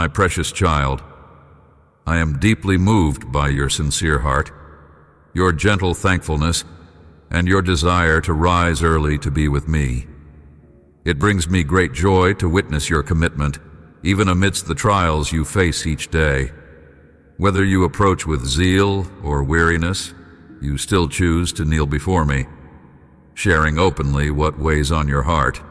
My precious child, I am deeply moved by your sincere heart, your gentle thankfulness, and your desire to rise early to be with me. It brings me great joy to witness your commitment, even amidst the trials you face each day. Whether you approach with zeal or weariness, you still choose to kneel before me, sharing openly what weighs on your heart.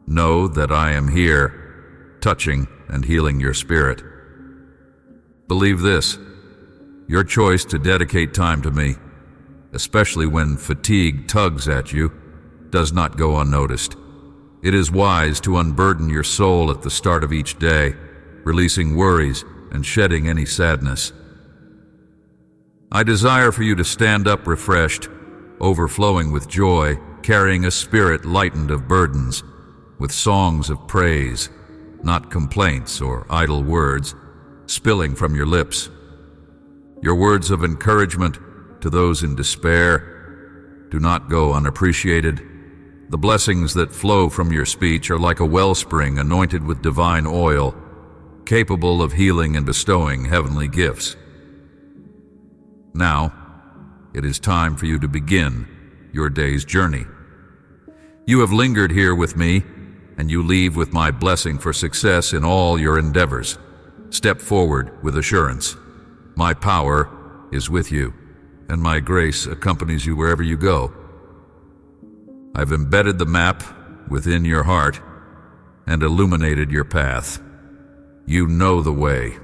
Know that I am here, touching and healing your spirit. Believe this, your choice to dedicate time to me, especially when fatigue tugs at you, does not go unnoticed. It is wise to unburden your soul at the start of each day, releasing worries and shedding any sadness. I desire for you to stand up refreshed, overflowing with joy, carrying a spirit lightened of burdens, with songs of praise, not complaints or idle words, spilling from your lips. Your words of encouragement to those in despair do not go unappreciated. The blessings that flow from your speech are like a wellspring anointed with divine oil, capable of healing and bestowing heavenly gifts. Now, it is time for you to begin your day's journey. You have lingered here with me, and you leave with my blessing for success in all your endeavors. Step forward with assurance. My power is with you, and my grace accompanies you wherever you go. I've embedded the map within your heart and illuminated your path. You know the way.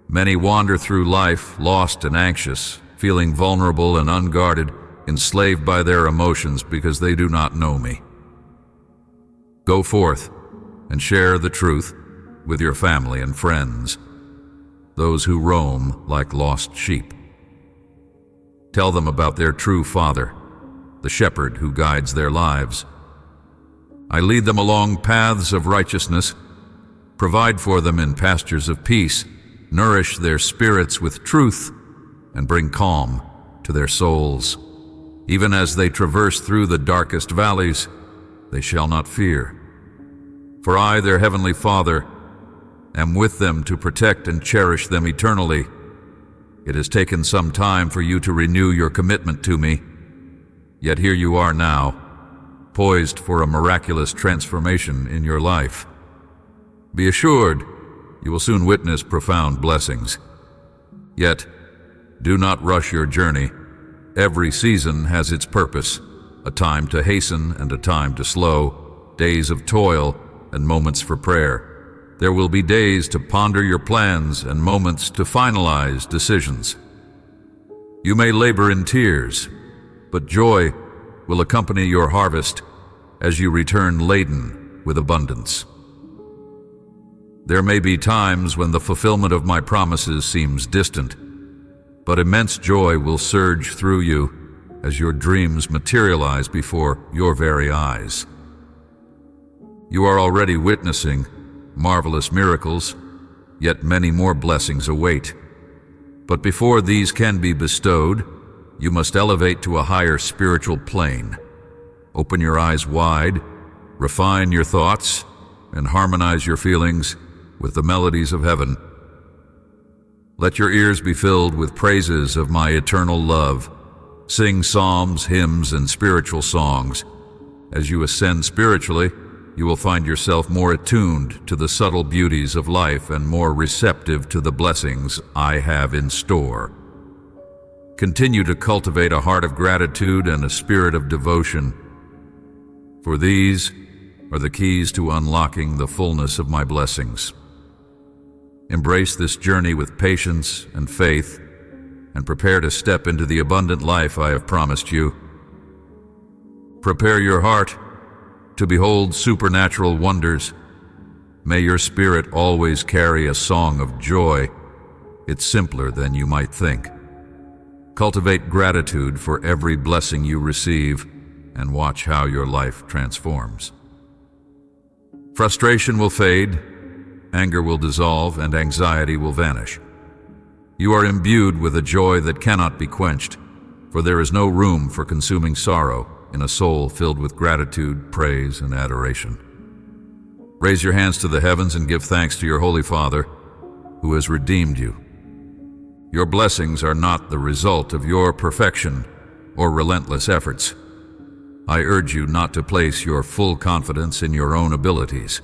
Many wander through life lost and anxious, feeling vulnerable and unguarded, enslaved by their emotions because they do not know me. Go forth and share the truth with your family and friends, those who roam like lost sheep. Tell them about their true Father, the shepherd who guides their lives. I lead them along paths of righteousness, provide for them in pastures of peace, nourish their spirits with truth, and bring calm to their souls. Even as they traverse through the darkest valleys, they shall not fear. For I, their heavenly Father, am with them to protect and cherish them eternally. It has taken some time for you to renew your commitment to me, yet here you are now, poised for a miraculous transformation in your life. Be assured, you will soon witness profound blessings. Yet, do not rush your journey. Every season has its purpose, a time to hasten and a time to slow, days of toil and moments for prayer. There will be days to ponder your plans and moments to finalize decisions. You may labor in tears, but joy will accompany your harvest as you return laden with abundance. There may be times when the fulfillment of my promises seems distant, but immense joy will surge through you as your dreams materialize before your very eyes. You are already witnessing marvelous miracles, yet many more blessings await. But before these can be bestowed, you must elevate to a higher spiritual plane. Open your eyes wide, refine your thoughts, and harmonize your feelings with the melodies of heaven. Let your ears be filled with praises of my eternal love. Sing psalms, hymns, and spiritual songs. As you ascend spiritually, you will find yourself more attuned to the subtle beauties of life and more receptive to the blessings I have in store. Continue to cultivate a heart of gratitude and a spirit of devotion, for these are the keys to unlocking the fullness of my blessings. Embrace this journey with patience and faith, and prepare to step into the abundant life I have promised you. Prepare your heart to behold supernatural wonders. May your spirit always carry a song of joy. It's simpler than you might think. Cultivate gratitude for every blessing you receive, and watch how your life transforms. Frustration will fade, anger will dissolve, and anxiety will vanish. You are imbued with a joy that cannot be quenched, for there is no room for consuming sorrow in a soul filled with gratitude, praise, and adoration. Raise your hands to the heavens and give thanks to your Holy Father, who has redeemed you. Your blessings are not the result of your perfection or relentless efforts. I urge you not to place your full confidence in your own abilities.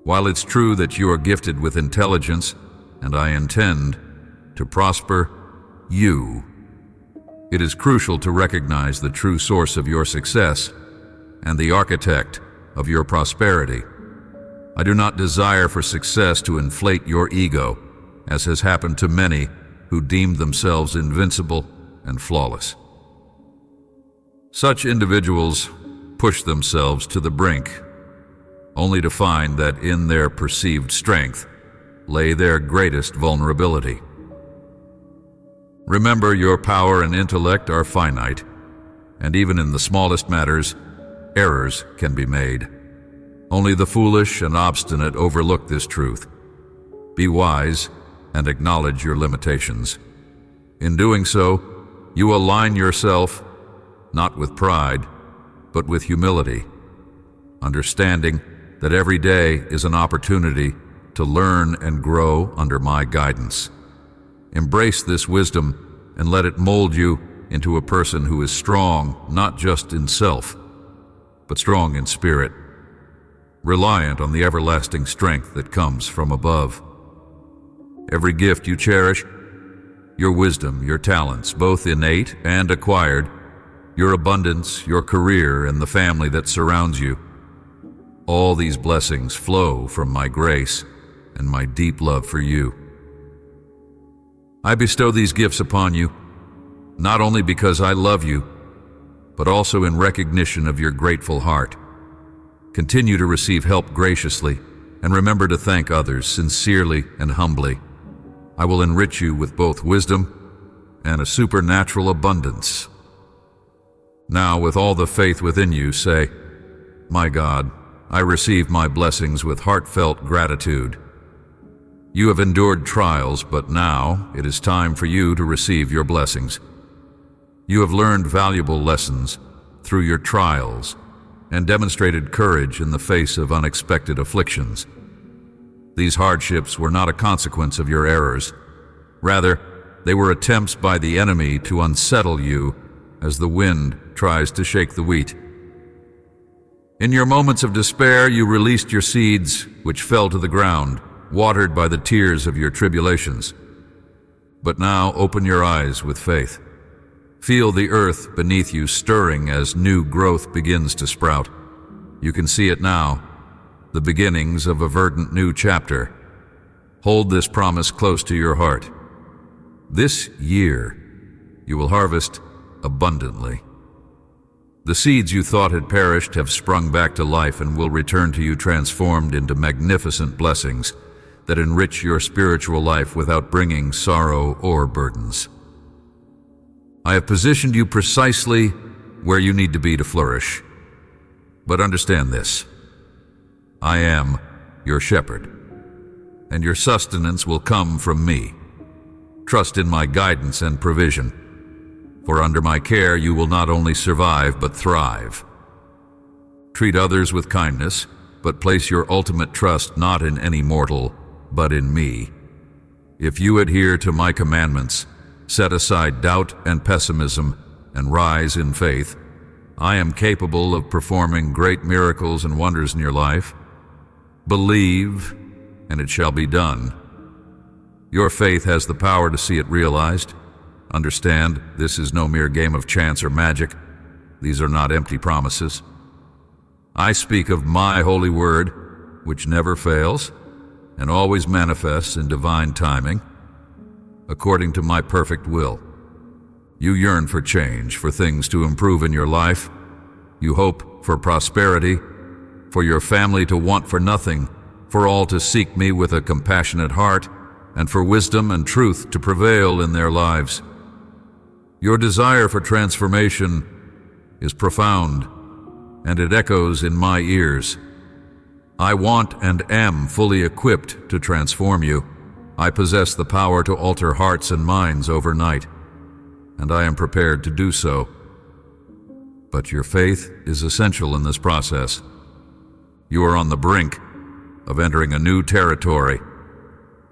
While it's true that you are gifted with intelligence, and I intend to prosper you, it is crucial to recognize the true source of your success and the architect of your prosperity. I do not desire for success to inflate your ego, as has happened to many who deemed themselves invincible and flawless. Such individuals push themselves to the brink, only to find that in their perceived strength lay their greatest vulnerability. Remember, your power and intellect are finite, and even in the smallest matters, errors can be made. Only the foolish and obstinate overlook this truth. Be wise and acknowledge your limitations. In doing so, you align yourself not with pride, but with humility, understanding that every day is an opportunity to learn and grow under my guidance. Embrace this wisdom and let it mold you into a person who is strong not just in self, but strong in spirit, reliant on the everlasting strength that comes from above. Every gift you cherish, your wisdom, your talents, both innate and acquired, your abundance, your career, and the family that surrounds you, all these blessings flow from my grace and my deep love for you. I bestow these gifts upon you, not only because I love you, but also in recognition of your grateful heart. Continue to receive help graciously, and remember to thank others sincerely and humbly. I will enrich you with both wisdom and a supernatural abundance. Now, with all the faith within you, say, "My God, I receive my blessings with heartfelt gratitude. You have endured trials, but now it is time for you to receive your blessings. You have learned valuable lessons through your trials and demonstrated courage in the face of unexpected afflictions. These hardships were not a consequence of your errors. Rather, they were attempts by the enemy to unsettle you as the wind tries to shake the wheat. In your moments of despair, you released your seeds, which fell to the ground, watered by the tears of your tribulations. But now open your eyes with faith. Feel the earth beneath you stirring as new growth begins to sprout. You can see it now, the beginnings of a verdant new chapter. Hold this promise close to your heart. This year, you will harvest abundantly. The seeds you thought had perished have sprung back to life and will return to you transformed into magnificent blessings that enrich your spiritual life without bringing sorrow or burdens. I have positioned you precisely where you need to be to flourish. But understand this: I am your shepherd, and your sustenance will come from me. Trust in my guidance and provision, for under my care you will not only survive but thrive. Treat others with kindness, but place your ultimate trust not in any mortal, but in me. If you adhere to my commandments, set aside doubt and pessimism, and rise in faith, I am capable of performing great miracles and wonders in your life. Believe, and it shall be done. Your faith has the power to see it realized. Understand, this is no mere game of chance or magic. These are not empty promises. I speak of my holy word, which never fails and always manifests in divine timing, according to my perfect will. You yearn for change, for things to improve in your life. You hope for prosperity, for your family to want for nothing, for all to seek me with a compassionate heart, and for wisdom and truth to prevail in their lives. Your desire for transformation is profound, and it echoes in my ears. I want and am fully equipped to transform you. I possess the power to alter hearts and minds overnight, and I am prepared to do so. But your faith is essential in this process. You are on the brink of entering a new territory,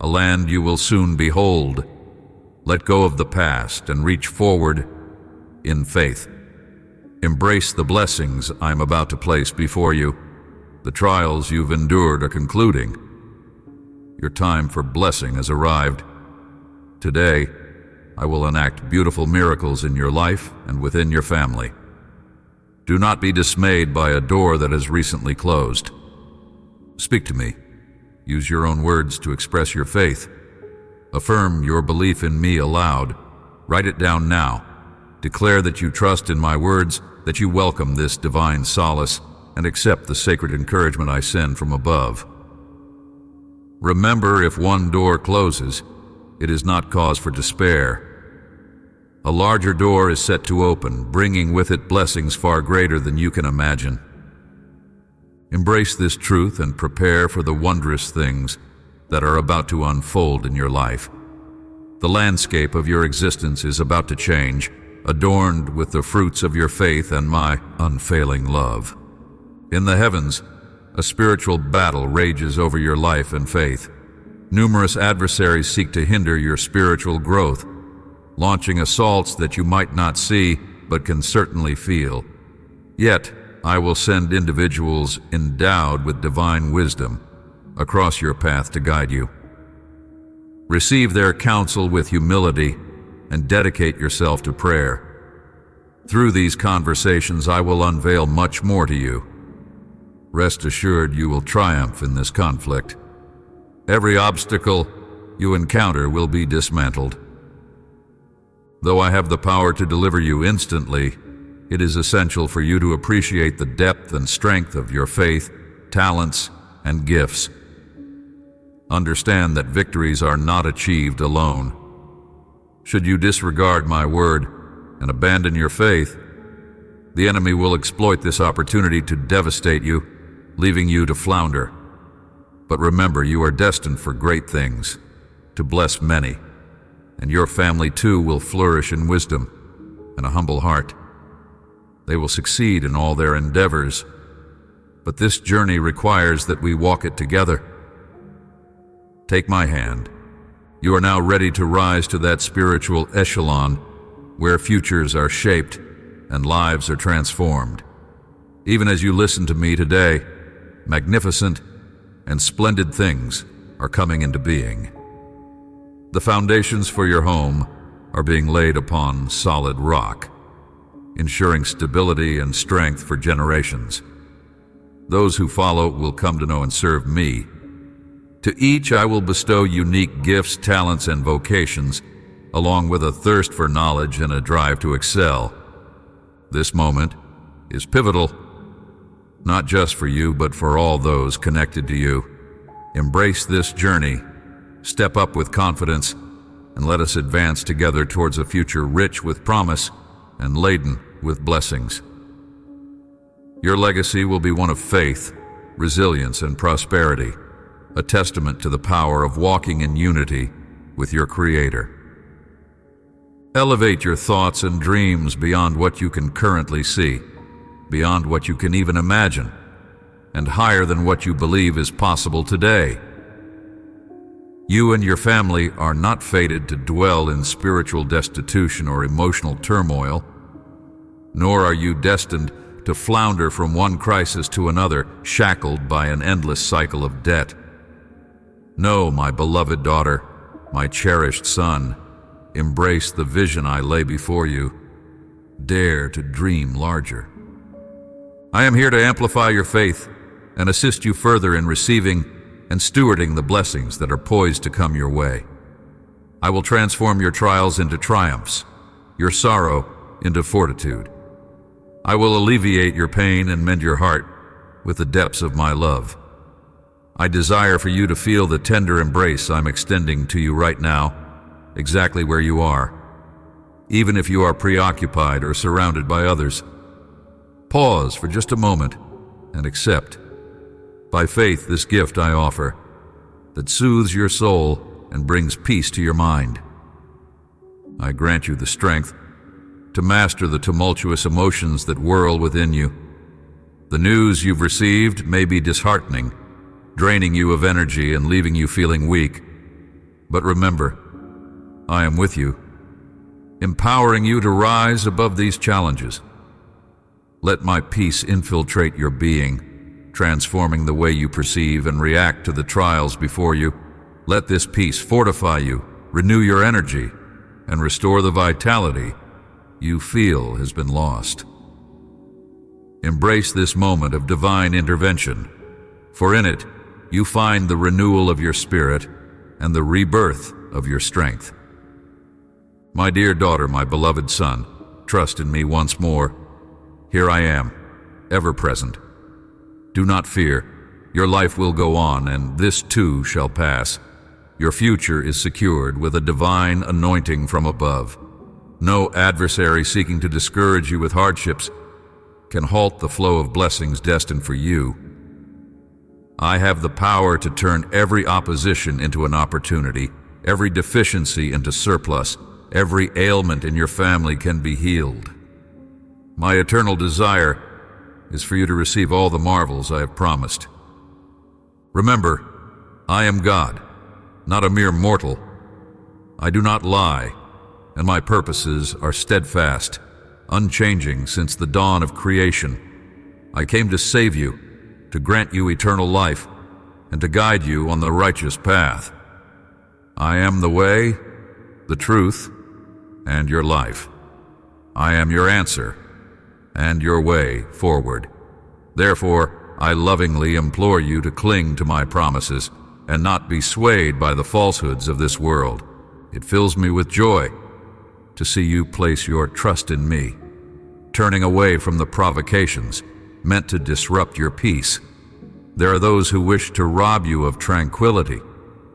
a land you will soon behold. Let go of the past and reach forward in faith. Embrace the blessings I'm about to place before you. The trials you've endured are concluding. Your time for blessing has arrived. Today, I will enact beautiful miracles in your life and within your family. Do not be dismayed by a door that has recently closed. Speak to me. Use your own words to express your faith. Affirm your belief in me aloud. Write it down now. Declare that you trust in my words, that you welcome this divine solace, and accept the sacred encouragement I send from above. Remember, if one door closes, it is not cause for despair. A larger door is set to open, bringing with it blessings far greater than you can imagine. Embrace this truth and prepare for the wondrous things that are about to unfold in your life. The landscape of your existence is about to change, adorned with the fruits of your faith and my unfailing love. In the heavens, a spiritual battle rages over your life and faith. Numerous adversaries seek to hinder your spiritual growth, launching assaults that you might not see but can certainly feel. Yet, I will send individuals endowed with divine wisdom across your path to guide you. Receive their counsel with humility and dedicate yourself to prayer. Through these conversations, I will unveil much more to you. Rest assured you will triumph in this conflict. Every obstacle you encounter will be dismantled. Though I have the power to deliver you instantly, it is essential for you to appreciate the depth and strength of your faith, talents, and gifts. Understand that victories are not achieved alone. Should you disregard my word and abandon your faith, the enemy will exploit this opportunity to devastate you, leaving you to flounder. But remember, you are destined for great things, to bless many, and your family too will flourish in wisdom and a humble heart. They will succeed in all their endeavors, but this journey requires that we walk it together. Take my hand. You are now ready to rise to that spiritual echelon where futures are shaped and lives are transformed. Even as you listen to me today, magnificent and splendid things are coming into being. The foundations for your home are being laid upon solid rock, ensuring stability and strength for generations. Those who follow will come to know and serve me. To each I will bestow unique gifts, talents, and vocations, along with a thirst for knowledge and a drive to excel. This moment is pivotal, not just for you, but for all those connected to you. Embrace this journey, step up with confidence, and let us advance together towards a future rich with promise and laden with blessings. Your legacy will be one of faith, resilience, and prosperity, a testament to the power of walking in unity with your Creator. Elevate your thoughts and dreams beyond what you can currently see, beyond what you can even imagine, and higher than what you believe is possible today. You and your family are not fated to dwell in spiritual destitution or emotional turmoil, nor are you destined to flounder from one crisis to another, shackled by an endless cycle of debt. No, my beloved daughter, my cherished son, embrace the vision I lay before you. Dare to dream larger. I am here to amplify your faith and assist you further in receiving and stewarding the blessings that are poised to come your way. I will transform your trials into triumphs, your sorrow into fortitude. I will alleviate your pain and mend your heart with the depths of my love. I desire for you to feel the tender embrace I'm extending to you right now, exactly where you are, even if you are preoccupied or surrounded by others. Pause for just a moment and accept, by faith, this gift I offer that soothes your soul and brings peace to your mind. I grant you the strength to master the tumultuous emotions that whirl within you. The news you've received may be disheartening, draining you of energy and leaving you feeling weak. But remember, I am with you, empowering you to rise above these challenges. Let my peace infiltrate your being, transforming the way you perceive and react to the trials before you. Let this peace fortify you, renew your energy, and restore the vitality you feel has been lost. Embrace this moment of divine intervention, for in it you find the renewal of your spirit and the rebirth of your strength. My dear daughter, my beloved son, trust in me once more. Here I am, ever present. Do not fear. Your life will go on, and this too shall pass. Your future is secured with a divine anointing from above. No adversary seeking to discourage you with hardships can halt the flow of blessings destined for you. I have the power to turn every opposition into an opportunity, every deficiency into surplus, every ailment in your family can be healed. My eternal desire is for you to receive all the marvels I have promised. Remember, I am God, not a mere mortal. I do not lie, and my purposes are steadfast, unchanging since the dawn of creation. I came to save you, to grant you eternal life, and to guide you on the righteous path. I am the way, the truth, and your life. I am your answer and your way forward. Therefore, I lovingly implore you to cling to my promises and not be swayed by the falsehoods of this world. It fills me with joy to see you place your trust in me, turning away from the provocations meant to disrupt your peace. There are those who wish to rob you of tranquility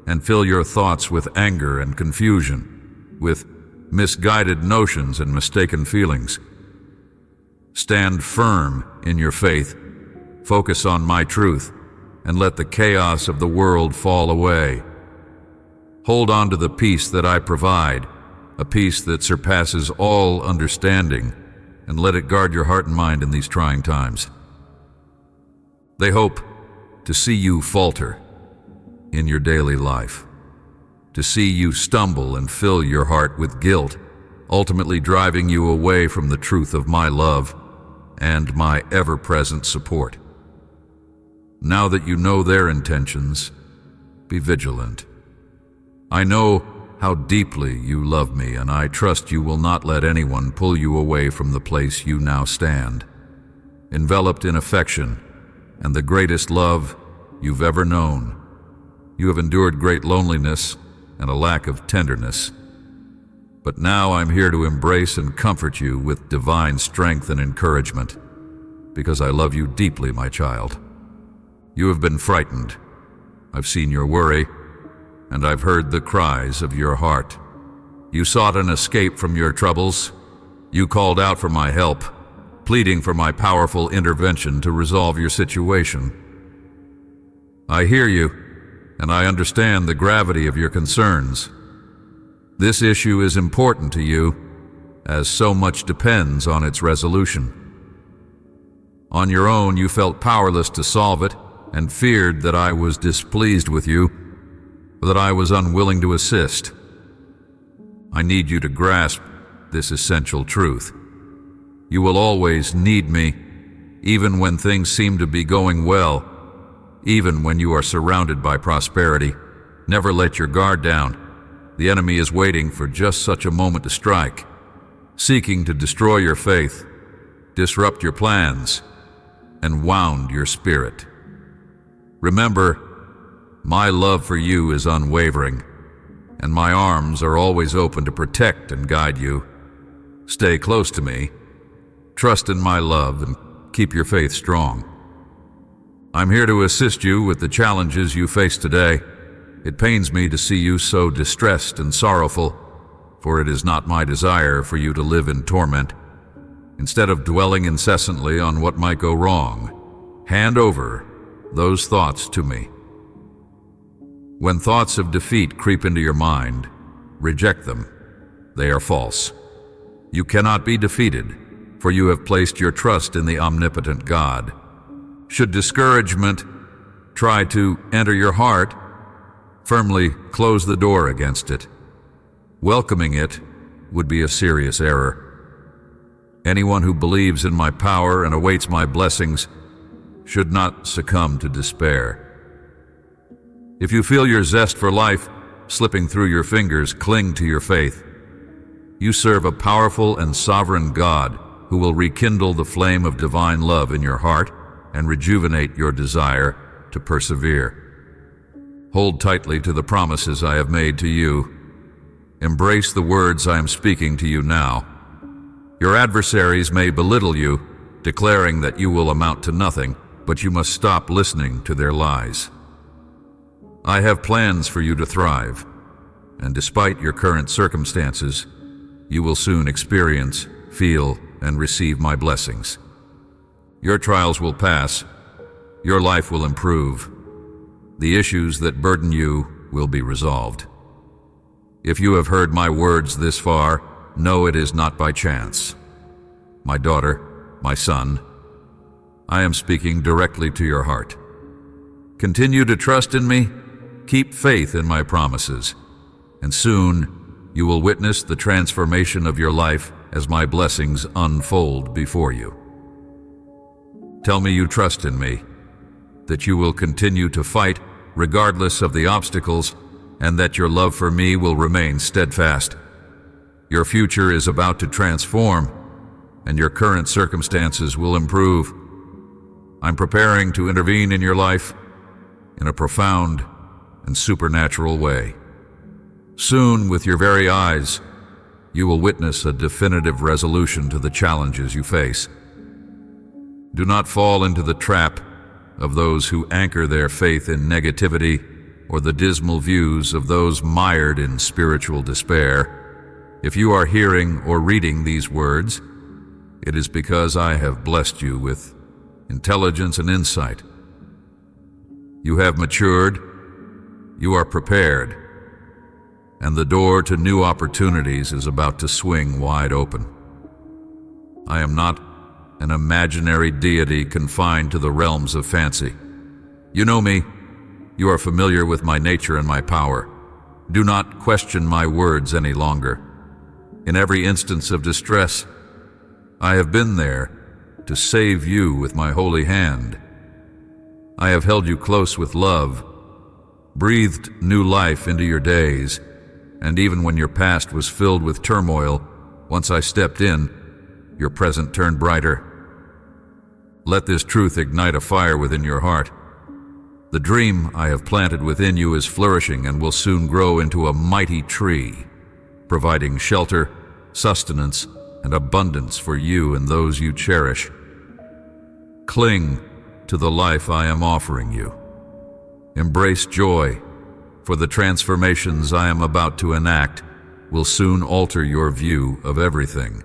and fill your thoughts with anger and confusion, with misguided notions and mistaken feelings. Stand firm in your faith, focus on my truth, and let the chaos of the world fall away. Hold on to the peace that I provide, a peace that surpasses all understanding, and let it guard your heart and mind in these trying times. They hope to see you falter in your daily life, to see you stumble and fill your heart with guilt, ultimately driving you away from the truth of my love and my ever-present support. Now that you know their intentions, be vigilant. I know how deeply you love me, and I trust you will not let anyone pull you away from the place you now stand. Enveloped in affection and the greatest love you've ever known, you have endured great loneliness and a lack of tenderness. But now I'm here to embrace and comfort you with divine strength and encouragement, because I love you deeply, my child. You have been frightened. I've seen your worry, and I've heard the cries of your heart. You sought an escape from your troubles. You called out for my help, pleading for my powerful intervention to resolve your situation. I hear you, and I understand the gravity of your concerns. This issue is important to you, as so much depends on its resolution. On your own, you felt powerless to solve it and feared that I was displeased with you, that I was unwilling to assist. I need you to grasp this essential truth. You will always need me, even when things seem to be going well, even when you are surrounded by prosperity. Never let your guard down. The enemy is waiting for just such a moment to strike, seeking to destroy your faith, disrupt your plans, and wound your spirit. Remember, my love for you is unwavering, and my arms are always open to protect and guide you. Stay close to me, trust in my love, and keep your faith strong. I'm here to assist you with the challenges you face today. It pains me to see you so distressed and sorrowful, for it is not my desire for you to live in torment. Instead of dwelling incessantly on what might go wrong, hand over those thoughts to me. When thoughts of defeat creep into your mind, reject them. They are false. You cannot be defeated, for you have placed your trust in the omnipotent God. Should discouragement try to enter your heart, firmly close the door against it. Welcoming it would be a serious error. Anyone who believes in my power and awaits my blessings should not succumb to despair. If you feel your zest for life slipping through your fingers, cling to your faith. You serve a powerful and sovereign God who will rekindle the flame of divine love in your heart and rejuvenate your desire to persevere. Hold tightly to the promises I have made to you. Embrace the words I am speaking to you now. Your adversaries may belittle you, declaring that you will amount to nothing, but you must stop listening to their lies. I have plans for you to thrive, and despite your current circumstances, you will soon experience, feel, and receive my blessings. Your trials will pass. Your life will improve. The issues that burden you will be resolved. If you have heard my words this far, know it is not by chance. My daughter, my son, I am speaking directly to your heart. Continue to trust in me, keep faith in my promises, and soon you will witness the transformation of your life as my blessings unfold before you. Tell me you trust in me, that you will continue to fight regardless of the obstacles, and that your love for me will remain steadfast. Your future is about to transform, and your current circumstances will improve. I'm preparing to intervene in your life in a profound and supernatural way. Soon, with your very eyes, you will witness a definitive resolution to the challenges you face. Do not fall into the trap of those who anchor their faith in negativity or the dismal views of those mired in spiritual despair. If you are hearing or reading these words, it is because I have blessed you with intelligence and insight. You have matured, you are prepared, and the door to new opportunities is about to swing wide open. I am not an imaginary deity confined to the realms of fancy. You know me. You are familiar with my nature and my power. Do not question my words any longer. In every instance of distress, I have been there to save you with my holy hand. I have held you close with love, breathed new life into your days, and even when your past was filled with turmoil, once I stepped in, your present turned brighter. Let this truth ignite a fire within your heart. The dream I have planted within you is flourishing and will soon grow into a mighty tree, providing shelter, sustenance, and abundance for you and those you cherish. Cling to the life I am offering you. Embrace joy, for the transformations I am about to enact will soon alter your view of everything.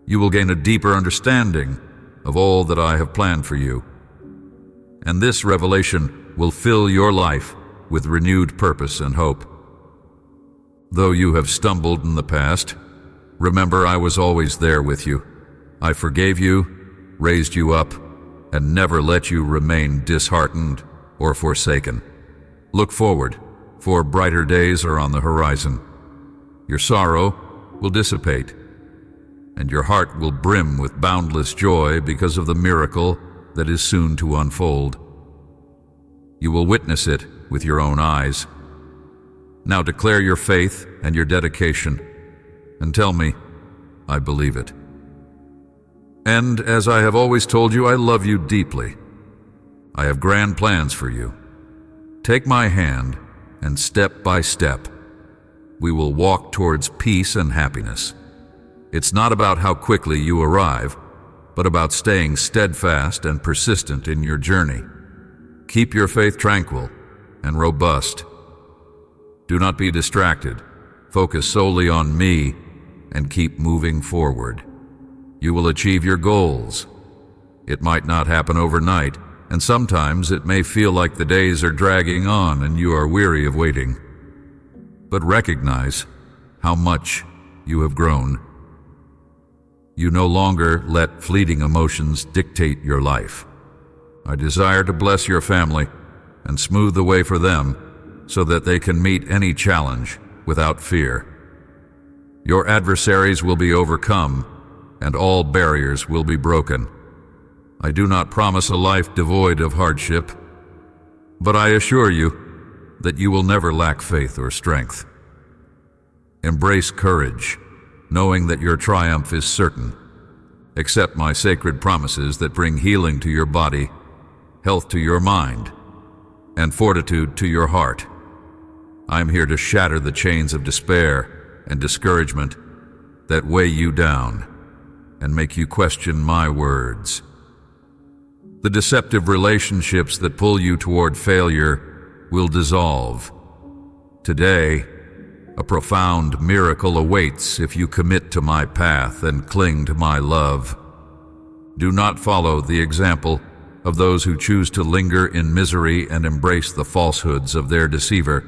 You will gain a deeper understanding of all that I have planned for you, and this revelation will fill your life with renewed purpose and hope. Though you have stumbled in the past, remember I was always there with you. I forgave you, raised you up, and never let you remain disheartened or forsaken. Look forward, for brighter days are on the horizon. Your sorrow will dissipate, and your heart will brim with boundless joy because of the miracle that is soon to unfold. You will witness it with your own eyes. Now declare your faith and your dedication, and tell me, I believe it. And as I have always told you, I love you deeply. I have grand plans for you. Take my hand, and step by step, we will walk towards peace and happiness. It's not about how quickly you arrive, but about staying steadfast and persistent in your journey. Keep your faith tranquil and robust. Do not be distracted. Focus solely on me and keep moving forward. You will achieve your goals. It might not happen overnight, and sometimes it may feel like the days are dragging on and you are weary of waiting. But recognize how much you have grown. You no longer let fleeting emotions dictate your life. I desire to bless your family and smooth the way for them so that they can meet any challenge without fear. Your adversaries will be overcome, and all barriers will be broken. I do not promise a life devoid of hardship, but I assure you that you will never lack faith or strength. Embrace courage, knowing that your triumph is certain. Accept my sacred promises that bring healing to your body, health to your mind, and fortitude to your heart. I am here to shatter the chains of despair and discouragement that weigh you down and make you question my words. The deceptive relationships that pull you toward failure will dissolve. Today, a profound miracle awaits if you commit to my path and cling to my love. Do not follow the example of those who choose to linger in misery and embrace the falsehoods of their deceiver.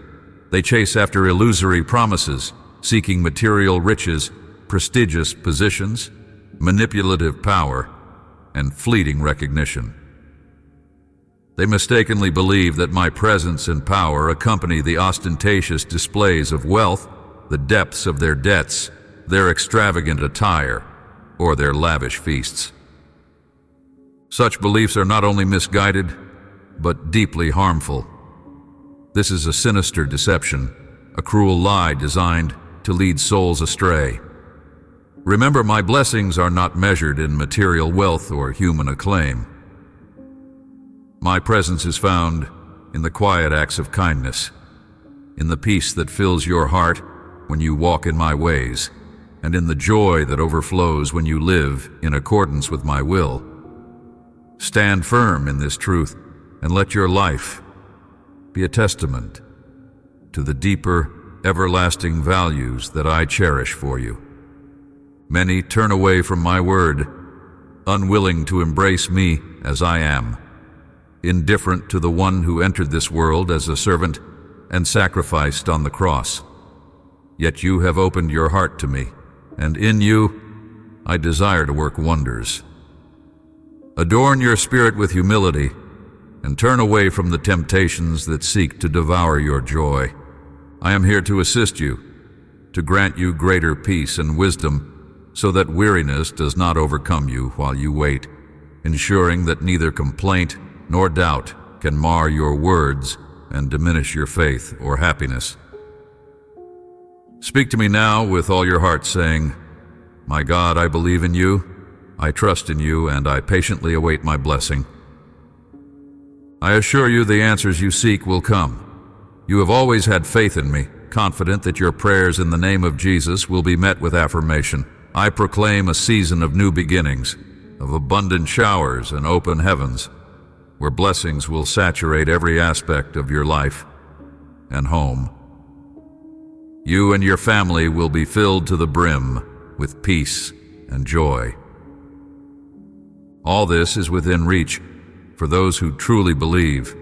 They chase after illusory promises, seeking material riches, prestigious positions, manipulative power, and fleeting recognition. They mistakenly believe that my presence and power accompany the ostentatious displays of wealth, the depths of their debts, their extravagant attire, or their lavish feasts. Such beliefs are not only misguided, but deeply harmful. This is a sinister deception, a cruel lie designed to lead souls astray. Remember, my blessings are not measured in material wealth or human acclaim. My presence is found in the quiet acts of kindness, in the peace that fills your heart when you walk in my ways, and in the joy that overflows when you live in accordance with my will. Stand firm in this truth and let your life be a testament to the deeper, everlasting values that I cherish for you. Many turn away from my word, unwilling to embrace me as I am, indifferent to the one who entered this world as a servant and sacrificed on the cross. Yet you have opened your heart to me, and in you I desire to work wonders. Adorn your spirit with humility and turn away from the temptations that seek to devour your joy. I am here to assist you, to grant you greater peace and wisdom so that weariness does not overcome you while you wait, ensuring that neither complaint nor doubt can mar your words and diminish your faith or happiness. Speak to me now with all your heart, saying, "My God, I believe in you, I trust in you, and I patiently await my blessing." I assure you the answers you seek will come. You have always had faith in me, confident that your prayers in the name of Jesus will be met with affirmation. I proclaim a season of new beginnings, of abundant showers and open heavens, where blessings will saturate every aspect of your life and home. You and your family will be filled to the brim with peace and joy. All this is within reach for those who truly believe,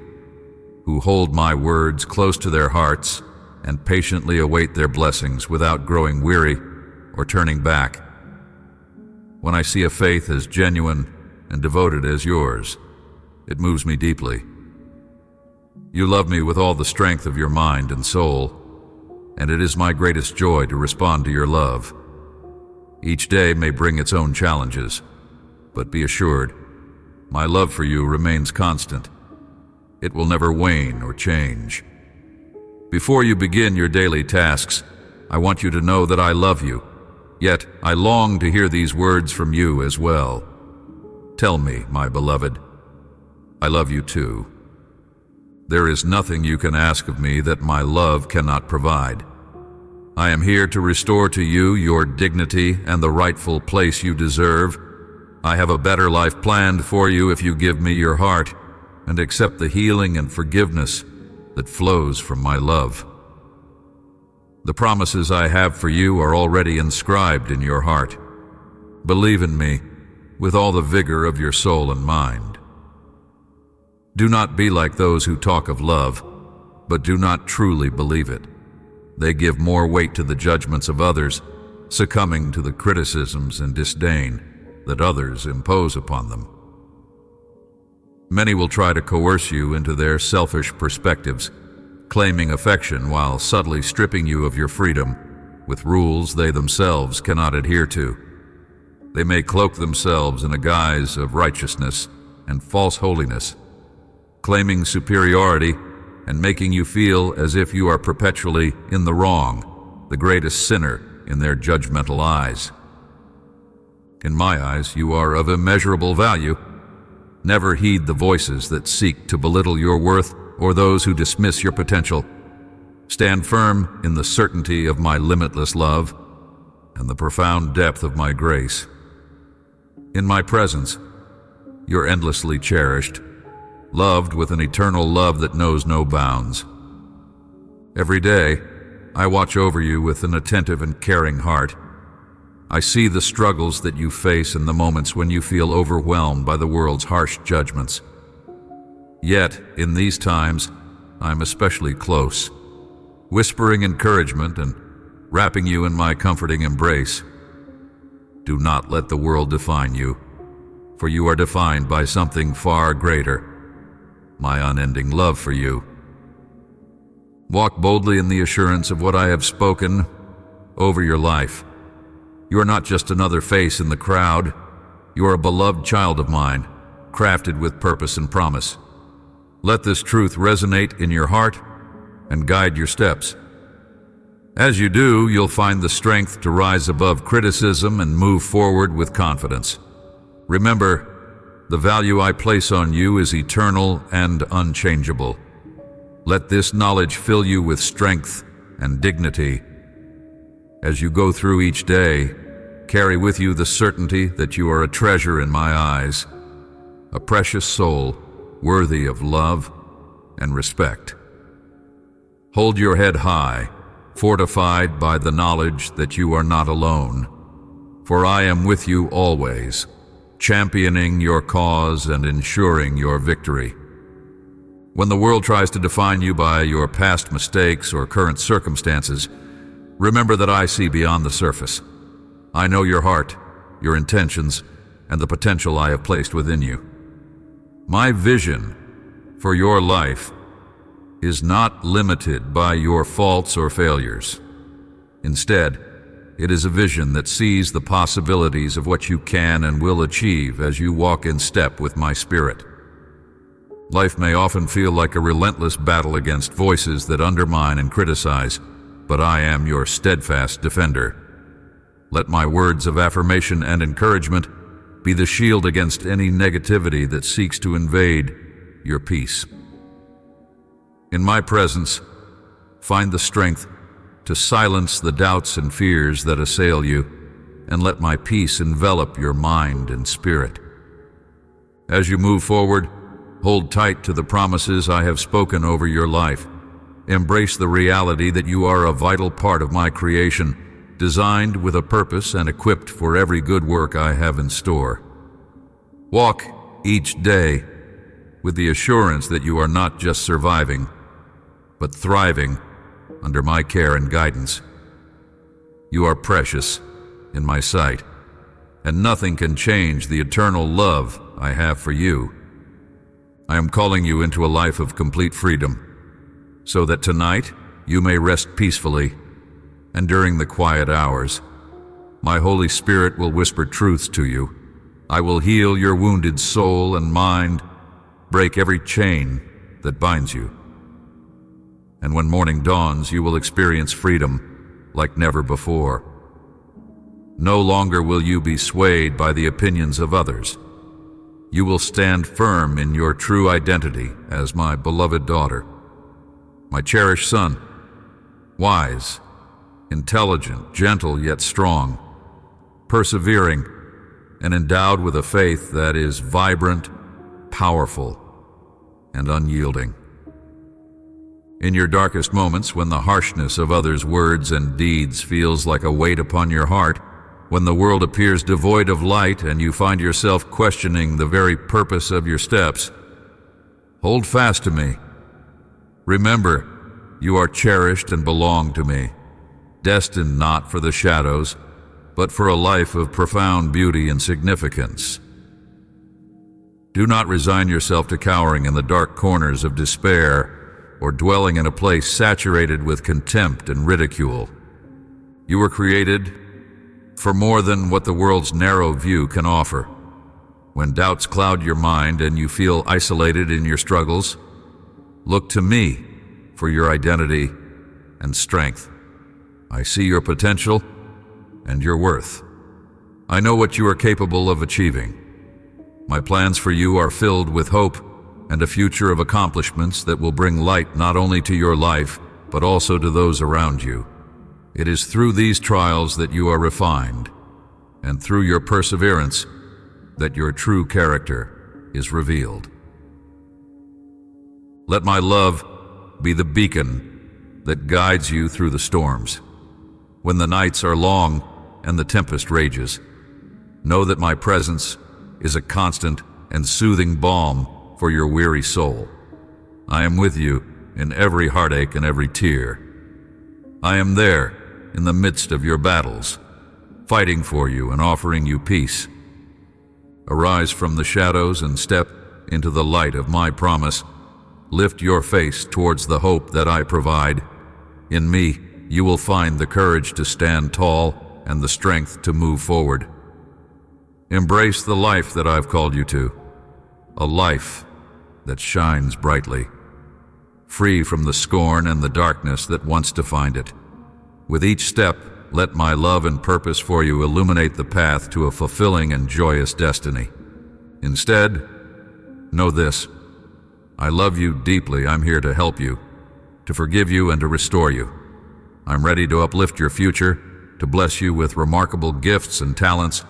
who hold my words close to their hearts and patiently await their blessings without growing weary or turning back. When I see a faith as genuine and devoted as yours, it moves me deeply. You love me with all the strength of your mind and soul, and it is my greatest joy to respond to your love. Each day may bring its own challenges, but be assured, my love for you remains constant. It will never wane or change. Before you begin your daily tasks, I want you to know that I love you, yet I long to hear these words from you as well. Tell me, my beloved, I love you too. There is nothing you can ask of me that my love cannot provide. I am here to restore to you your dignity and the rightful place you deserve. I have a better life planned for you if you give me your heart and accept the healing and forgiveness that flows from my love. The promises I have for you are already inscribed in your heart. Believe in me with all the vigor of your soul and mind. Do not be like those who talk of love, but do not truly believe it. They give more weight to the judgments of others, succumbing to the criticisms and disdain that others impose upon them. Many will try to coerce you into their selfish perspectives, claiming affection while subtly stripping you of your freedom with rules they themselves cannot adhere to. They may cloak themselves in a guise of righteousness and false holiness, claiming superiority and making you feel as if you are perpetually in the wrong, the greatest sinner in their judgmental eyes. In my eyes, you are of immeasurable value. Never heed the voices that seek to belittle your worth or those who dismiss your potential. Stand firm in the certainty of my limitless love and the profound depth of my grace. In my presence, you're endlessly cherished, loved with an eternal love that knows no bounds. Every day, I watch over you with an attentive and caring heart. I see the struggles that you face in the moments when you feel overwhelmed by the world's harsh judgments. Yet, in these times, I'm especially close, whispering encouragement and wrapping you in my comforting embrace. Do not let the world define you, for you are defined by something far greater, my unending love for you. Walk boldly in the assurance of what I have spoken over your life. You are not just another face in the crowd. You are a beloved child of mine, crafted with purpose and promise. Let this truth resonate in your heart and guide your steps. As you do, you'll find the strength to rise above criticism and move forward with confidence. Remember, the value I place on you is eternal and unchangeable. Let this knowledge fill you with strength and dignity. As you go through each day, carry with you the certainty that you are a treasure in my eyes, a precious soul worthy of love and respect. Hold your head high, fortified by the knowledge that you are not alone, for I am with you always, championing your cause and ensuring your victory. When the world tries to define you by your past mistakes or current circumstances, remember that I see beyond the surface. I know your heart, your intentions, and the potential I have placed within you. My vision for your life is not limited by your faults or failures. Instead, it is a vision that sees the possibilities of what you can and will achieve as you walk in step with my spirit. Life may often feel like a relentless battle against voices that undermine and criticize, but I am your steadfast defender. Let my words of affirmation and encouragement be the shield against any negativity that seeks to invade your peace. In my presence, find the strength to silence the doubts and fears that assail you, and let my peace envelop your mind and spirit. As you move forward, hold tight to the promises I have spoken over your life. Embrace the reality that you are a vital part of my creation, designed with a purpose and equipped for every good work I have in store. Walk each day with the assurance that you are not just surviving, but thriving under my care and guidance. You are precious in my sight, and nothing can change the eternal love I have for you. I am calling you into a life of complete freedom, so that tonight you may rest peacefully, and during the quiet hours, my Holy Spirit will whisper truths to you. I will heal your wounded soul and mind, break every chain that binds you. And when morning dawns, you will experience freedom like never before. No longer will you be swayed by the opinions of others. You will stand firm in your true identity as my beloved daughter, my cherished son, wise, intelligent, gentle yet strong, persevering, and endowed with a faith that is vibrant, powerful, and unyielding. In your darkest moments, when the harshness of others' words and deeds feels like a weight upon your heart, when the world appears devoid of light and you find yourself questioning the very purpose of your steps, hold fast to me. Remember, you are cherished and belong to me, destined not for the shadows, but for a life of profound beauty and significance. Do not resign yourself to cowering in the dark corners of despair or dwelling in a place saturated with contempt and ridicule. You were created for more than what the world's narrow view can offer. When doubts cloud your mind and you feel isolated in your struggles, look to me for your identity and strength. I see your potential and your worth. I know what you are capable of achieving. My plans for you are filled with hope and a future of accomplishments that will bring light not only to your life, but also to those around you. It is through these trials that you are refined, and through your perseverance that your true character is revealed. Let my love be the beacon that guides you through the storms. When the nights are long and the tempest rages, know that my presence is a constant and soothing balm for your weary soul. I am with you in every heartache and every tear. I am there in the midst of your battles, fighting for you and offering you peace. Arise from the shadows and step into the light of my promise. Lift your face towards the hope that I provide. In me, you will find the courage to stand tall and the strength to move forward. Embrace the life that I've called you to, a life that shines brightly, free from the scorn and the darkness that once defined it. With each step, let my love and purpose for you illuminate the path to a fulfilling and joyous destiny. Instead, know this: I love you deeply. I'm here to help you, to forgive you and to restore you. I'm ready to uplift your future, to bless you with remarkable gifts and talents,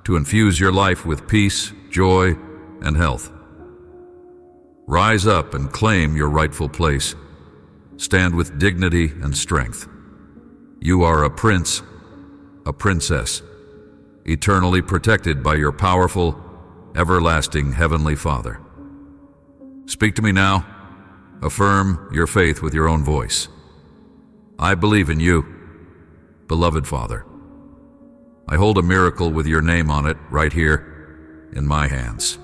to infuse your life with peace, joy, and health. Rise up and claim your rightful place. Stand with dignity and strength. You are a prince, a princess, eternally protected by your powerful, everlasting Heavenly Father. Speak to me now. Affirm your faith with your own voice. I believe in you, beloved Father. I hold a miracle with your name on it right here in my hands.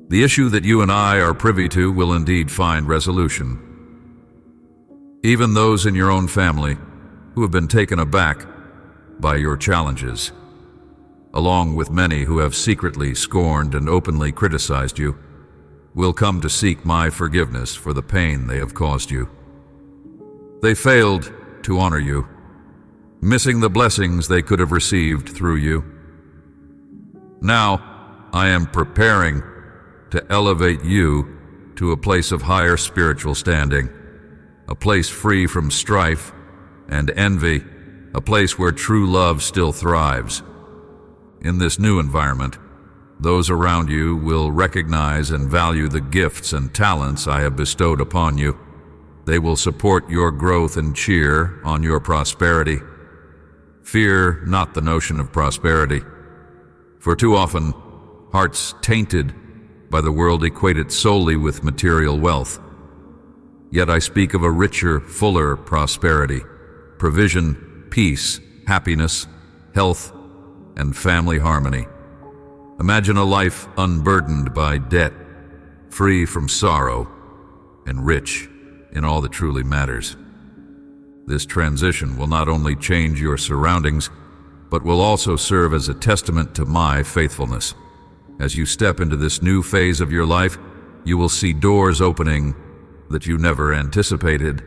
The issue that you and I are privy to will indeed find resolution. Even those in your own family who have been taken aback by your challenges, along with many who have secretly scorned and openly criticized you, will come to seek my forgiveness for the pain they have caused you. They failed to honor you, missing the blessings they could have received through you. Now, I am preparing to elevate you to a place of higher spiritual standing, a place free from strife and envy, a place where true love still thrives. In this new environment, those around you will recognize and value the gifts and talents I have bestowed upon you. They will support your growth and cheer on your prosperity. Fear not the notion of prosperity, for too often hearts tainted by the world equate it solely with material wealth. Yet I speak of a richer, fuller prosperity, provision, peace, happiness, health, and family harmony. Imagine a life unburdened by debt, free from sorrow, and rich in all that truly matters. This transition will not only change your surroundings, but will also serve as a testament to my faithfulness. As you step into this new phase of your life, you will see doors opening that you never anticipated,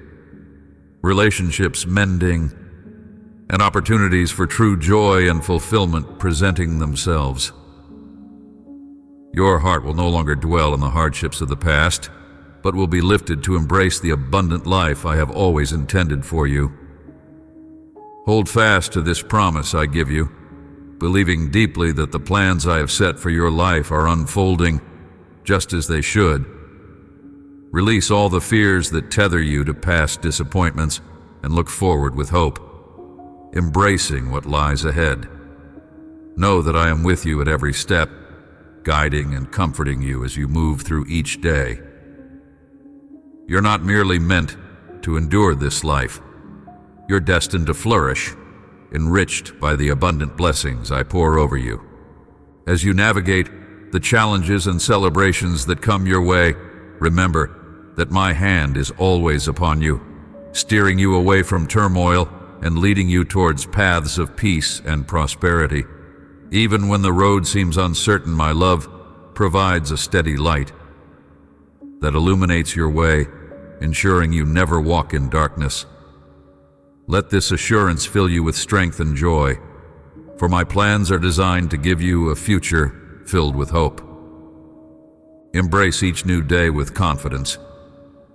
relationships mending, and opportunities for true joy and fulfillment presenting themselves. Your heart will no longer dwell on the hardships of the past, but will be lifted to embrace the abundant life I have always intended for you. Hold fast to this promise I give you, believing deeply that the plans I have set for your life are unfolding just as they should. Release all the fears that tether you to past disappointments and look forward with hope, embracing what lies ahead. Know that I am with you at every step, guiding and comforting you as you move through each day. You're not merely meant to endure this life. You're destined to flourish, enriched by the abundant blessings I pour over you. As you navigate the challenges and celebrations that come your way, remember that my hand is always upon you, steering you away from turmoil and leading you towards paths of peace and prosperity. Even when the road seems uncertain, my love provides a steady light that illuminates your way, ensuring you never walk in darkness. Let this assurance fill you with strength and joy, for my plans are designed to give you a future filled with hope. Embrace each new day with confidence,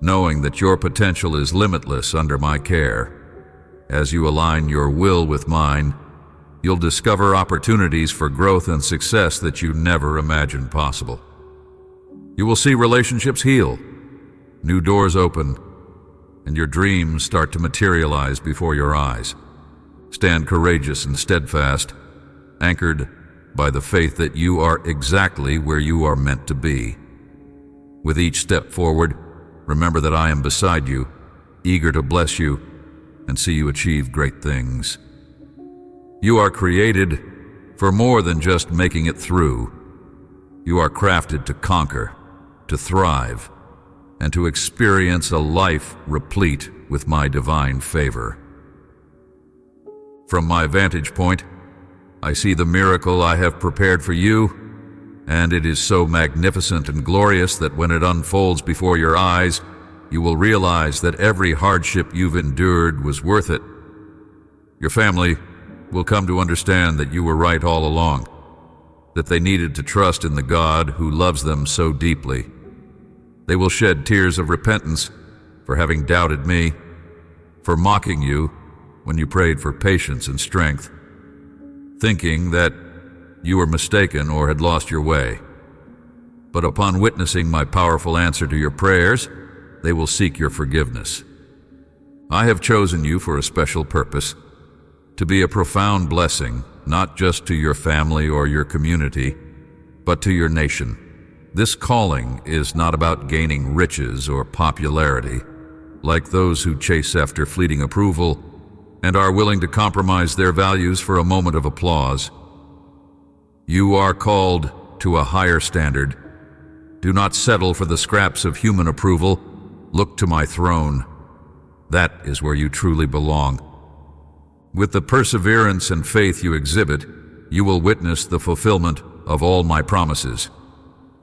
knowing that your potential is limitless under my care. As you align your will with mine, you'll discover opportunities for growth and success that you never imagined possible. You will see relationships heal, new doors open, and your dreams start to materialize before your eyes. Stand courageous and steadfast, anchored by the faith that you are exactly where you are meant to be. With each step forward, remember that I am beside you, eager to bless you and see you achieve great things. You are created for more than just making it through. You are crafted to conquer, to thrive, and to experience a life replete with my divine favor. From my vantage point, I see the miracle I have prepared for you, and it is so magnificent and glorious that when it unfolds before your eyes, you will realize that every hardship you've endured was worth it. Your family will come to understand that you were right all along, that they needed to trust in the God who loves them so deeply. They will shed tears of repentance for having doubted me, for mocking you when you prayed for patience and strength, thinking that you were mistaken or had lost your way. But upon witnessing my powerful answer to your prayers, they will seek your forgiveness. I have chosen you for a special purpose, to be a profound blessing, not just to your family or your community, but to your nation. This calling is not about gaining riches or popularity, like those who chase after fleeting approval and are willing to compromise their values for a moment of applause. You are called to a higher standard. Do not settle for the scraps of human approval. Look to my throne. That is where you truly belong. With the perseverance and faith you exhibit, you will witness the fulfillment of all my promises.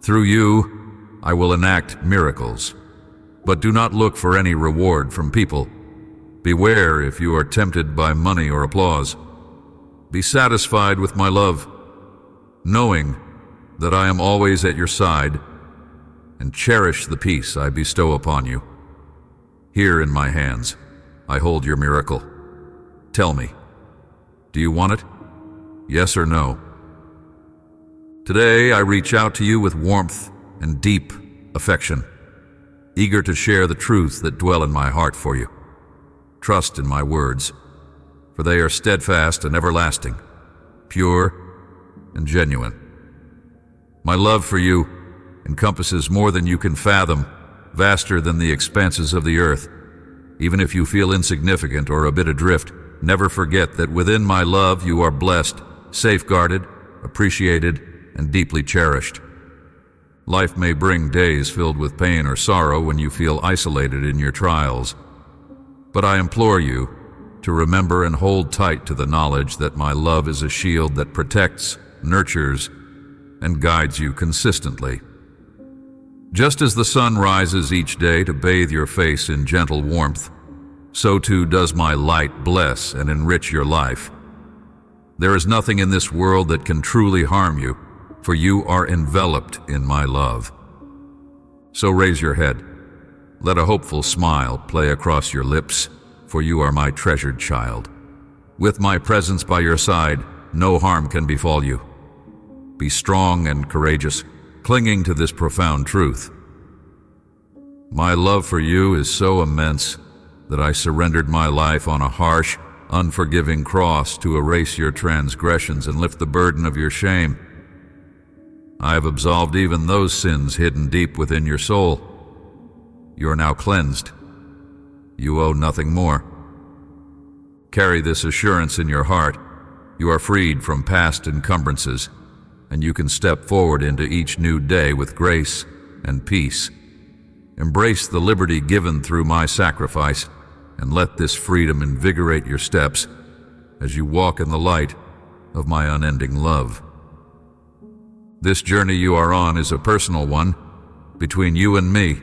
Through you, I will enact miracles. But do not look for any reward from people. Beware if you are tempted by money or applause. Be satisfied with my love, knowing that I am always at your side, and cherish the peace I bestow upon you. Here in my hands, I hold your miracle. Tell me, do you want it? Yes or no? Today, I reach out to you with warmth and deep affection, eager to share the truths that dwell in my heart for you. Trust in my words, for they are steadfast and everlasting, pure and genuine. My love for you encompasses more than you can fathom, vaster than the expanses of the earth. Even if you feel insignificant or a bit adrift, never forget that within my love you are blessed, safeguarded, appreciated, and deeply cherished. Life may bring days filled with pain or sorrow when you feel isolated in your trials, but I implore you to remember and hold tight to the knowledge that my love is a shield that protects, nurtures, and guides you consistently. Just as the sun rises each day to bathe your face in gentle warmth, so too does my light bless and enrich your life. There is nothing in this world that can truly harm you, for you are enveloped in my love. So raise your head. Let a hopeful smile play across your lips, for you are my treasured child. With my presence by your side, no harm can befall you. Be strong and courageous, clinging to this profound truth. My love for you is so immense that I surrendered my life on a harsh, unforgiving cross to erase your transgressions and lift the burden of your shame. I have absolved even those sins hidden deep within your soul. You are now cleansed. You owe nothing more. Carry this assurance in your heart. You are freed from past encumbrances. and you can step forward into each new day with grace and peace. Embrace the liberty given through my sacrifice, and let this freedom invigorate your steps as you walk in the light of my unending love. This journey you are on is a personal one, between you and me,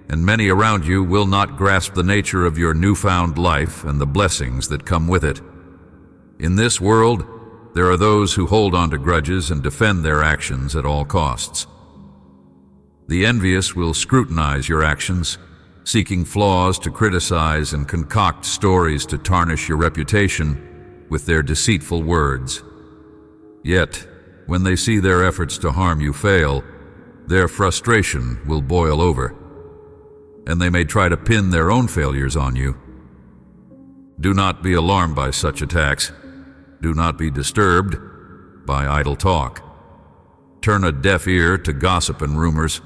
and many around you will not grasp the nature of your newfound life and the blessings that come with it. In this world, there are those who hold on to grudges and defend their actions at all costs. The envious will scrutinize your actions, seeking flaws to criticize and concoct stories to tarnish your reputation with their deceitful words. Yet, when they see their efforts to harm you fail, their frustration will boil over, and they may try to pin their own failures on you. Do not be alarmed by such attacks. Do not be disturbed by idle talk. Turn a deaf ear to gossip and rumors.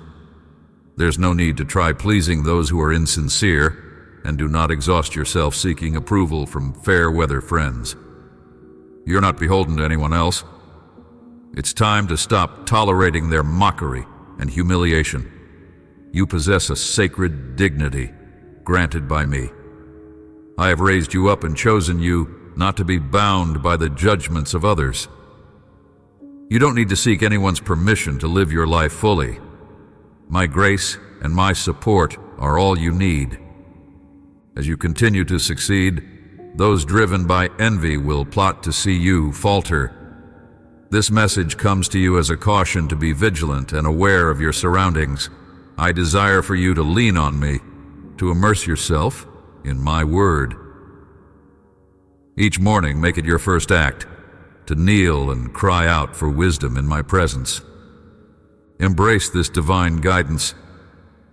There's no need to try pleasing those who are insincere, and do not exhaust yourself seeking approval from fair-weather friends. You're not beholden to anyone else. It's time to stop tolerating their mockery and humiliation. You possess a sacred dignity granted by me. I have raised you up and chosen you not to be bound by the judgments of others. You don't need to seek anyone's permission to live your life fully. My grace and my support are all you need. As you continue to succeed, those driven by envy will plot to see you falter. This message comes to you as a caution to be vigilant and aware of your surroundings. I desire for you to lean on me, to immerse yourself in my word. Each morning, make it your first act to kneel and cry out for wisdom in my presence. Embrace this divine guidance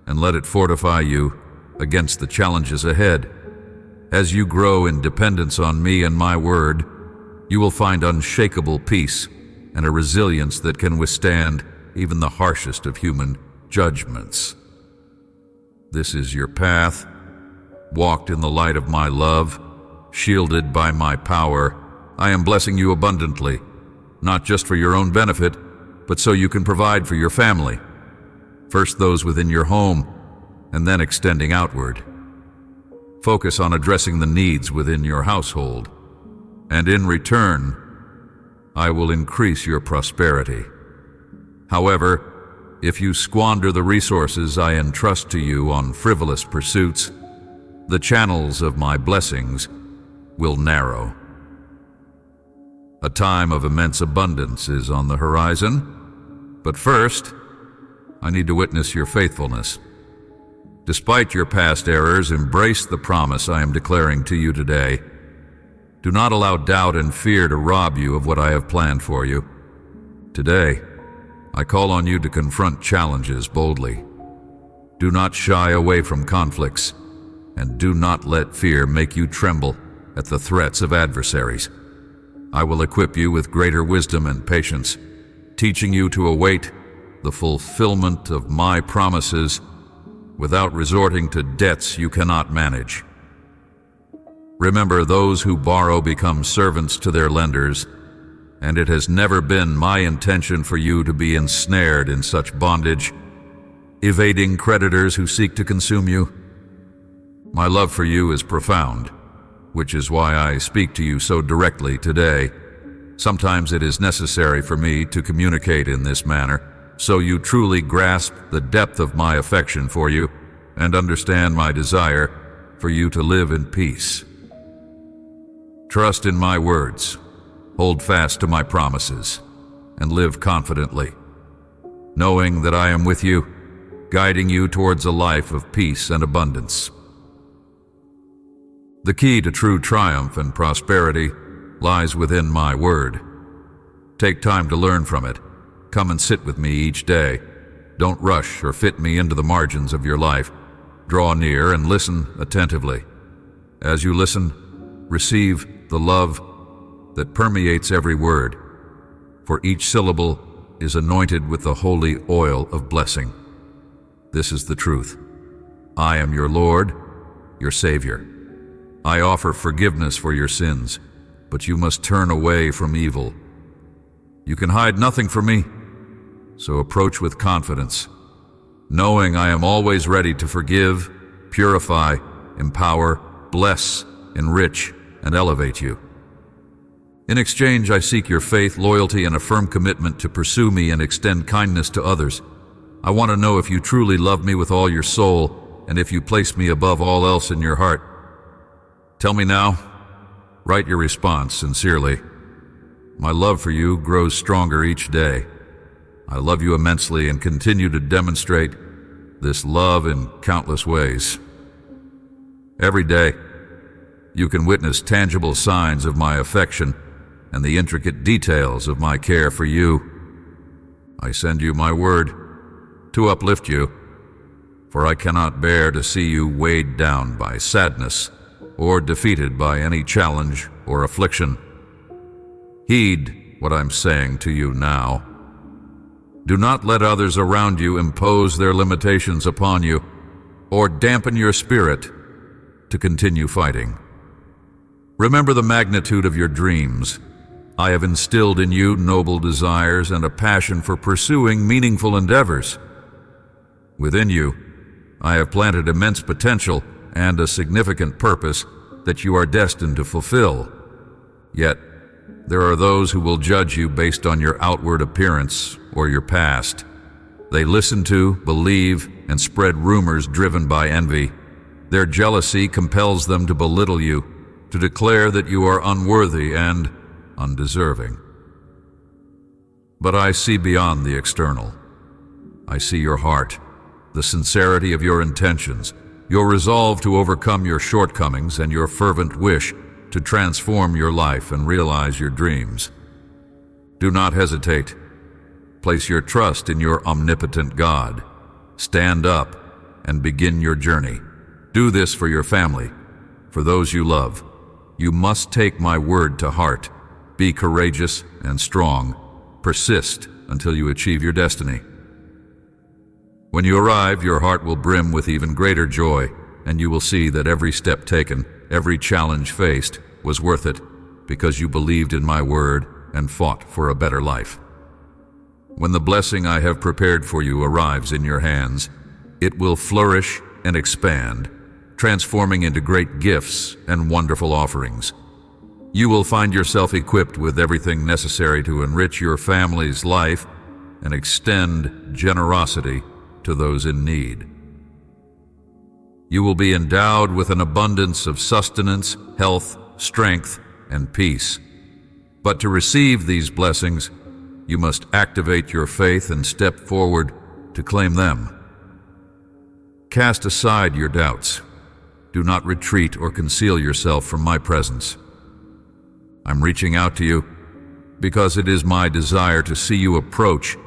and let it fortify you against the challenges ahead. As you grow in dependence on me and my word, you will find unshakable peace and a resilience that can withstand even the harshest of human judgments. This is your path, walked in the light of my love, shielded by my power. I am blessing you abundantly, not just for your own benefit, but so you can provide for your family. First those within your home, and then extending outward. Focus on addressing the needs within your household, and in return, I will increase your prosperity. However, if you squander the resources I entrust to you on frivolous pursuits, the channels of my blessings will narrow. A time of immense abundance is on the horizon, but first, I need to witness your faithfulness. Despite your past errors, embrace the promise I am declaring to you today. Do not allow doubt and fear to rob you of what I have planned for you. Today, I call on you to confront challenges boldly. Do not shy away from conflicts, and do not let fear make you tremble at the threats of adversaries. I will equip you with greater wisdom and patience, teaching you to await the fulfillment of my promises without resorting to debts you cannot manage. Remember, those who borrow become servants to their lenders, and it has never been my intention for you to be ensnared in such bondage, evading creditors who seek to consume you. My love for you is profound, which is why I speak to you so directly today. Sometimes it is necessary for me to communicate in this manner, so you truly grasp the depth of my affection for you and understand my desire for you to live in peace. Trust in my words, hold fast to my promises, and live confidently, knowing that I am with you, guiding you towards a life of peace and abundance. The key to true triumph and prosperity lies within my word. Take time to learn from it. Come and sit with me each day. Don't rush or fit me into the margins of your life. Draw near and listen attentively. As you listen, receive the love that permeates every word, for each syllable is anointed with the holy oil of blessing. This is the truth. I am your Lord, your Savior. I offer forgiveness for your sins, but you must turn away from evil. You can hide nothing from me, so approach with confidence, knowing I am always ready to forgive, purify, empower, bless, enrich, and elevate you. In exchange, I seek your faith, loyalty, and a firm commitment to pursue me and extend kindness to others. I want to know if you truly love me with all your soul, and if you place me above all else in your heart. Tell me now. Write your response sincerely. My love for you grows stronger each day. I love you immensely and continue to demonstrate this love in countless ways. Every day, you can witness tangible signs of my affection and the intricate details of my care for you. I send you my word to uplift you, for I cannot bear to see you weighed down by sadness or defeated by any challenge or affliction. Heed what I'm saying to you now. Do not let others around you impose their limitations upon you or dampen your spirit to continue fighting. Remember the magnitude of your dreams. I have instilled in you noble desires and a passion for pursuing meaningful endeavors. Within you, I have planted immense potential and a significant purpose that you are destined to fulfill. Yet, there are those who will judge you based on your outward appearance or your past. They listen to, believe, and spread rumors driven by envy. Their jealousy compels them to belittle you, to declare that you are unworthy and undeserving. But I see beyond the external. I see your heart, the sincerity of your intentions, your resolve to overcome your shortcomings, and your fervent wish to transform your life and realize your dreams. Do not hesitate. Place your trust in your omnipotent God. Stand up and begin your journey. Do this for your family, for those you love. You must take my word to heart. Be courageous and strong. Persist until you achieve your destiny. When you arrive, your heart will brim with even greater joy, and you will see that every step taken, every challenge faced, was worth it, because you believed in my word and fought for a better life. When the blessing I have prepared for you arrives in your hands, it will flourish and expand, transforming into great gifts and wonderful offerings. You will find yourself equipped with everything necessary to enrich your family's life and extend generosity to those in need. You will be endowed with an abundance of sustenance, health, strength, and peace. But to receive these blessings, you must activate your faith and step forward to claim them. Cast aside your doubts. Do not retreat or conceal yourself from my presence. I'm reaching out to you because it is my desire to see you approach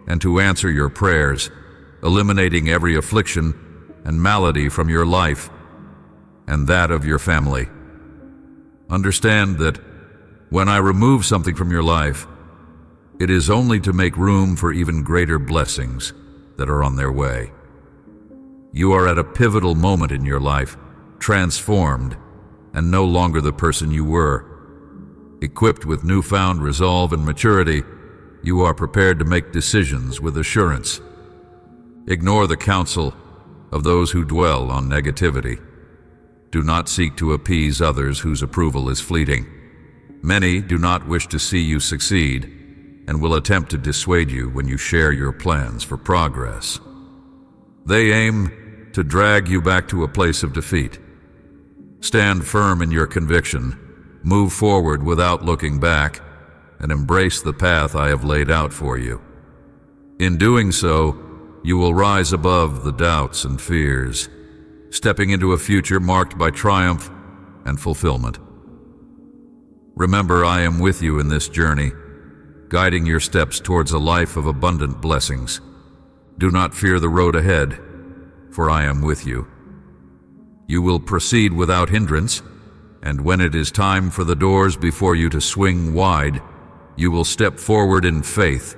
and to answer your prayers, eliminating every affliction and malady from your life and that of your family. Understand that when I remove something from your life, it is only to make room for even greater blessings that are on their way. You are at a pivotal moment in your life, transformed and no longer the person you were. Equipped with newfound resolve and maturity, you are prepared to make decisions with assurance. Ignore the counsel of those who dwell on negativity. Do not seek to appease others whose approval is fleeting. Many do not wish to see you succeed and will attempt to dissuade you when you share your plans for progress. They aim to drag you back to a place of defeat. Stand firm in your conviction, move forward without looking back, and embrace the path I have laid out for you. In doing so, you will rise above the doubts and fears, stepping into a future marked by triumph and fulfillment. Remember, I am with you in this journey, guiding your steps towards a life of abundant blessings. Do not fear the road ahead, for I am with you. You will proceed without hindrance, and when it is time for the doors before you to swing wide, you will step forward in faith,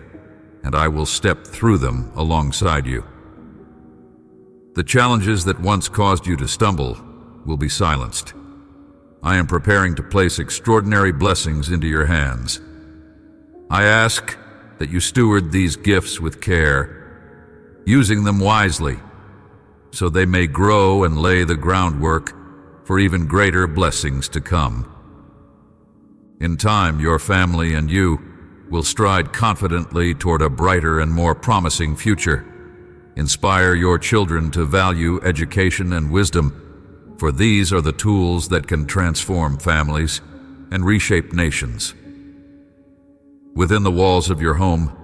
and I will step through them alongside you. The challenges that once caused you to stumble will be silenced. I am preparing to place extraordinary blessings into your hands. I ask that you steward these gifts with care, using them wisely, so they may grow and lay the groundwork for even greater blessings to come. In time, your family and you will stride confidently toward a brighter and more promising future. Inspire your children to value education and wisdom, for these are the tools that can transform families and reshape nations. Within the walls of your home,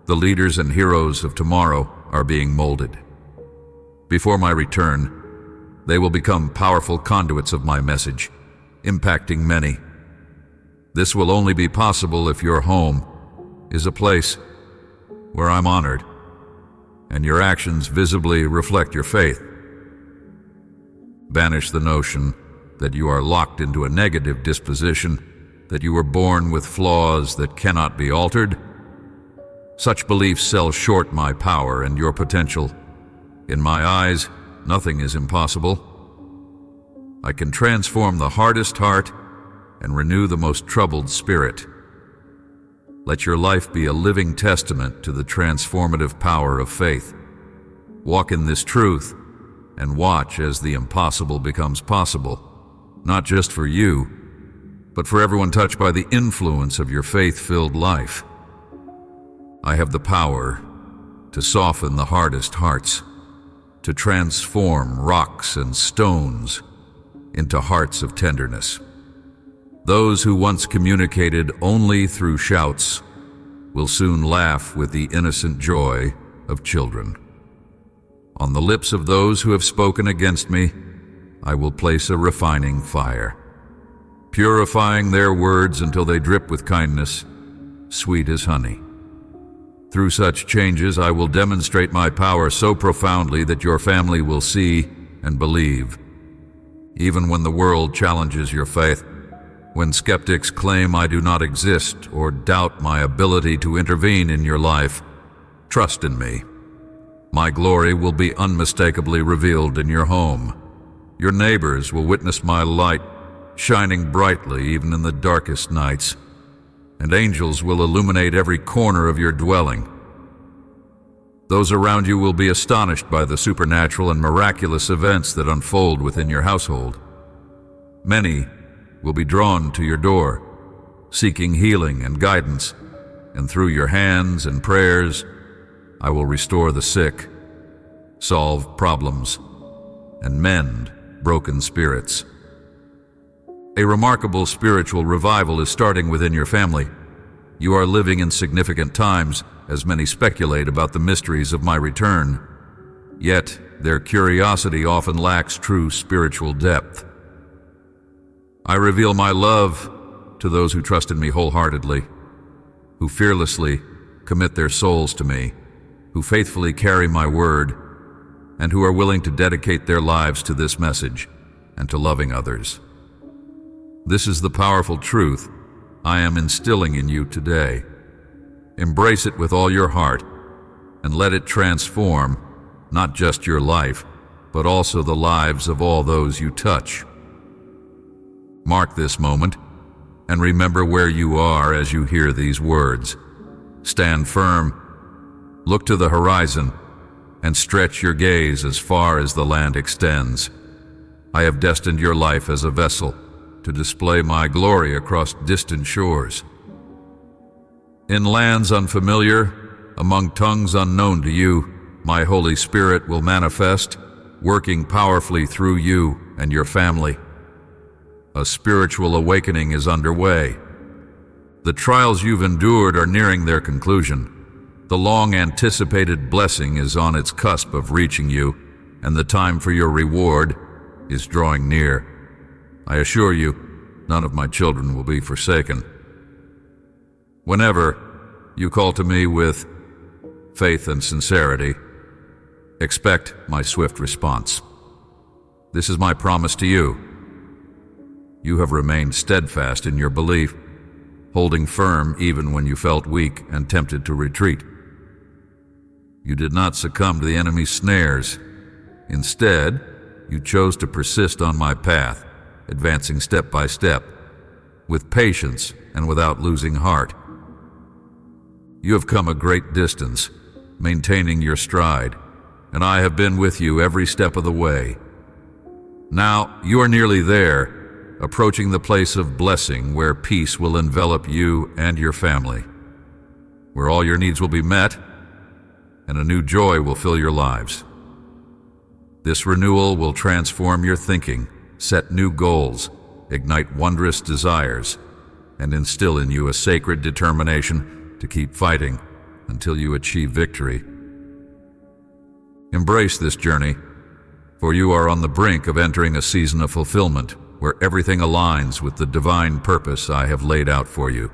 the leaders and heroes of tomorrow are being molded. Before my return, they will become powerful conduits of my message, impacting many. This will only be possible if your home is a place where I'm honored, and your actions visibly reflect your faith. Banish the notion that you are locked into a negative disposition, that you were born with flaws that cannot be altered. Such beliefs sell short my power and your potential. In my eyes, nothing is impossible. I can transform the hardest heart and renew the most troubled spirit. Let your life be a living testament to the transformative power of faith. Walk in this truth and watch as the impossible becomes possible, not just for you, but for everyone touched by the influence of your faith-filled life. I have the power to soften the hardest hearts, to transform rocks and stones into hearts of tenderness. Those who once communicated only through shouts will soon laugh with the innocent joy of children. On the lips of those who have spoken against me, I will place a refining fire, purifying their words until they drip with kindness, sweet as honey. Through such changes, I will demonstrate my power so profoundly that your family will see and believe. Even when the world challenges your faith, when skeptics claim I do not exist or doubt my ability to intervene in your life, trust in me. My glory will be unmistakably revealed in your home. Your neighbors will witness my light shining brightly even in the darkest nights, and angels will illuminate every corner of your dwelling. Those around you will be astonished by the supernatural and miraculous events that unfold within your household. Many will be drawn to your door, seeking healing and guidance, and through your hands and prayers, I will restore the sick, solve problems, and mend broken spirits. A remarkable spiritual revival is starting within your family. You are living in significant times, as many speculate about the mysteries of my return. Yet, their curiosity often lacks true spiritual depth. I reveal my love to those who trust in me wholeheartedly, who fearlessly commit their souls to me, who faithfully carry my word, and who are willing to dedicate their lives to this message and to loving others. This is the powerful truth I am instilling in you today. Embrace it with all your heart and let it transform not just your life, but also the lives of all those you touch. Mark this moment and remember where you are as you hear these words. Stand firm, look to the horizon, and stretch your gaze as far as the land extends. I have destined your life as a vessel to display my glory across distant shores. In lands unfamiliar, among tongues unknown to you, my Holy Spirit will manifest, working powerfully through you and your family. A spiritual awakening is underway. The trials you've endured are nearing their conclusion. The long-anticipated blessing is on its cusp of reaching you, and the time for your reward is drawing near. I assure you, none of my children will be forsaken. Whenever you call to me with faith and sincerity, expect my swift response. This is my promise to you. You have remained steadfast in your belief, holding firm even when you felt weak and tempted to retreat. You did not succumb to the enemy's snares. Instead, you chose to persist on my path, advancing step by step, with patience and without losing heart. You have come a great distance, maintaining your stride, and I have been with you every step of the way. Now you are nearly there, approaching the place of blessing where peace will envelop you and your family, where all your needs will be met and a new joy will fill your lives. This renewal will transform your thinking, set new goals, ignite wondrous desires, and instill in you a sacred determination to keep fighting until you achieve victory. Embrace this journey, for you are on the brink of entering a season of fulfillment where everything aligns with the divine purpose I have laid out for you.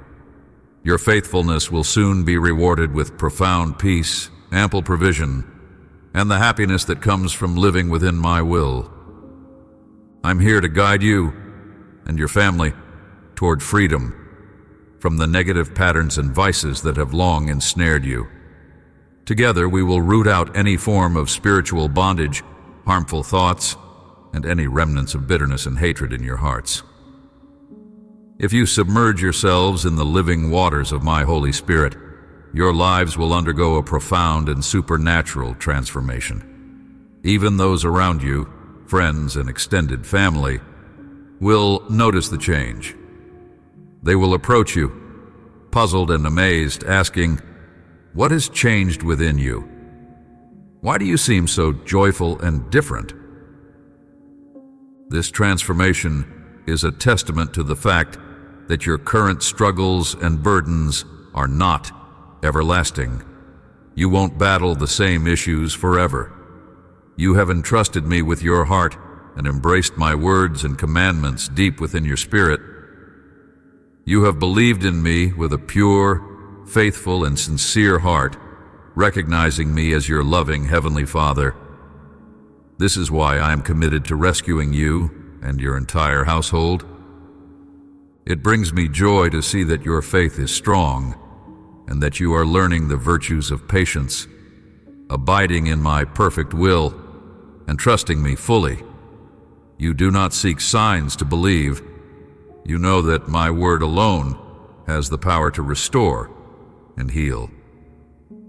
Your faithfulness will soon be rewarded with profound peace, ample provision, and the happiness that comes from living within my will. I'm here to guide you and your family toward freedom from the negative patterns and vices that have long ensnared you. Together, we will root out any form of spiritual bondage, harmful thoughts, and any remnants of bitterness and hatred in your hearts. If you submerge yourselves in the living waters of my Holy Spirit, your lives will undergo a profound and supernatural transformation. Even those around you, friends and extended family, will notice the change. They will approach you, puzzled and amazed, asking, "What has changed within you? Why do you seem so joyful and different?" This transformation is a testament to the fact that your current struggles and burdens are not everlasting. You won't battle the same issues forever. You have entrusted me with your heart and embraced my words and commandments deep within your spirit. You have believed in me with a pure, faithful, and sincere heart, recognizing me as your loving Heavenly Father. This is why I am committed to rescuing you and your entire household. It brings me joy to see that your faith is strong and that you are learning the virtues of patience, abiding in my perfect will, and trusting me fully. You do not seek signs to believe. You know that my word alone has the power to restore and heal.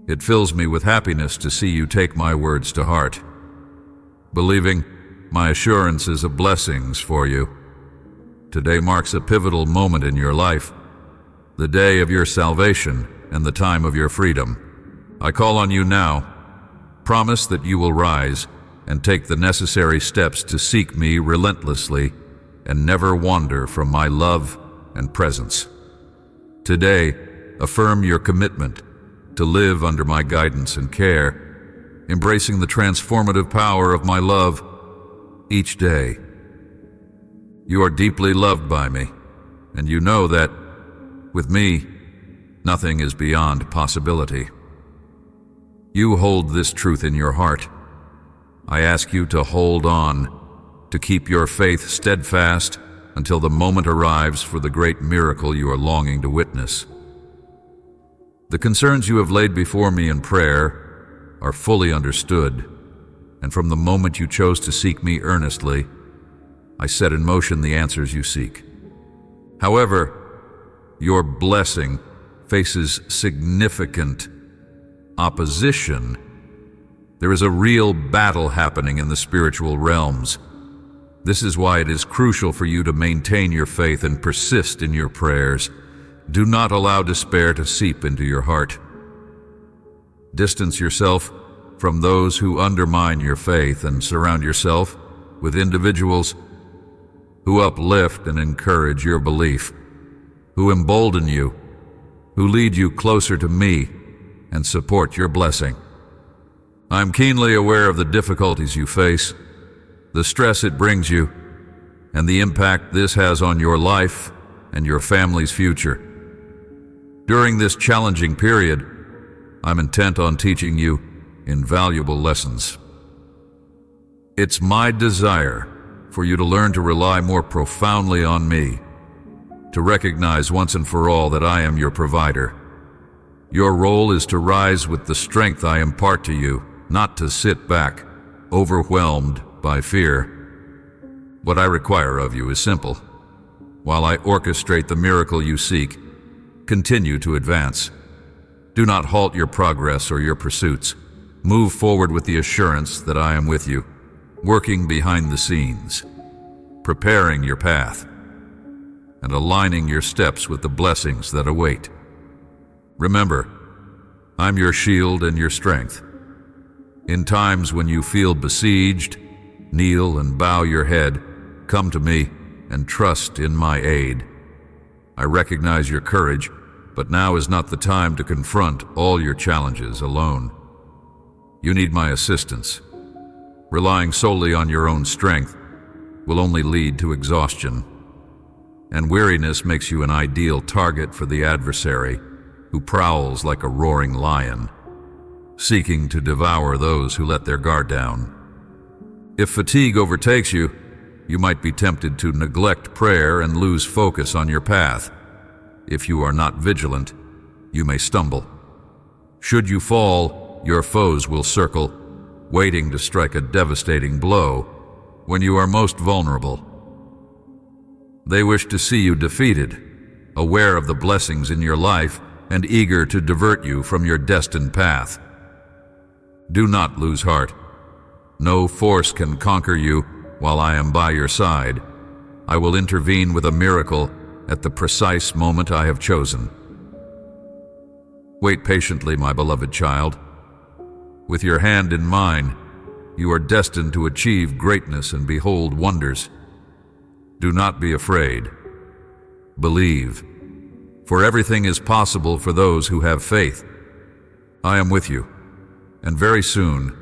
It fills me with happiness to see you take my words to heart, believing my assurances of blessings for you. Today marks a pivotal moment in your life, the day of your salvation and the time of your freedom. I call on you now. Promise that you will rise and take the necessary steps to seek me relentlessly and never wander from my love and presence. Today, affirm your commitment to live under my guidance and care, embracing the transformative power of my love each day. You are deeply loved by me, and you know that, with me, nothing is beyond possibility. You hold this truth in your heart. I ask you to hold on, to keep your faith steadfast until the moment arrives for the great miracle you are longing to witness. The concerns you have laid before me in prayer are fully understood, and from the moment you chose to seek me earnestly, I set in motion the answers you seek. However, your blessing faces significant opposition. There is a real battle happening in the spiritual realms. This is why it is crucial for you to maintain your faith and persist in your prayers. Do not allow despair to seep into your heart. Distance yourself from those who undermine your faith and surround yourself with individuals who uplift and encourage your belief, who embolden you, who lead you closer to me and support your blessing. I'm keenly aware of the difficulties you face, the stress it brings you, and the impact this has on your life and your family's future. During this challenging period, I'm intent on teaching you invaluable lessons. It's my desire for you to learn to rely more profoundly on me, to recognize once and for all that I am your provider. Your role is to rise with the strength I impart to you, not to sit back, overwhelmed by fear. What I require of you is simple. While I orchestrate the miracle you seek, continue to advance. Do not halt your progress or your pursuits. Move forward with the assurance that I am with you, working behind the scenes, preparing your path, and aligning your steps with the blessings that await. Remember, I'm your shield and your strength. In times when you feel besieged, kneel and bow your head, come to me, and trust in my aid. I recognize your courage, but now is not the time to confront all your challenges alone. You need my assistance. Relying solely on your own strength will only lead to exhaustion, and weariness makes you an ideal target for the adversary who prowls like a roaring lion, seeking to devour those who let their guard down. If fatigue overtakes you, you might be tempted to neglect prayer and lose focus on your path. If you are not vigilant, you may stumble. Should you fall, your foes will circle, waiting to strike a devastating blow when you are most vulnerable. They wish to see you defeated, aware of the blessings in your life and eager to divert you from your destined path. Do not lose heart. No force can conquer you while I am by your side. I will intervene with a miracle at the precise moment I have chosen. Wait patiently, my beloved child. With your hand in mine, you are destined to achieve greatness and behold wonders. Do not be afraid. Believe, for everything is possible for those who have faith. I am with you, and very soon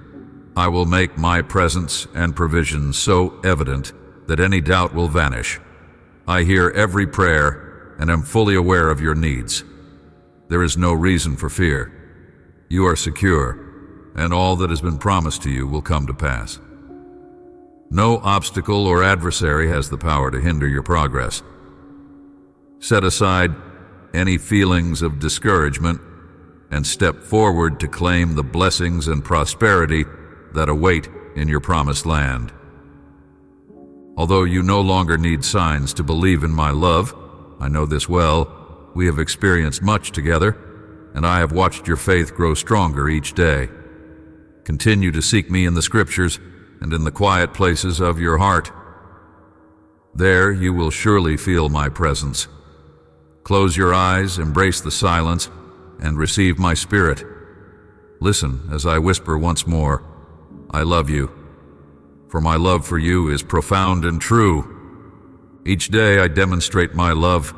I will make my presence and provision so evident that any doubt will vanish. I hear every prayer and am fully aware of your needs. There is no reason for fear. You are secure, and all that has been promised to you will come to pass. No obstacle or adversary has the power to hinder your progress. Set aside any feelings of discouragement and step forward to claim the blessings and prosperity that await in your promised land. Although you no longer need signs to believe in my love, I know this well. We have experienced much together, and I have watched your faith grow stronger each day. Continue to seek me in the scriptures and in the quiet places of your heart. There you will surely feel my presence. Close your eyes, embrace the silence, and receive my spirit. Listen as I whisper once more, I love you, for my love for you is profound and true. Each day I demonstrate my love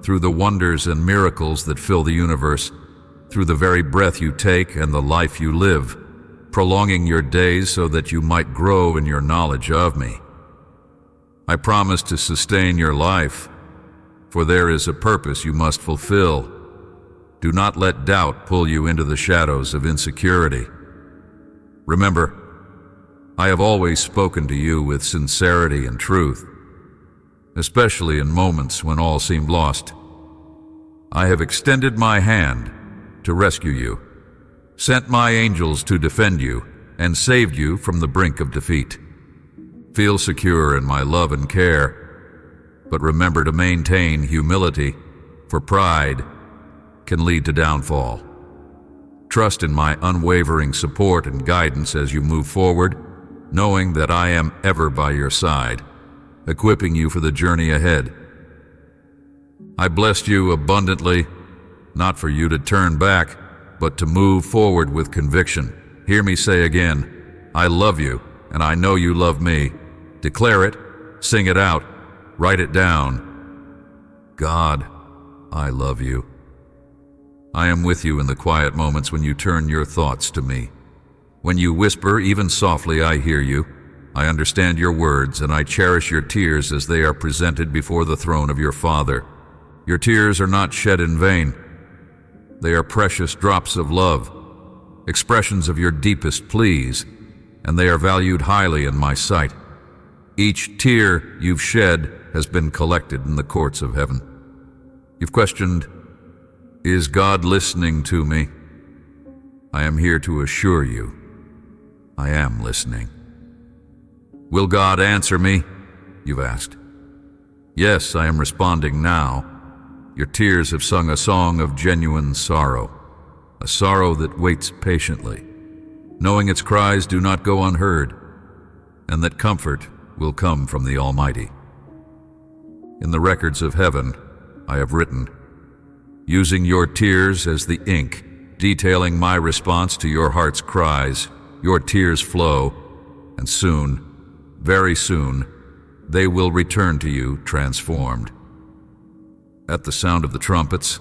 through the wonders and miracles that fill the universe, through the very breath you take and the life you live, prolonging your days so that you might grow in your knowledge of me. I promise to sustain your life, for there is a purpose you must fulfill. Do not let doubt pull you into the shadows of insecurity. Remember, I have always spoken to you with sincerity and truth, especially in moments when all seemed lost. I have extended my hand to rescue you, sent my angels to defend you, and saved you from the brink of defeat. Feel secure in my love and care, but remember to maintain humility, for pride can lead to downfall. Trust in my unwavering support and guidance as you move forward, knowing that I am ever by your side, equipping you for the journey ahead. I blessed you abundantly, not for you to turn back, but to move forward with conviction. Hear me say again, I love you, and I know you love me. Declare it, sing it out, write it down. God, I love you. I am with you in the quiet moments when you turn your thoughts to me. When you whisper, even softly, I hear you. I understand your words, and I cherish your tears as they are presented before the throne of your Father. Your tears are not shed in vain. They are precious drops of love, expressions of your deepest pleas, and they are valued highly in my sight. Each tear you've shed has been collected in the courts of heaven. You've questioned, is God listening to me? I am here to assure you, I am listening. Will God answer me? You've asked. Yes, I am responding now. Your tears have sung a song of genuine sorrow. a sorrow that waits patiently, knowing its cries do not go unheard, and that comfort will come from the Almighty. In the records of heaven, I have written, using your tears as the ink, detailing my response to your heart's cries, your tears flow, and soon, very soon, they will return to you transformed. At the sound of the trumpets,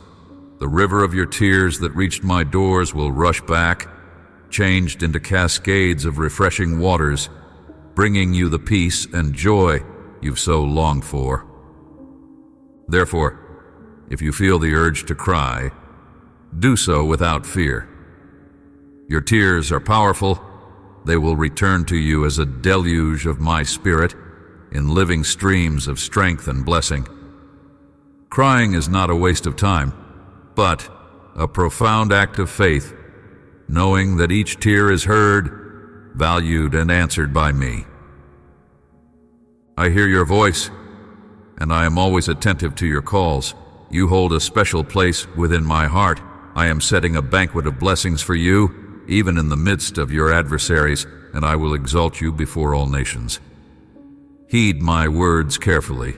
the river of your tears that reached my doors will rush back, changed into cascades of refreshing waters, bringing you the peace and joy you've so longed for. Therefore, if you feel the urge to cry, do so without fear. Your tears are powerful. They will return to you as a deluge of my spirit in living streams of strength and blessing. Crying is not a waste of time, but a profound act of faith, knowing that each tear is heard, valued, and answered by me. I hear your voice, and I am always attentive to your calls. You hold a special place within my heart. I am setting a banquet of blessings for you, even in the midst of your adversaries, and I will exalt you before all nations. Heed my words carefully.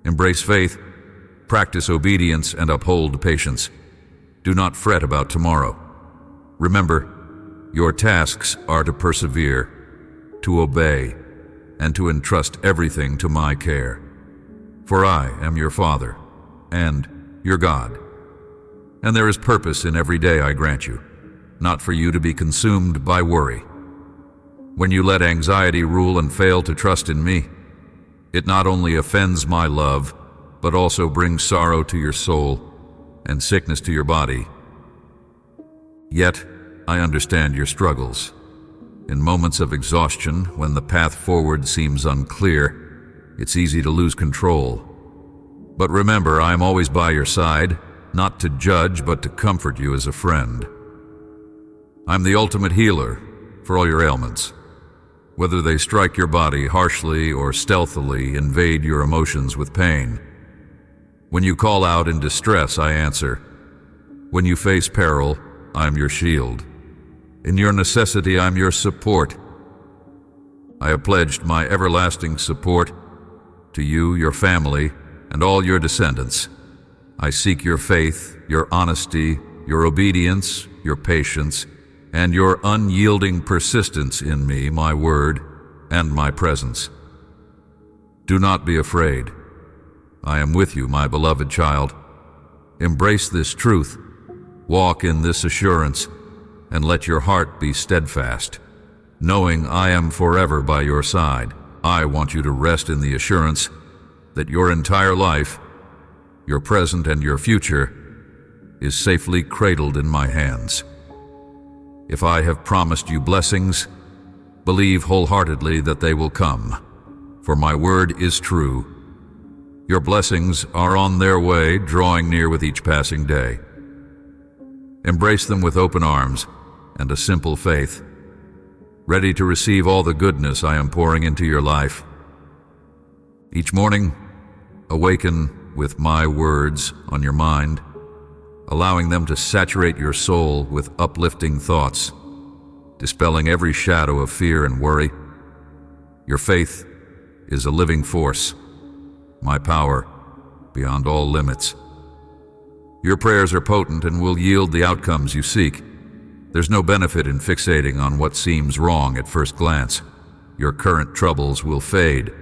Embrace faith, practice obedience, and uphold patience. Do not fret about tomorrow. Remember, your tasks are to persevere, to obey, and to entrust everything to my care. For I am your Father, and your God. And there is purpose in every day I grant you, not for you to be consumed by worry. When you let anxiety rule and fail to trust in me, it not only offends my love, but also brings sorrow to your soul and sickness to your body. Yet, I understand your struggles. In moments of exhaustion, when the path forward seems unclear, it's easy to lose control. But remember, I am always by your side, not to judge, but to comfort you as a friend. I'm the ultimate healer for all your ailments. Whether they strike your body harshly or stealthily invade your emotions with pain. When you call out in distress, I answer. When you face peril, I'm your shield. In your necessity, I'm your support. I have pledged my everlasting support to you, your family, and all your descendants. I seek your faith, your honesty, your obedience, your patience, and your unyielding persistence in me, my word, and my presence. Do not be afraid. I am with you, my beloved child. Embrace this truth, walk in this assurance, and let your heart be steadfast, knowing I am forever by your side. I want you to rest in the assurance that your entire life, your present and your future, is safely cradled in my hands. If I have promised you blessings, believe wholeheartedly that they will come, for my word is true. Your blessings are on their way, drawing near with each passing day. Embrace them with open arms and a simple faith, ready to receive all the goodness I am pouring into your life. Each morning, awaken with my words on your mind, allowing them to saturate your soul with uplifting thoughts, dispelling every shadow of fear and worry. Your faith is a living force, my power beyond all limits. Your prayers are potent and will yield the outcomes you seek. There's no benefit in fixating on what seems wrong at first glance. Your current troubles will fade.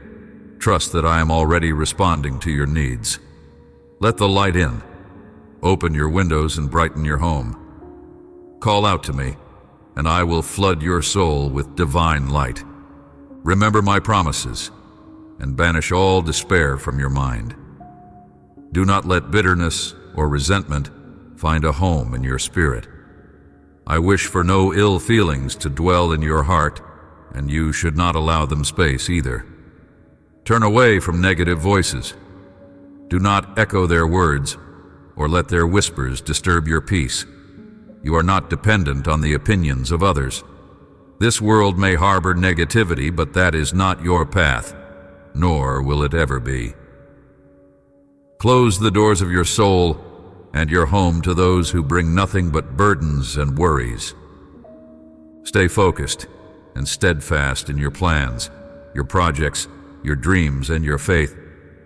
Trust that I am already responding to your needs. Let the light in. Open your windows and brighten your home. Call out to me, and I will flood your soul with divine light. Remember my promises, and banish all despair from your mind. Do not let bitterness or resentment find a home in your spirit. I wish for no ill feelings to dwell in your heart, and you should not allow them space either. Turn away from negative voices. Do not echo their words, or let their whispers disturb your peace. You are not dependent on the opinions of others. This world may harbor negativity, but that is not your path, nor will it ever be. Close the doors of your soul and your home to those who bring nothing but burdens and worries. Stay focused and steadfast in your plans, your projects, your dreams, and your faith.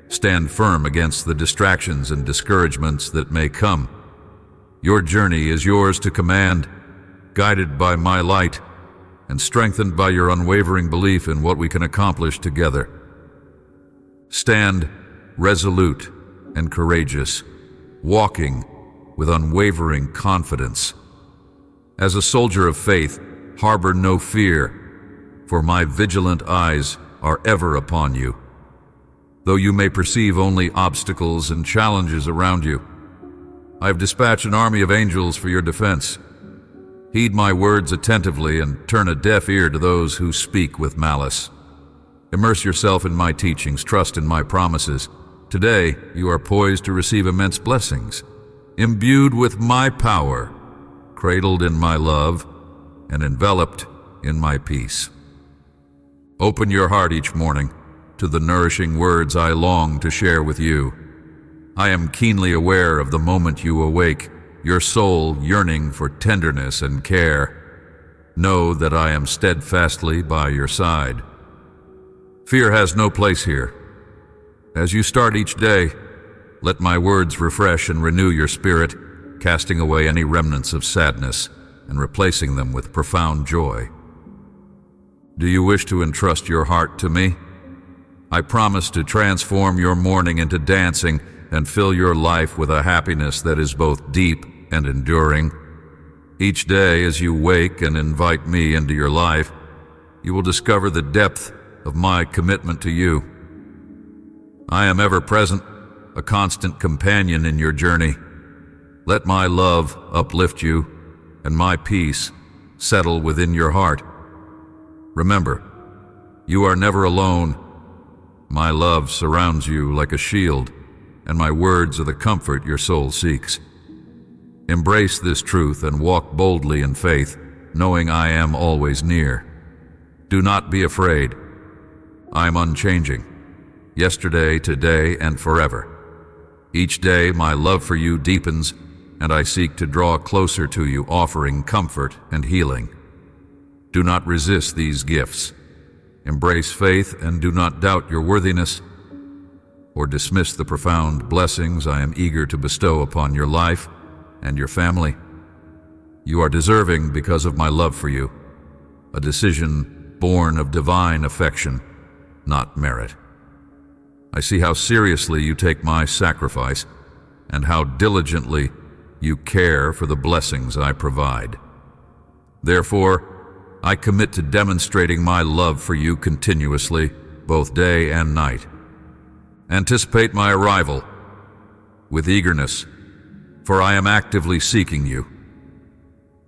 Stand firm against the distractions and discouragements that may come. Your journey is yours to command, guided by my light and strengthened by your unwavering belief in what we can accomplish together. Stand resolute and courageous, walking with unwavering confidence. As a soldier of faith, harbor no fear, for my vigilant eyes are ever upon you. Though you may perceive only obstacles and challenges around you, I have dispatched an army of angels for your defense. Heed my words attentively and turn a deaf ear to those who speak with malice. Immerse yourself in my teachings, trust in my promises. Today, you are poised to receive immense blessings, imbued with my power, cradled in my love, and enveloped in my peace. Open your heart each morning to the nourishing words I long to share with you. I am keenly aware of the moment you awake, your soul yearning for tenderness and care. Know that I am steadfastly by your side. Fear has no place here. As you start each day, let my words refresh and renew your spirit, casting away any remnants of sadness and replacing them with profound joy. Do you wish to entrust your heart to me? I promise to transform your morning into dancing and fill your life with a happiness that is both deep and enduring. Each day as you wake and invite me into your life, you will discover the depth of my commitment to you. I am ever present, a constant companion in your journey. Let my love uplift you and my peace settle within your heart. Remember, you are never alone. My love surrounds you like a shield, and my words are the comfort your soul seeks. Embrace this truth and walk boldly in faith, knowing I am always near. Do not be afraid. I am unchanging, yesterday, today, and forever. Each day my love for you deepens, and I seek to draw closer to you, offering comfort and healing. Do not resist these gifts. Embrace faith and do not doubt your worthiness or dismiss the profound blessings I am eager to bestow upon your life and your family. You are deserving because of my love for you, a decision born of divine affection, not merit. I see how seriously you take my sacrifice and how diligently you care for the blessings I provide. Therefore, I commit to demonstrating my love for you continuously, both day and night. Anticipate my arrival with eagerness, for I am actively seeking you.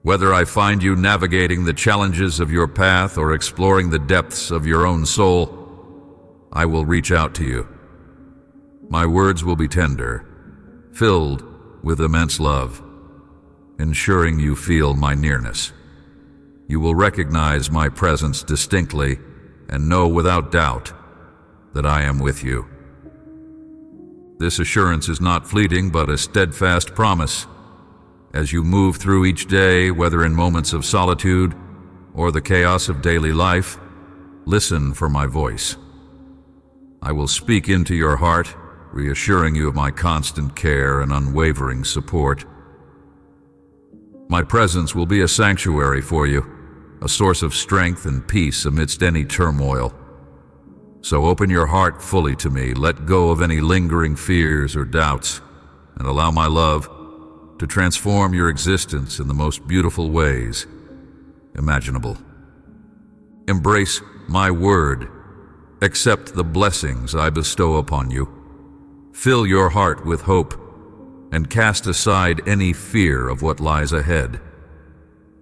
Whether I find you navigating the challenges of your path or exploring the depths of your own soul, I will reach out to you. My words will be tender, filled with immense love, ensuring you feel my nearness. You will recognize my presence distinctly and know without doubt that I am with you. This assurance is not fleeting, but a steadfast promise. As you move through each day, whether in moments of solitude or the chaos of daily life, listen for my voice. I will speak into your heart, reassuring you of my constant care and unwavering support. My presence will be a sanctuary for you, a source of strength and peace amidst any turmoil. So open your heart fully to me, let go of any lingering fears or doubts, and allow my love to transform your existence in the most beautiful ways imaginable. Embrace my word. Accept the blessings I bestow upon you. Fill your heart with hope and cast aside any fear of what lies ahead.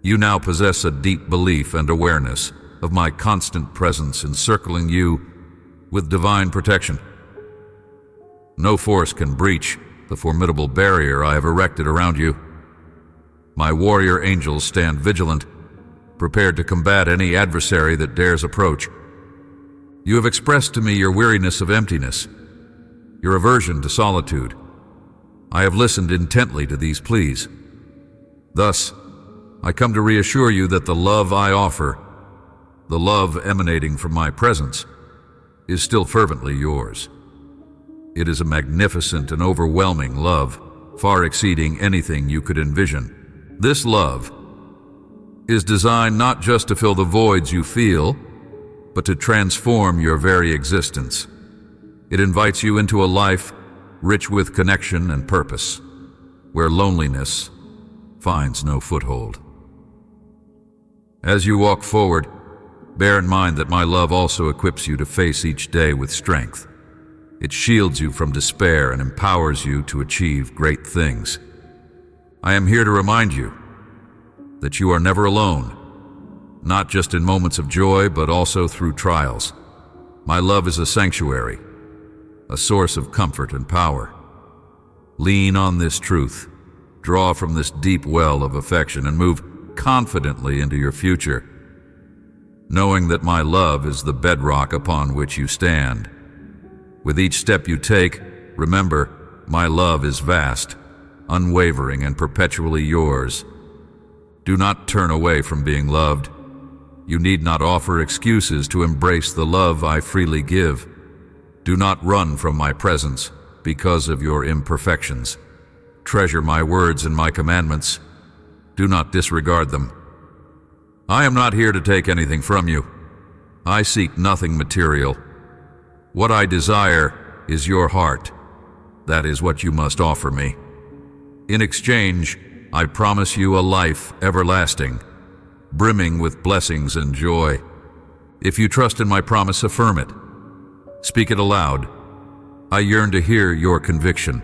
You now possess a deep belief and awareness of my constant presence encircling you with divine protection. No force can breach the formidable barrier I have erected around you. My warrior angels stand vigilant, prepared to combat any adversary that dares approach. You have expressed to me your weariness of emptiness, your aversion to solitude, I have listened intently to these pleas. Thus, I come to reassure you that the love I offer, the love emanating from my presence, is still fervently yours. It is a magnificent and overwhelming love, far exceeding anything you could envision. This love is designed not just to fill the voids you feel, but to transform your very existence. It invites you into a life rich with connection and purpose, where loneliness finds no foothold. As you walk forward, bear in mind that my love also equips you to face each day with strength. It shields you from despair and empowers you to achieve great things. I am here to remind you that you are never alone, not just in moments of joy, but also through trials. My love is a sanctuary, a source of comfort and power. Lean on this truth, draw from this deep well of affection, and move confidently into your future, knowing that my love is the bedrock upon which you stand. With each step you take, remember, my love is vast, unwavering, and perpetually yours. Do not turn away from being loved. You need not offer excuses to embrace the love I freely give. Do not run from my presence because of your imperfections. Treasure my words and my commandments. Do not disregard them. I am not here to take anything from you. I seek nothing material. What I desire is your heart. That is what you must offer me. In exchange, I promise you a life everlasting, brimming with blessings and joy. If you trust in my promise, affirm it. Speak it aloud. I yearn to hear your conviction.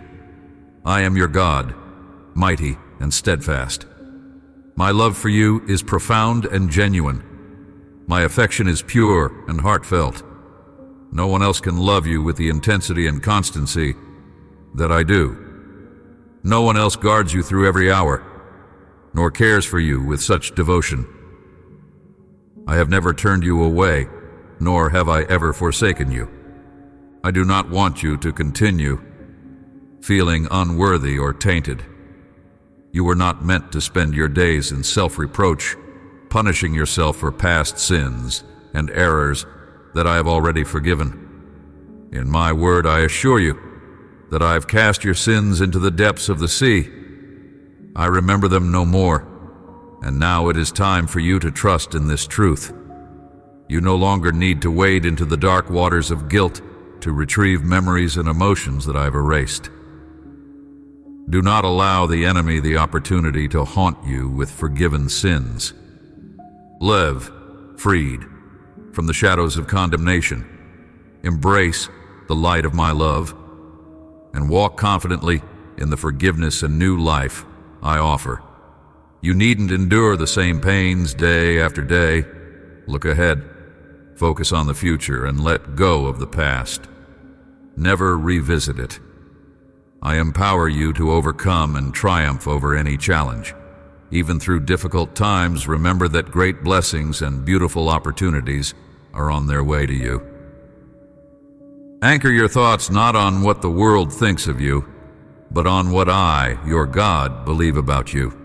I am your God, mighty and steadfast. My love for you is profound and genuine. My affection is pure and heartfelt. No one else can love you with the intensity and constancy that I do. No one else guards you through every hour, nor cares for you with such devotion. I have never turned you away, nor have I ever forsaken you. I do not want you to continue feeling unworthy or tainted. You were not meant to spend your days in self-reproach, punishing yourself for past sins and errors that I have already forgiven. In my word, I assure you that I have cast your sins into the depths of the sea. I remember them no more, and now it is time for you to trust in this truth. You no longer need to wade into the dark waters of guilt to retrieve memories and emotions that I've erased. Do not allow the enemy the opportunity to haunt you with forgiven sins. Live freed from the shadows of condemnation. Embrace the light of my love, and walk confidently in the forgiveness and new life I offer. You needn't endure the same pains day after day. Look ahead, focus on the future, and let go of the past. Never revisit it. I empower you to overcome and triumph over any challenge. Even through difficult times, remember that great blessings and beautiful opportunities are on their way to you. Anchor your thoughts not on what the world thinks of you, but on what I, your God, believe about you.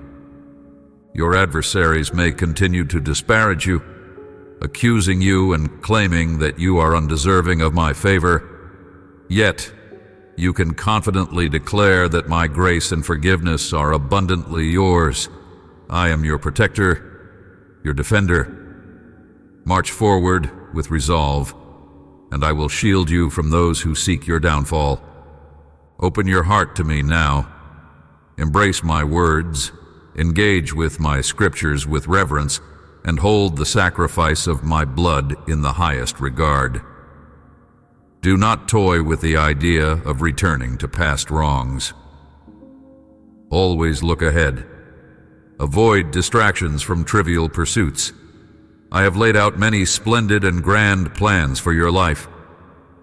Your adversaries may continue to disparage you, accusing you and claiming that you are undeserving of my favor. Yet, you can confidently declare that my grace and forgiveness are abundantly yours. I am your protector, your defender. March forward with resolve, and I will shield you from those who seek your downfall. Open your heart to me now. Embrace my words, engage with my scriptures with reverence, and hold the sacrifice of my blood in the highest regard. Do not toy with the idea of returning to past wrongs. Always look ahead. Avoid distractions from trivial pursuits. I have laid out many splendid and grand plans for your life.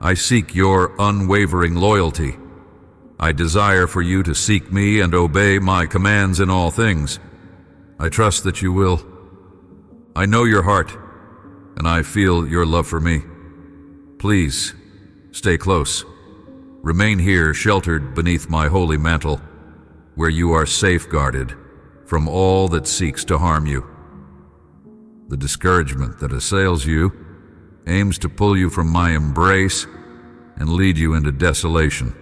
I seek your unwavering loyalty. I desire for you to seek me and obey my commands in all things. I trust that you will. I know your heart, and I feel your love for me. Please, stay close. Remain here, sheltered beneath my holy mantle, where you are safeguarded from all that seeks to harm you. The discouragement that assails you aims to pull you from my embrace and lead you into desolation.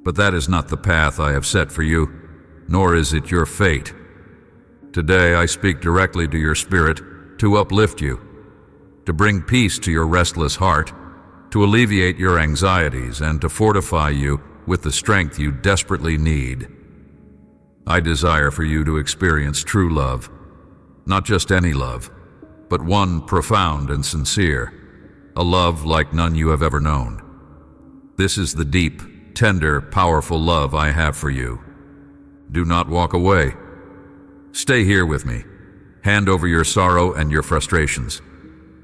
But that is not the path I have set for you, nor is it your fate. Today I speak directly to your spirit to uplift you, to bring peace to your restless heart, to alleviate your anxieties, and to fortify you with the strength you desperately need. I desire for you to experience true love, not just any love, but one profound and sincere, a love like none you have ever known. This is the deep, tender, powerful love I have for you. Do not walk away. Stay here with me. Hand over your sorrow and your frustrations.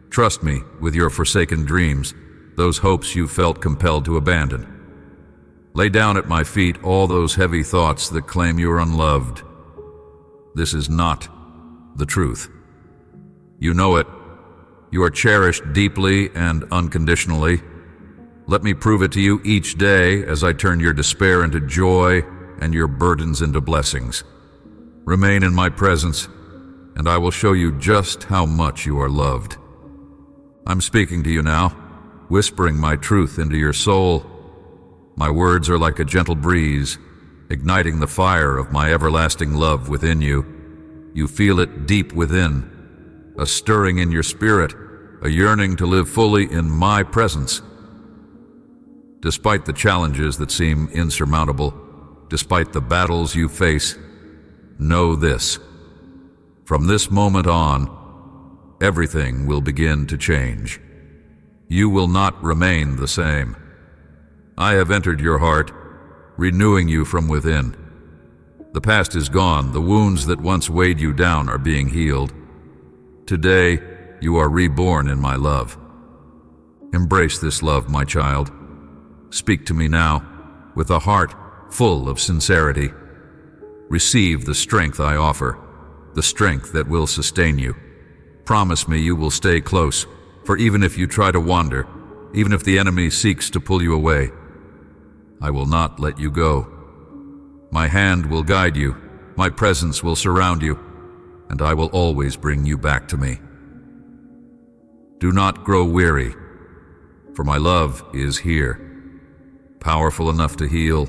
Trust me with your forsaken dreams, those hopes you felt compelled to abandon. Lay down at my feet all those heavy thoughts that claim you are unloved. This is not the truth. You know it. You are cherished deeply and unconditionally. Let me prove it to you each day as I turn your despair into joy and your burdens into blessings. Remain in my presence, and I will show you just how much you are loved. I'm speaking to you now, whispering my truth into your soul. My words are like a gentle breeze, igniting the fire of my everlasting love within you. You feel it deep within, a stirring in your spirit, a yearning to live fully in my presence. Despite the challenges that seem insurmountable, despite the battles you face, know this. From this moment on, everything will begin to change. You will not remain the same. I have entered your heart, renewing you from within. The past is gone. The wounds that once weighed you down are being healed. Today, you are reborn in my love. Embrace this love, my child. Speak to me now, with a heart full of sincerity. Receive the strength I offer, the strength that will sustain you. Promise me you will stay close, for even if you try to wander, even if the enemy seeks to pull you away, I will not let you go. My hand will guide you, my presence will surround you, and I will always bring you back to me. Do not grow weary, for my love is here, powerful enough to heal,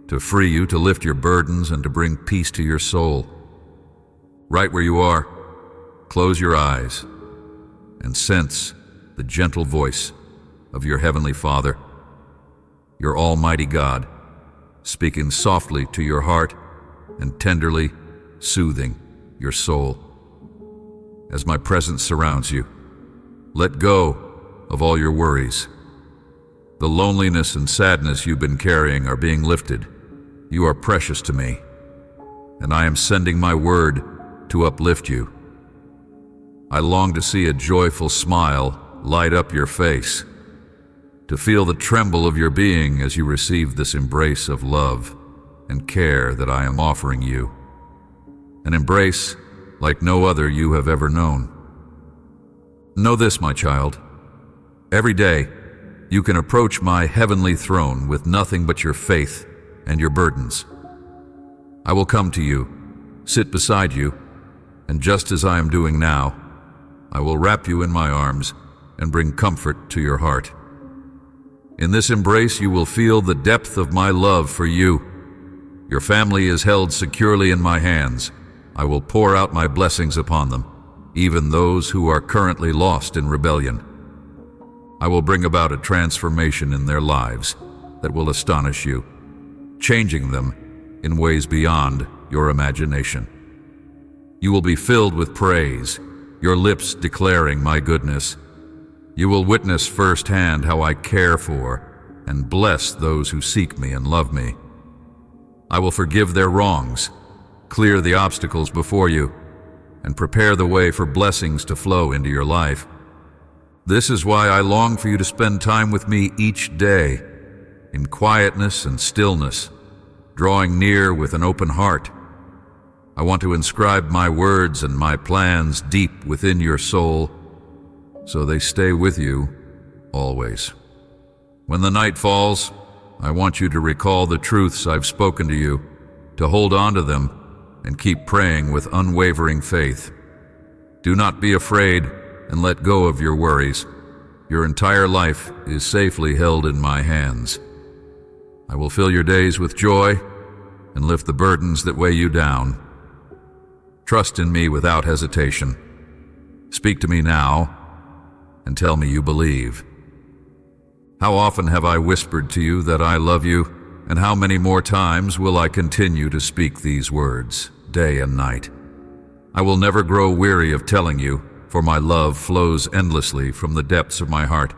to free you, to lift your burdens, and to bring peace to your soul. Right where you are, close your eyes and sense the gentle voice of your Heavenly Father, your Almighty God, speaking softly to your heart and tenderly soothing your soul. As my presence surrounds you, let go of all your worries. The loneliness and sadness you've been carrying are being lifted. You are precious to me, and I am sending my word to uplift you. I long to see a joyful smile light up your face, to feel the tremble of your being as you receive this embrace of love and care that I am offering you, an embrace like no other you have ever known. Know this, my child. Every day, you can approach my heavenly throne with nothing but your faith and your burdens. I will come to you, sit beside you, and just as I am doing now, I will wrap you in my arms and bring comfort to your heart. In this embrace, you will feel the depth of my love for you. Your family is held securely in my hands. I will pour out my blessings upon them, even those who are currently lost in rebellion. I will bring about a transformation in their lives that will astonish you, changing them in ways beyond your imagination. You will be filled with praise, your lips declaring my goodness. You will witness firsthand how I care for and bless those who seek me and love me. I will forgive their wrongs, clear the obstacles before you, and prepare the way for blessings to flow into your life. This is why I long for you to spend time with me each day, in quietness and stillness, drawing near with an open heart. I want to inscribe my words and my plans deep within your soul, so they stay with you always. When the night falls, I want you to recall the truths I've spoken to you, to hold on to them, and keep praying with unwavering faith. Do not be afraid and let go of your worries. Your entire life is safely held in my hands. I will fill your days with joy and lift the burdens that weigh you down. Trust in me without hesitation. Speak to me now and tell me you believe. How often have I whispered to you that I love you, and how many more times will I continue to speak these words, day and night? I will never grow weary of telling you, for my love flows endlessly from the depths of my heart.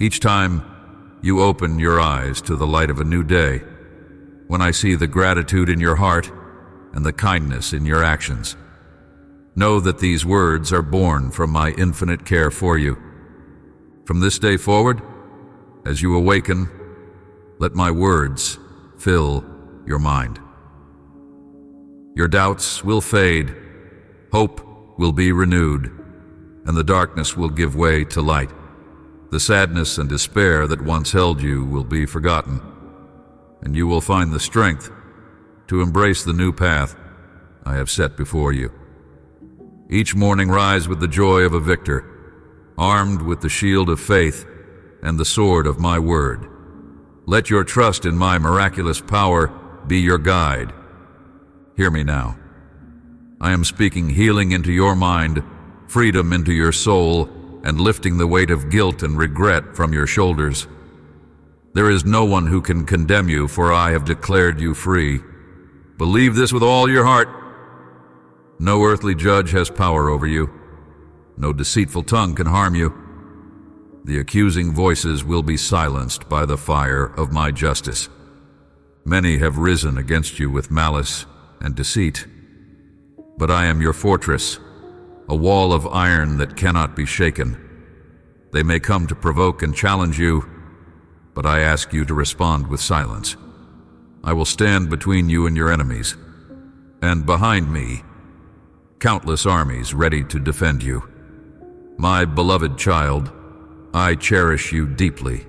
Each time you open your eyes to the light of a new day, when I see the gratitude in your heart and the kindness in your actions, know that these words are born from my infinite care for you. From this day forward, as you awaken, let my words fill your mind. Your doubts will fade, hope will be renewed, and the darkness will give way to light. The sadness and despair that once held you will be forgotten, and you will find the strength to embrace the new path I have set before you. Each morning rise with the joy of a victor, armed with the shield of faith and the sword of my word. Let your trust in my miraculous power be your guide. Hear me now. I am speaking healing into your mind, freedom into your soul, and lifting the weight of guilt and regret from your shoulders. There is no one who can condemn you, for I have declared you free. Believe this with all your heart. No earthly judge has power over you. No deceitful tongue can harm you. The accusing voices will be silenced by the fire of my justice. Many have risen against you with malice and deceit, but I am your fortress, a wall of iron that cannot be shaken. They may come to provoke and challenge you, but I ask you to respond with silence. I will stand between you and your enemies, and behind me, countless armies ready to defend you. My beloved child, I cherish you deeply.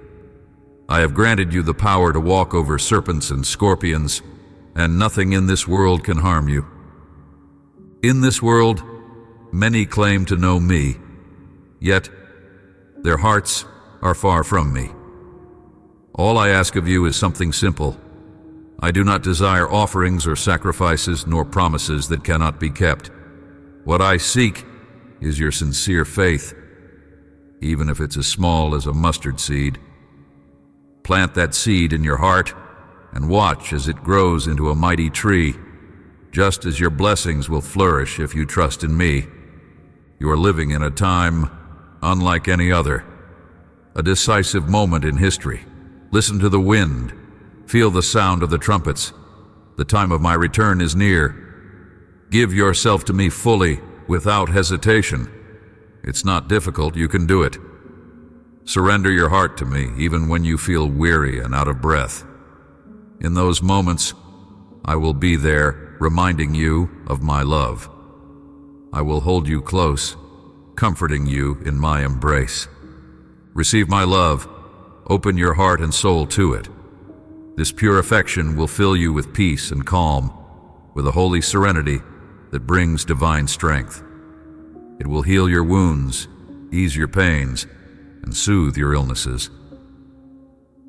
I have granted you the power to walk over serpents and scorpions, and nothing in this world can harm you. In this world, many claim to know me, yet their hearts are far from me. All I ask of you is something simple. I do not desire offerings or sacrifices nor promises that cannot be kept. What I seek is your sincere faith, even if it's as small as a mustard seed. Plant that seed in your heart and watch as it grows into a mighty tree, just as your blessings will flourish if you trust in me. You are living in a time unlike any other, a decisive moment in history. Listen to the wind, feel the sound of the trumpets. The time of my return is near. Give yourself to me fully, without hesitation. It's not difficult, you can do it. Surrender your heart to me, even when you feel weary and out of breath. In those moments, I will be there, reminding you of my love. I will hold you close, comforting you in my embrace. Receive my love, open your heart and soul to it. This pure affection will fill you with peace and calm, with a holy serenity that brings divine strength. It will heal your wounds, ease your pains, and soothe your illnesses.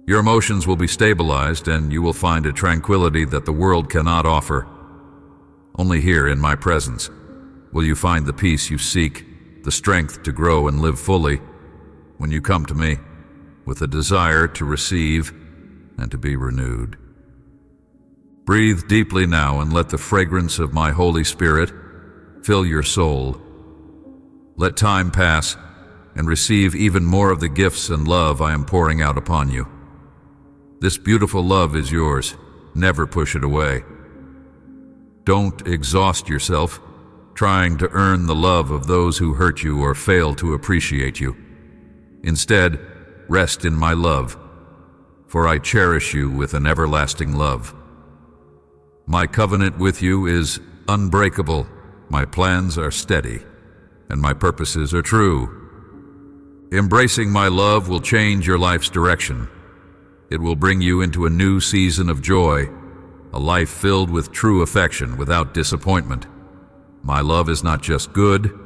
Your emotions will be stabilized, and you will find a tranquility that the world cannot offer. Only here in my presence will you find the peace you seek, the strength to grow and live fully, when you come to me with a desire to receive and to be renewed. Breathe deeply now and let the fragrance of my Holy Spirit fill your soul. Let time pass and receive even more of the gifts and love I am pouring out upon you. This beautiful love is yours. Never push it away. Don't exhaust yourself trying to earn the love of those who hurt you or fail to appreciate you. Instead, rest in my love, for I cherish you with an everlasting love. My covenant with you is unbreakable, my plans are steady, and my purposes are true. Embracing my love will change your life's direction. It will bring you into a new season of joy, a life filled with true affection without disappointment. My love is not just good,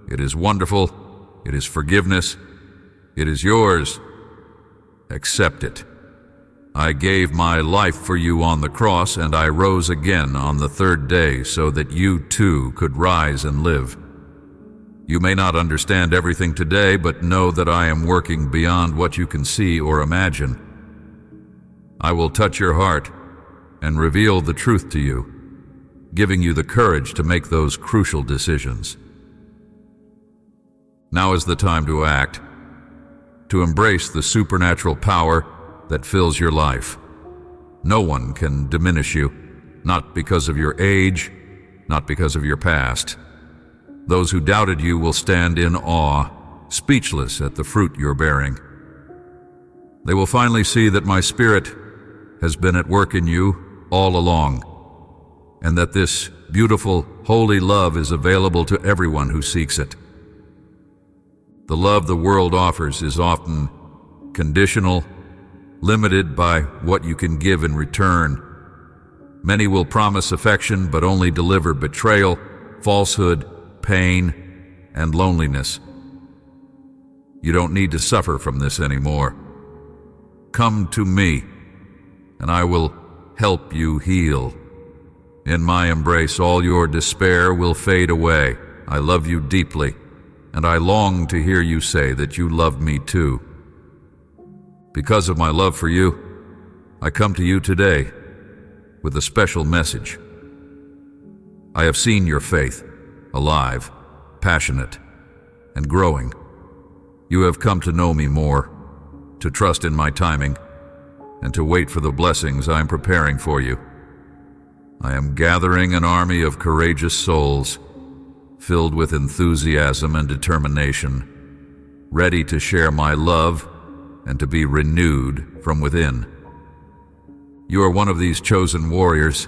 it is wonderful, it is forgiveness, it is yours. Accept it. I gave my life for you on the cross, and I rose again on the third day so that you too could rise and live. You may not understand everything today, but know that I am working beyond what you can see or imagine. I will touch your heart and reveal the truth to you, giving you the courage to make those crucial decisions. Now is the time to act, to embrace the supernatural power that fills your life. No one can diminish you, not because of your age, not because of your past. Those who doubted you will stand in awe, speechless at the fruit you're bearing. They will finally see that my Spirit has been at work in you all along, and that this beautiful, holy love is available to everyone who seeks it. The love the world offers is often conditional, limited by what you can give in return. Many will promise affection but only deliver betrayal, falsehood, pain, and loneliness. You don't need to suffer from this anymore. Come to me, and I will help you heal. In my embrace, all your despair will fade away. I love you deeply, and I long to hear you say that you love me too. Because of my love for you, I come to you today with a special message. I have seen your faith, alive, passionate, and growing. You have come to know me more, to trust in my timing, and to wait for the blessings I am preparing for you. I am gathering an army of courageous souls, filled with enthusiasm and determination, ready to share my love and to be renewed from within. You are one of these chosen warriors,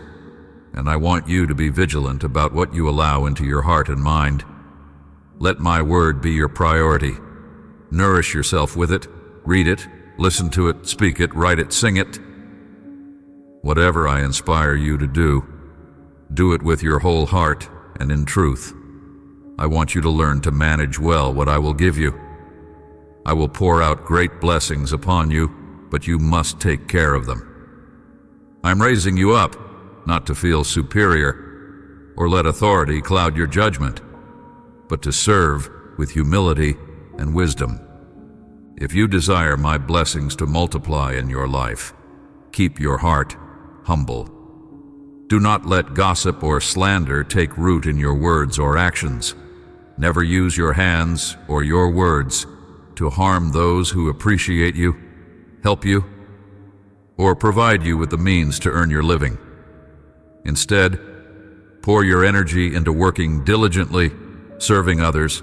and I want you to be vigilant about what you allow into your heart and mind. Let my word be your priority. Nourish yourself with it, read it, listen to it, speak it, write it, sing it. Whatever I inspire you to do, do it with your whole heart and in truth. I want you to learn to manage well what I will give you. I will pour out great blessings upon you, but you must take care of them. I'm raising you up, not to feel superior or let authority cloud your judgment, but to serve with humility and wisdom. If you desire my blessings to multiply in your life, keep your heart humble. Do not let gossip or slander take root in your words or actions. Never use your hands or your words to harm those who appreciate you, help you, or provide you with the means to earn your living. Instead, pour your energy into working diligently, serving others,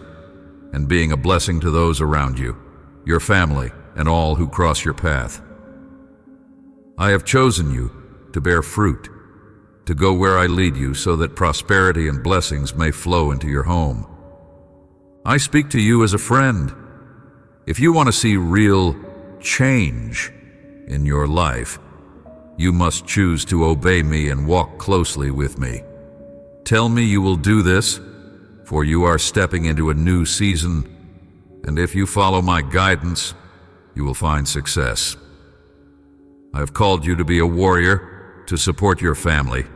and being a blessing to those around you, your family, and all who cross your path. I have chosen you to bear fruit, to go where I lead you so that prosperity and blessings may flow into your home. I speak to you as a friend. If you want to see real change in your life, you must choose to obey me and walk closely with me. Tell me you will do this, for you are stepping into a new season, and if you follow my guidance, you will find success. I have called you to be a warrior, to support your family,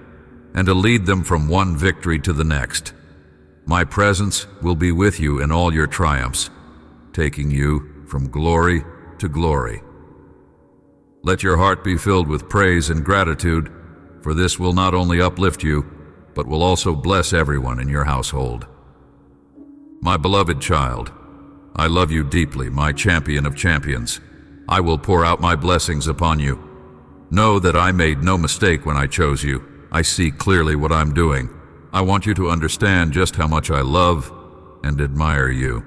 and to lead them from one victory to the next. My presence will be with you in all your triumphs, taking you from glory to glory. Let your heart be filled with praise and gratitude, for this will not only uplift you, but will also bless everyone in your household. My beloved child, I love you deeply, my champion of champions. I will pour out my blessings upon you. Know that I made no mistake when I chose you. I see clearly what I'm doing. I want you to understand just how much I love and admire you.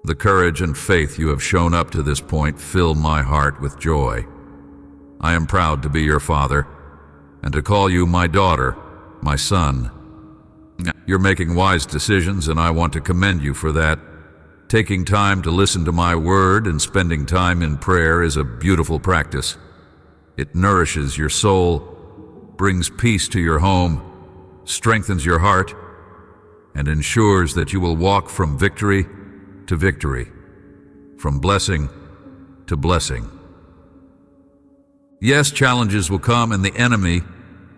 The courage and faith you have shown up to this point fill my heart with joy. I am proud to be your father and to call you my daughter, my son. You're making wise decisions, and I want to commend you for that. Taking time to listen to my word and spending time in prayer is a beautiful practice. It nourishes your soul, brings peace to your home, strengthens your heart, and ensures that you will walk from victory to victory, from blessing to blessing. Yes, challenges will come, and the enemy,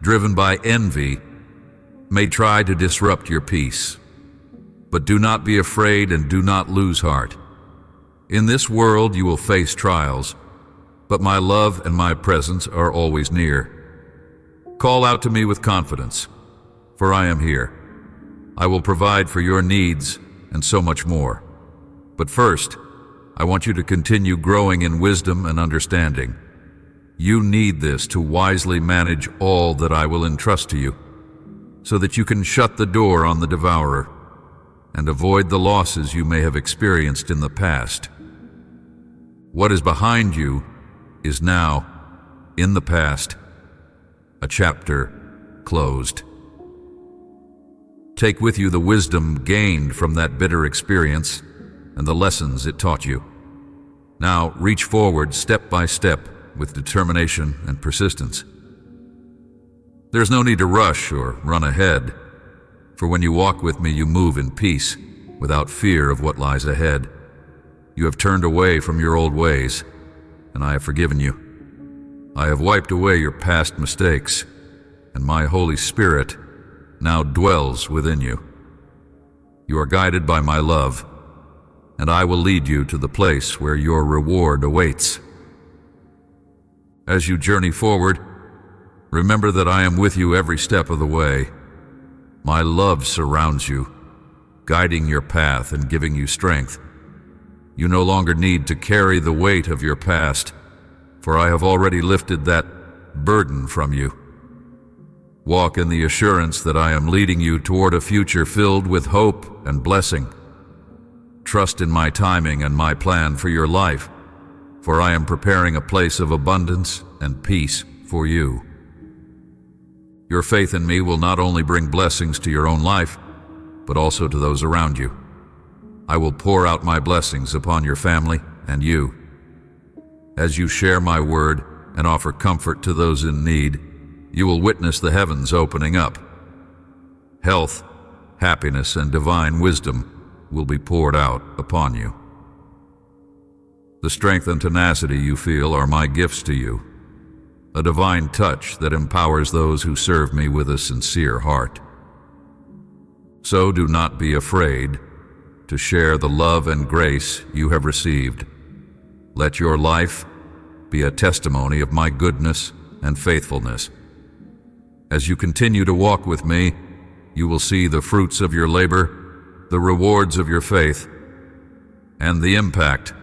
driven by envy, may try to disrupt your peace. But do not be afraid and do not lose heart. In this world you will face trials, but my love and my presence are always near. Call out to me with confidence, for I am here. I will provide for your needs and so much more. But first, I want you to continue growing in wisdom and understanding. You need this to wisely manage all that I will entrust to you, so that you can shut the door on the devourer and avoid the losses you may have experienced in the past. What is behind you is now, in the past, a chapter closed. Take with you the wisdom gained from that bitter experience and the lessons it taught you. Now reach forward step by step with determination and persistence. There's no need to rush or run ahead, for when you walk with me, you move in peace, without fear of what lies ahead. You have turned away from your old ways, and I have forgiven you. I have wiped away your past mistakes, and my Holy Spirit now dwells within you. You are guided by my love, and I will lead you to the place where your reward awaits. As you journey forward, remember that I am with you every step of the way. My love surrounds you, guiding your path and giving you strength. You no longer need to carry the weight of your past, for I have already lifted that burden from you. Walk in the assurance that I am leading you toward a future filled with hope and blessing. Trust in my timing and my plan for your life, for I am preparing a place of abundance and peace for you. Your faith in me will not only bring blessings to your own life, but also to those around you. I will pour out my blessings upon your family and you. As you share my word and offer comfort to those in need, you will witness the heavens opening up. Health, happiness, and divine wisdom will be poured out upon you. The strength and tenacity you feel are my gifts to you, a divine touch that empowers those who serve me with a sincere heart. So do not be afraid to share the love and grace you have received. Let your life be a testimony of my goodness and faithfulness. As you continue to walk with me, you will see the fruits of your labor, the rewards of your faith, and the impact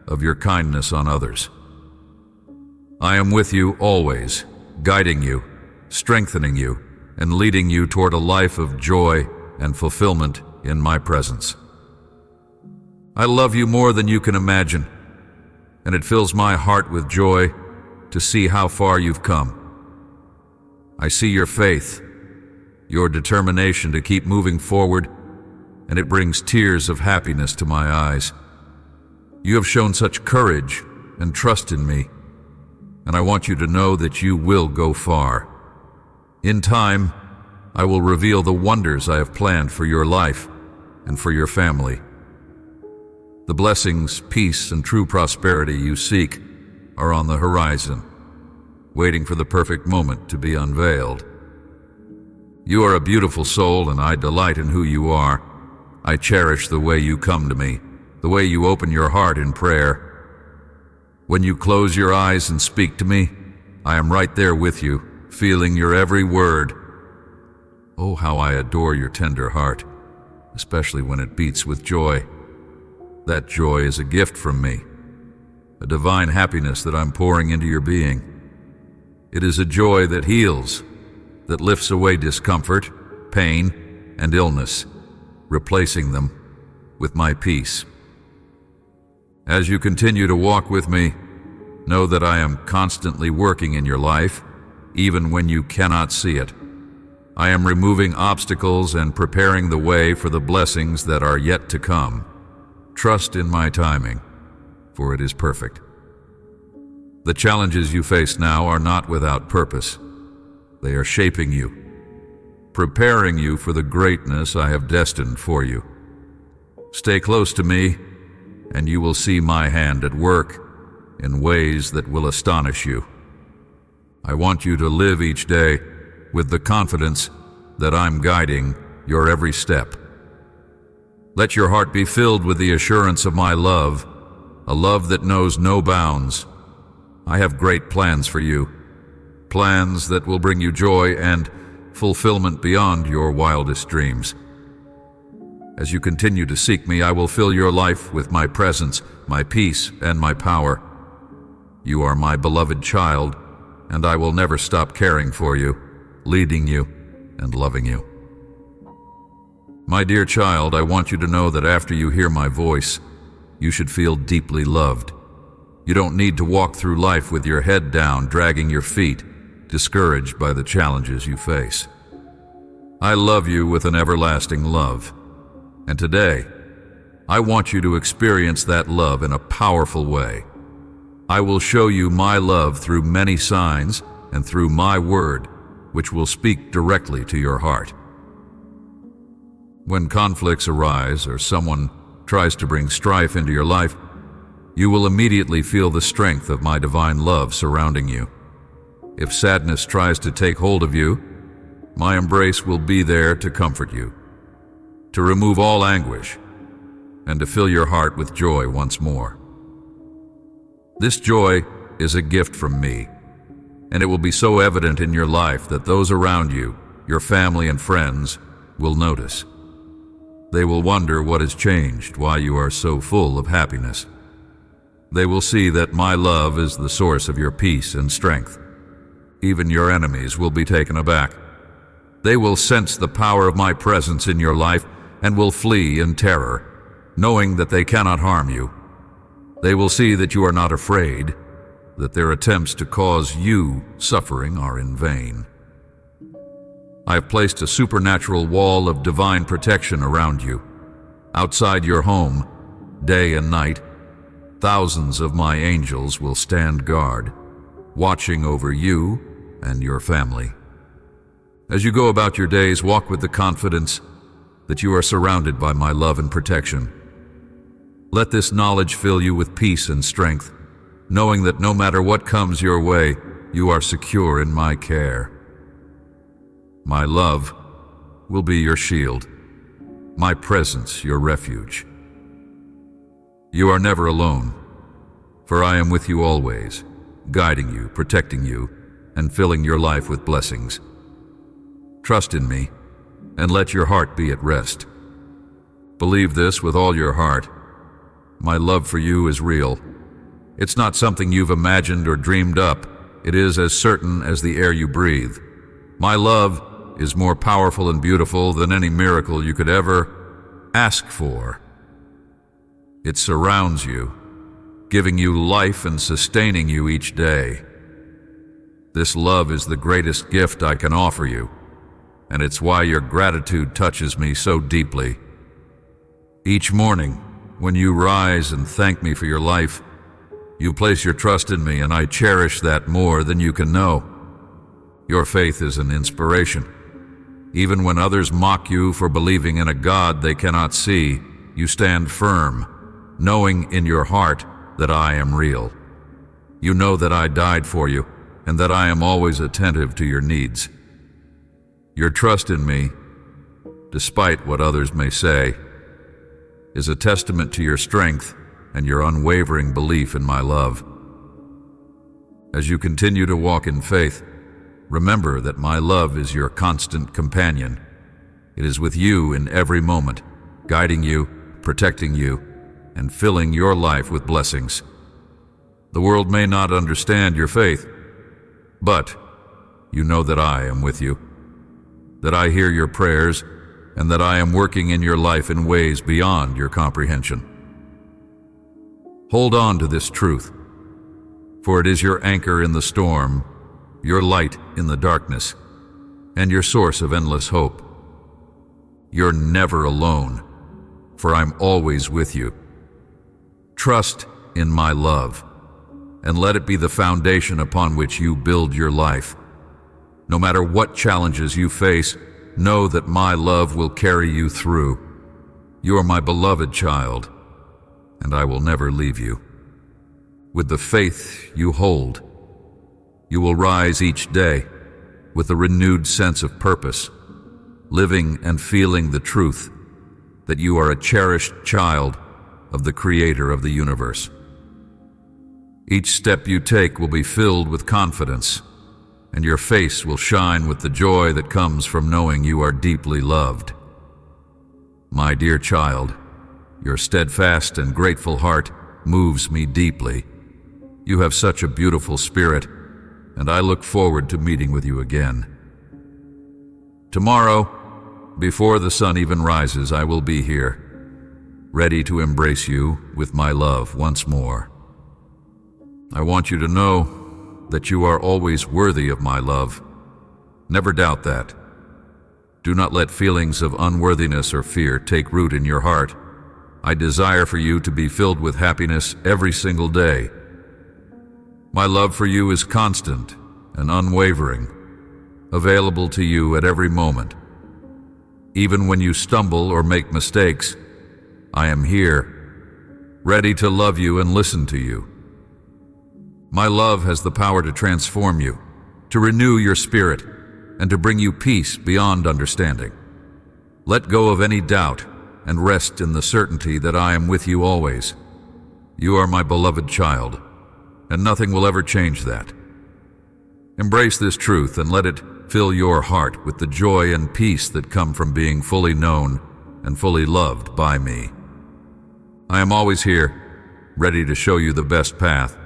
of your kindness on others. I am with you always, guiding you, strengthening you, and leading you toward a life of joy and fulfillment in my presence. I love you more than you can imagine, and it fills my heart with joy to see how far you've come. I see your faith, your determination to keep moving forward, and it brings tears of happiness to my eyes. You have shown such courage and trust in me, and I want you to know that you will go far. In time, I will reveal the wonders I have planned for your life and for your family. The blessings, peace, and true prosperity you seek are on the horizon, waiting for the perfect moment to be unveiled. You are a beautiful soul, and I delight in who you are. I cherish the way you come to me, the way you open your heart in prayer. When you close your eyes and speak to me, I am right there with you, feeling your every word. Oh, how I adore your tender heart, especially when it beats with joy. That joy is a gift from me, a divine happiness that I'm pouring into your being. It is a joy that heals, that lifts away discomfort, pain, and illness, replacing them with my peace. As you continue to walk with me, know that I am constantly working in your life, even when you cannot see it. I am removing obstacles and preparing the way for the blessings that are yet to come. Trust in my timing, for it is perfect. The challenges you face now are not without purpose. They are shaping you, preparing you for the greatness I have destined for you. Stay close to me, and you will see my hand at work in ways that will astonish you. I want you to live each day with the confidence that I'm guiding your every step. Let your heart be filled with the assurance of my love, a love that knows no bounds. I have great plans for you, plans that will bring you joy and fulfillment beyond your wildest dreams. As you continue to seek me, I will fill your life with my presence, my peace, and my power. You are my beloved child, and I will never stop caring for you, leading you, and loving you. My dear child, I want you to know that after you hear my voice, you should feel deeply loved. You don't need to walk through life with your head down, dragging your feet, discouraged by the challenges you face. I love you with an everlasting love. And today, I want you to experience that love in a powerful way. I will show you my love through many signs and through my word, which will speak directly to your heart. When conflicts arise or someone tries to bring strife into your life, you will immediately feel the strength of my divine love surrounding you. If sadness tries to take hold of you, my embrace will be there to comfort you, to remove all anguish, and to fill your heart with joy once more. This joy is a gift from me, and it will be so evident in your life that those around you, your family and friends, will notice. They will wonder what has changed, why you are so full of happiness. They will see that my love is the source of your peace and strength. Even your enemies will be taken aback. They will sense the power of my presence in your life and will flee in terror, knowing that they cannot harm you. They will see that you are not afraid, that their attempts to cause you suffering are in vain. I have placed a supernatural wall of divine protection around you. Outside your home, day and night, thousands of my angels will stand guard, watching over you and your family. As you go about your days, walk with the confidence that you are surrounded by my love and protection. Let this knowledge fill you with peace and strength, knowing that no matter what comes your way, you are secure in my care. My love will be your shield, my presence your refuge. You are never alone, for I am with you always, guiding you, protecting you, and filling your life with blessings. Trust in me, and let your heart be at rest. Believe this with all your heart. My love for you is real. It's not something you've imagined or dreamed up. It is as certain as the air you breathe. My love is more powerful and beautiful than any miracle you could ever ask for. It surrounds you, giving you life and sustaining you each day. This love is the greatest gift I can offer you, and it's why your gratitude touches me so deeply. Each morning, when you rise and thank me for your life, you place your trust in me, and I cherish that more than you can know. Your faith is an inspiration. Even when others mock you for believing in a God they cannot see, you stand firm, knowing in your heart that I am real. You know that I died for you, and that I am always attentive to your needs. Your trust in me, despite what others may say, is a testament to your strength and your unwavering belief in my love. As you continue to walk in faith, remember that my love is your constant companion. It is with you in every moment, guiding you, protecting you, and filling your life with blessings. The world may not understand your faith, but you know that I am with you, that I hear your prayers, and that I am working in your life in ways beyond your comprehension. Hold on to this truth, for it is your anchor in the storm, your light in the darkness, and your source of endless hope. You're never alone, for I'm always with you, Trust in my love, and let it be the foundation upon which you build your life. No matter what challenges you face, know that my love will carry you through. You are my beloved child, and I will never leave you. With the faith you hold, you will rise each day with a renewed sense of purpose, living and feeling the truth that you are a cherished child of the Creator of the universe. Each step you take will be filled with confidence, and your face will shine with the joy that comes from knowing you are deeply loved. My dear child, your steadfast and grateful heart moves me deeply. You have such a beautiful spirit, and I look forward to meeting with you again. Tomorrow, before the sun even rises, I will be here, ready to embrace you with my love once more. I want you to know that you are always worthy of my love. Never doubt that. Do not let feelings of unworthiness or fear take root in your heart. I desire for you to be filled with happiness every single day. My love for you is constant and unwavering, available to you at every moment. Even when you stumble or make mistakes, I am here, ready to love you and listen to you. My love has the power to transform you, to renew your spirit, and to bring you peace beyond understanding. Let go of any doubt and rest in the certainty that I am with you always. You are my beloved child, and nothing will ever change that. Embrace this truth and let it fill your heart with the joy and peace that come from being fully known and fully loved by me. I am always here, ready to show you the best path,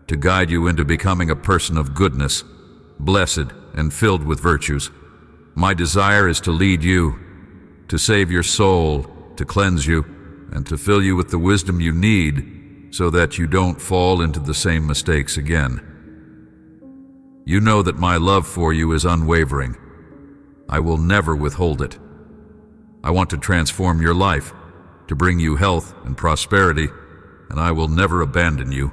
to guide you into becoming a person of goodness, blessed and filled with virtues. My desire is to lead you, to save your soul, to cleanse you, and to fill you with the wisdom you need so that you don't fall into the same mistakes again. You know that my love for you is unwavering. I will never withhold it. I want to transform your life, to bring you health and prosperity, and I will never abandon you.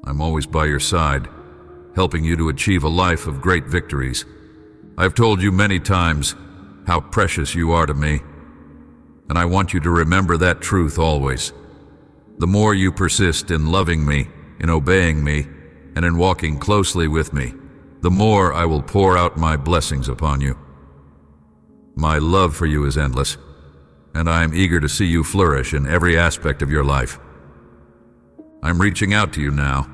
I'm always by your side, helping you to achieve a life of great victories. I've told you many times how precious you are to me, and I want you to remember that truth always. The more you persist in loving me, in obeying me, and in walking closely with me, the more I will pour out my blessings upon you. My love for you is endless, and I am eager to see you flourish in every aspect of your life. I'm reaching out to you now,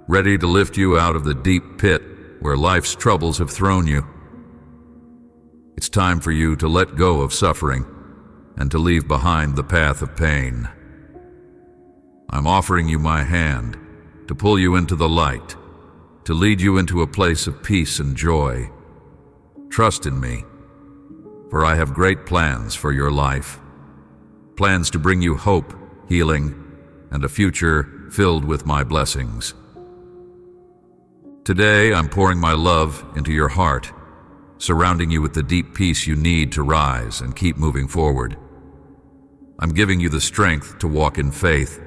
ready to lift you out of the deep pit where life's troubles have thrown you. It's time for you to let go of suffering and to leave behind the path of pain. I'm offering you my hand to pull you into the light, to lead you into a place of peace and joy. Trust in me, for I have great plans for your life, plans to bring you hope, healing, and a future filled with my blessings. Today, I'm pouring my love into your heart, surrounding you with the deep peace you need to rise and keep moving forward. I'm giving you the strength to walk in faith,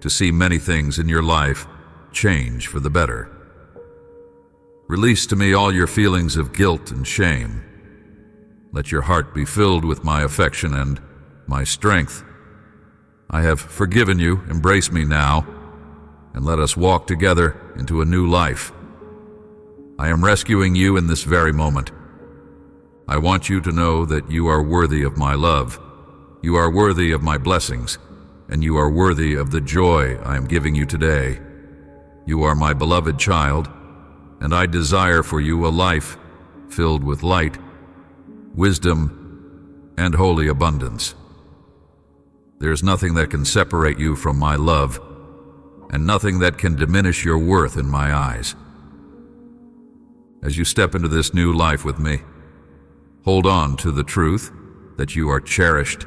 to see many things in your life change for the better. Release to me all your feelings of guilt and shame. Let your heart be filled with my affection and my strength. I have forgiven you. Embrace me now, and let us walk together into a new life. I am rescuing you in this very moment. I want you to know that you are worthy of my love. You are worthy of my blessings, and you are worthy of the joy I am giving you today. You are my beloved child, and I desire for you a life filled with light, wisdom, and holy abundance. There is nothing that can separate you from my love, and nothing that can diminish your worth in my eyes. As you step into this new life with me, hold on to the truth that you are cherished,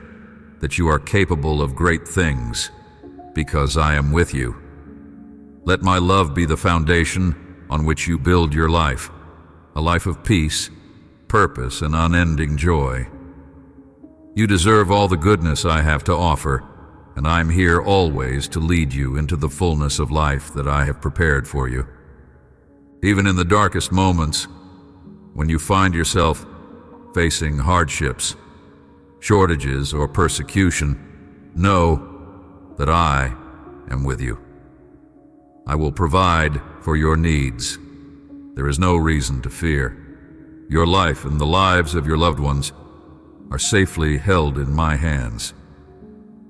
that you are capable of great things, because I am with you. Let my love be the foundation on which you build your life, a life of peace, purpose, and unending joy. You deserve all the goodness I have to offer, and I'm here always to lead you into the fullness of life that I have prepared for you. Even in the darkest moments, when you find yourself facing hardships, shortages, or persecution, know that I am with you. I will provide for your needs. There is no reason to fear. Your life and the lives of your loved ones are safely held in my hands.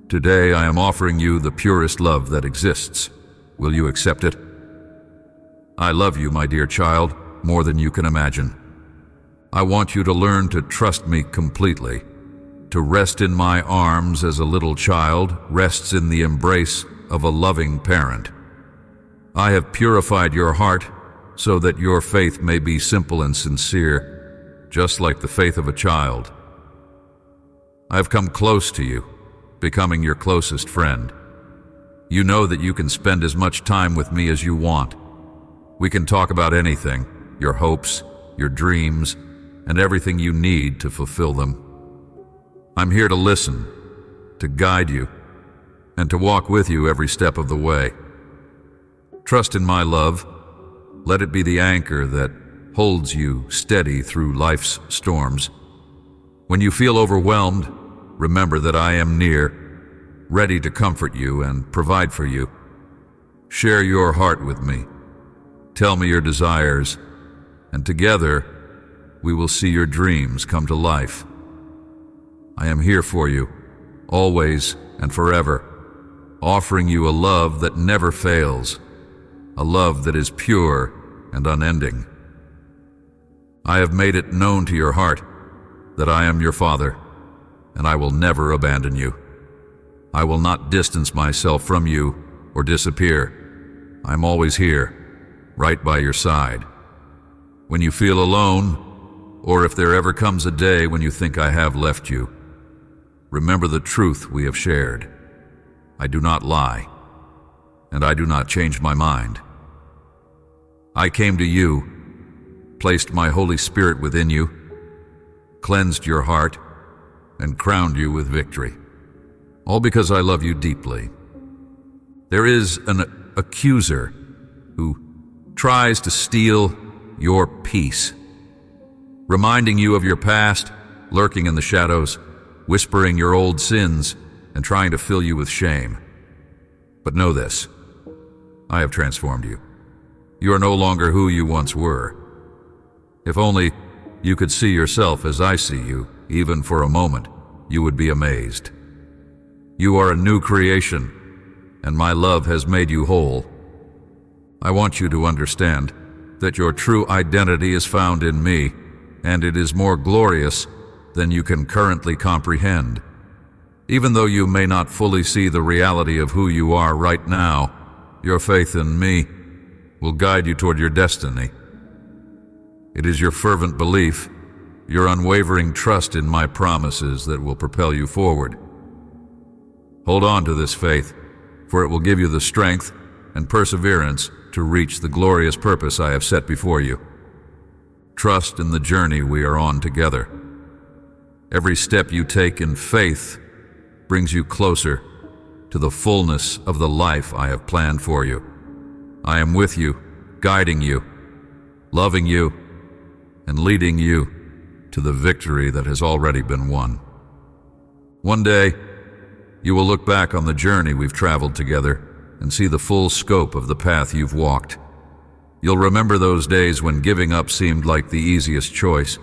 Today I am offering you the purest love that exists. Will you accept it? I love you, my dear child, more than you can imagine. I want you to learn to trust me completely, to rest in my arms as a little child rests in the embrace of a loving parent. I have purified your heart so that your faith may be simple and sincere, just like the faith of a child. I have come close to you, becoming your closest friend. You know that you can spend as much time with me as you want. We can talk about anything, your hopes, your dreams, and everything you need to fulfill them. I'm here to listen, to guide you, and to walk with you every step of the way. Trust in my love. Let it be the anchor that holds you steady through life's storms. When you feel overwhelmed, remember that I am near, ready to comfort you and provide for you. Share your heart with me. Tell me your desires, and together we will see your dreams come to life. I am here for you, always and forever, offering you a love that never fails, a love that is pure and unending. I have made it known to your heart that I am your Father, and I will never abandon you. I will not distance myself from you or disappear. I'm always here, right by your side. When you feel alone, or if there ever comes a day when you think I have left you, remember the truth we have shared. I do not lie, and I do not change my mind. I came to you, placed my Holy Spirit within you, cleansed your heart, and crowned you with victory. All because I love you deeply. There is an accuser who tries to steal your peace, reminding you of your past, lurking in the shadows, whispering your old sins, and trying to fill you with shame. But know this, I have transformed you. You are no longer who you once were. If only you could see yourself as I see you, even for a moment, you would be amazed. You are a new creation, and my love has made you whole. I want you to understand that your true identity is found in me, and it is more glorious than you can currently comprehend. Even though you may not fully see the reality of who you are right now, your faith in me will guide you toward your destiny. It is your fervent belief, your unwavering trust in my promises that will propel you forward. Hold on to this faith, for it will give you the strength and perseverance to reach the glorious purpose I have set before you. Trust in the journey we are on together. Every step you take in faith brings you closer to the fullness of the life I have planned for you. I am with you, guiding you, loving you, and leading you to the victory that has already been won. One day, you will look back on the journey we've traveled together and see the full scope of the path you've walked. You'll remember those days when giving up seemed like the easiest choice,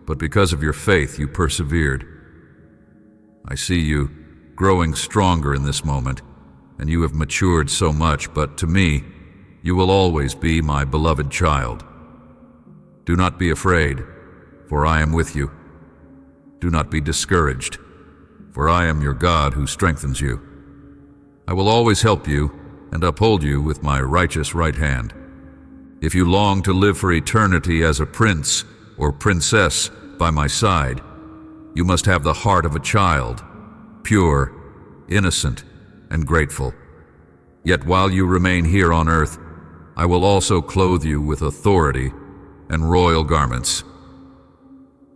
but because of your faith, you persevered. I see you growing stronger in this moment, and you have matured so much, but to me, you will always be my beloved child. Do not be afraid, for I am with you. Do not be discouraged, for I am your God who strengthens you. I will always help you and uphold you with my righteous right hand. If you long to live for eternity as a prince or princess by my side, you must have the heart of a child, pure, innocent, and grateful. Yet while you remain here on earth, I will also clothe you with authority and royal garments.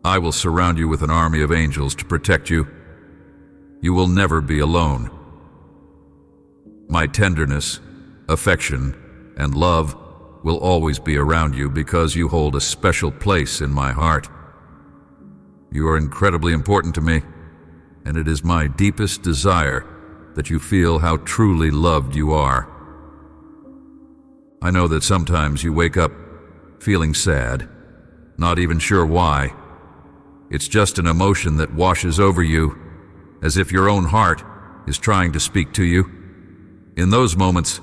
I will surround you with an army of angels to protect you. You will never be alone. My tenderness, affection, and love will always be around you because you hold a special place in my heart. You are incredibly important to me, and it is my deepest desire that you feel how truly loved you are. I know that sometimes you wake up feeling sad, not even sure why. It's just an emotion that washes over you, as if your own heart is trying to speak to you. In those moments,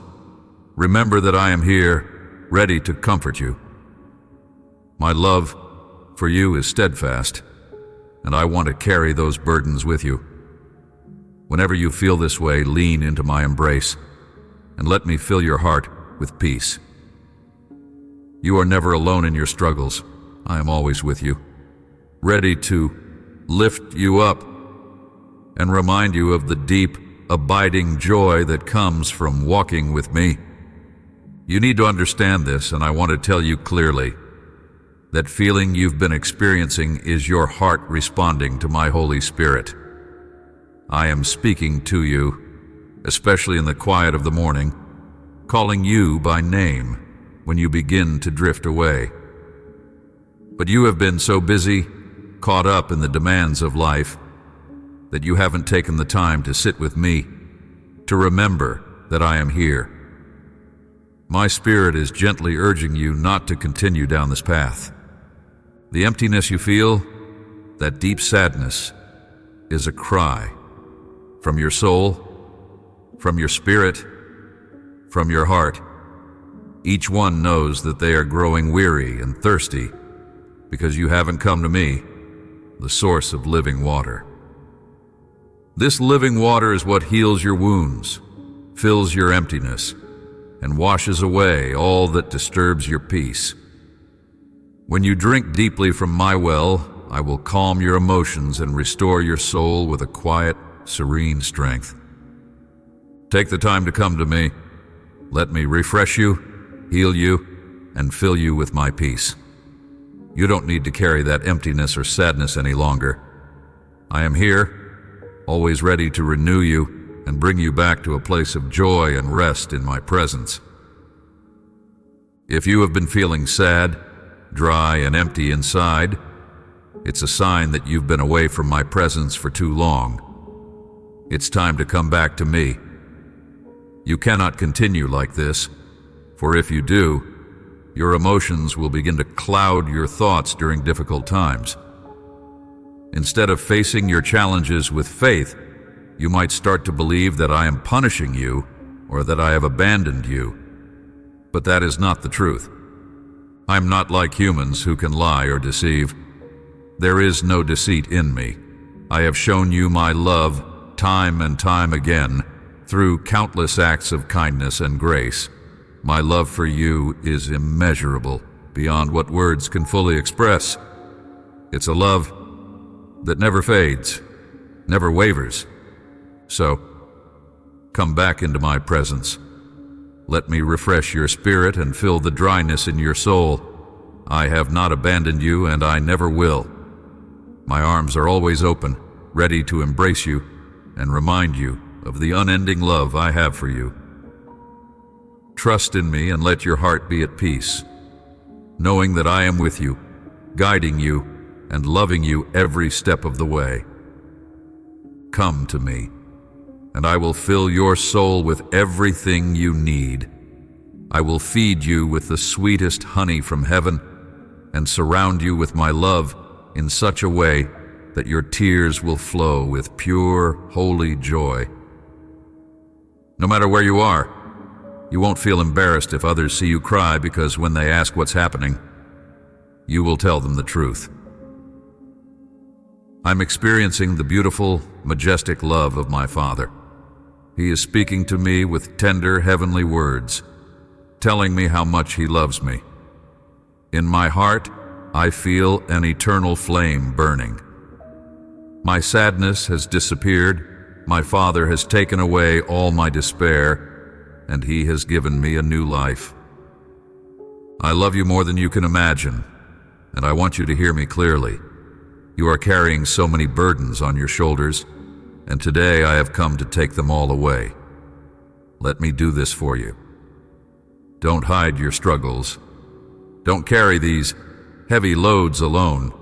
remember that I am here, ready to comfort you. My love for you is steadfast, and I want to carry those burdens with you. Whenever you feel this way, lean into my embrace, and let me fill your heart with peace. You are never alone in your struggles. I am always with you, ready to lift you up and remind you of the deep, abiding joy that comes from walking with me. You need to understand this, and I want to tell you clearly. That feeling you've been experiencing is your heart responding to my Holy Spirit. I am speaking to you, especially in the quiet of the morning, calling you by name when you begin to drift away. But you have been so busy, caught up in the demands of life, that you haven't taken the time to sit with me, to remember that I am here. My Spirit is gently urging you not to continue down this path. The emptiness you feel, that deep sadness, is a cry from your soul, from your spirit, from your heart. Each one knows that they are growing weary and thirsty because you haven't come to me, the source of living water. This living water is what heals your wounds, fills your emptiness, and washes away all that disturbs your peace. When you drink deeply from my well, I will calm your emotions and restore your soul with a quiet, serene strength. Take the time to come to me. Let me refresh you, heal you, and fill you with my peace. You don't need to carry that emptiness or sadness any longer. I am here, always ready to renew you and bring you back to a place of joy and rest in my presence. If you have been feeling sad, dry, and empty inside, it's a sign that you've been away from my presence for too long. It's time to come back to me. You cannot continue like this, for if you do, your emotions will begin to cloud your thoughts during difficult times. Instead of facing your challenges with faith, you might start to believe that I am punishing you or that I have abandoned you. But that is not the truth. I'm not like humans who can lie or deceive. There is no deceit in me. I have shown you my love time and time again through countless acts of kindness and grace. My love for you is immeasurable, beyond what words can fully express. It's a love that never fades, never wavers. So, come back into my presence. Let me refresh your spirit and fill the dryness in your soul. I have not abandoned you, and I never will. My arms are always open, ready to embrace you and remind you of the unending love I have for you. Trust in me and let your heart be at peace, knowing that I am with you, guiding you, and loving you every step of the way. Come to me, and I will fill your soul with everything you need. I will feed you with the sweetest honey from heaven and surround you with my love in such a way that your tears will flow with pure, holy joy. No matter where you are, you won't feel embarrassed if others see you cry, because when they ask what's happening, you will tell them the truth. I'm experiencing the beautiful, majestic love of my Father. He is speaking to me with tender, heavenly words, telling me how much He loves me. In my heart, I feel an eternal flame burning. My sadness has disappeared. My Father has taken away all my despair, and He has given me a new life. I love you more than you can imagine, and I want you to hear me clearly. You are carrying so many burdens on your shoulders, and today I have come to take them all away. Let me do this for you. Don't hide your struggles. Don't carry these heavy loads alone.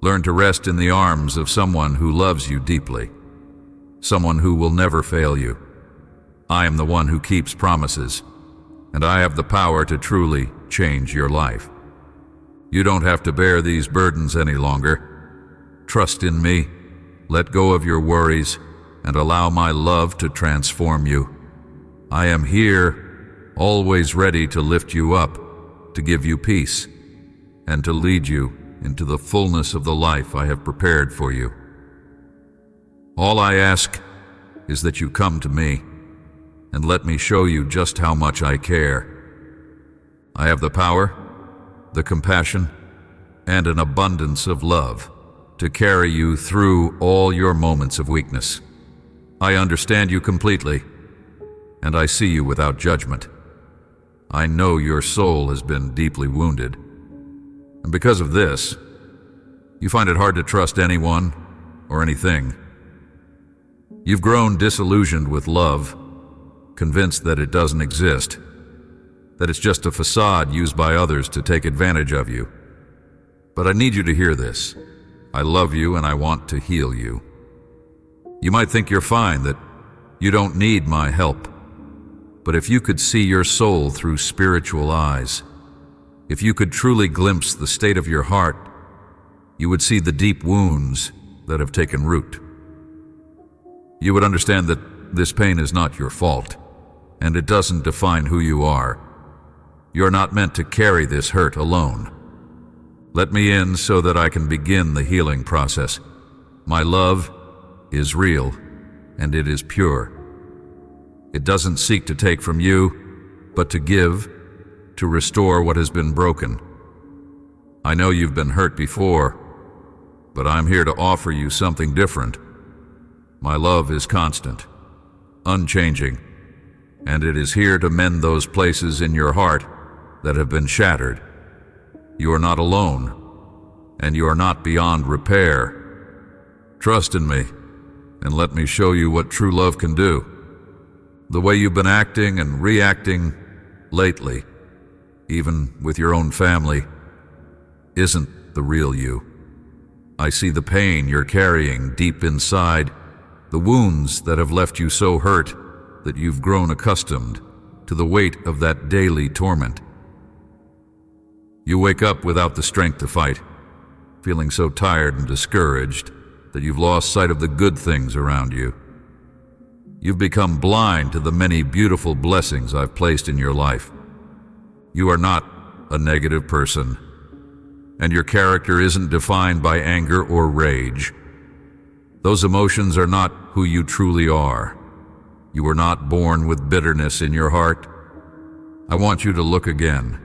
Learn to rest in the arms of someone who loves you deeply, someone who will never fail you. I am the one who keeps promises, and I have the power to truly change your life. You don't have to bear these burdens any longer. Trust in me, let go of your worries, and allow my love to transform you. I am here, always ready to lift you up, to give you peace, and to lead you into the fullness of the life I have prepared for you. All I ask is that you come to me and let me show you just how much I care. I have the power, the compassion, and an abundance of love to carry you through all your moments of weakness. I understand you completely, and I see you without judgment. I know your soul has been deeply wounded, and because of this, you find it hard to trust anyone or anything. You've grown disillusioned with love, convinced that it doesn't exist, that it's just a facade used by others to take advantage of you. But I need you to hear this. I love you and I want to heal you. You might think you're fine, that you don't need my help. But if you could see your soul through spiritual eyes, if you could truly glimpse the state of your heart, you would see the deep wounds that have taken root. You would understand that this pain is not your fault, and it doesn't define who you are. You're not meant to carry this hurt alone. Let me in so that I can begin the healing process. My love is real, and it is pure. It doesn't seek to take from you, but to give, to restore what has been broken. I know you've been hurt before, but I'm here to offer you something different. My love is constant, unchanging, and it is here to mend those places in your heart that have been shattered. You are not alone, and you are not beyond repair. Trust in me, and let me show you what true love can do. The way you've been acting and reacting lately, even with your own family, isn't the real you. I see the pain you're carrying deep inside, the wounds that have left you so hurt that you've grown accustomed to the weight of that daily torment. You wake up without the strength to fight, feeling so tired and discouraged that you've lost sight of the good things around you. You've become blind to the many beautiful blessings I've placed in your life. You are not a negative person, and your character isn't defined by anger or rage. Those emotions are not who you truly are. You were not born with bitterness in your heart. I want you to look again,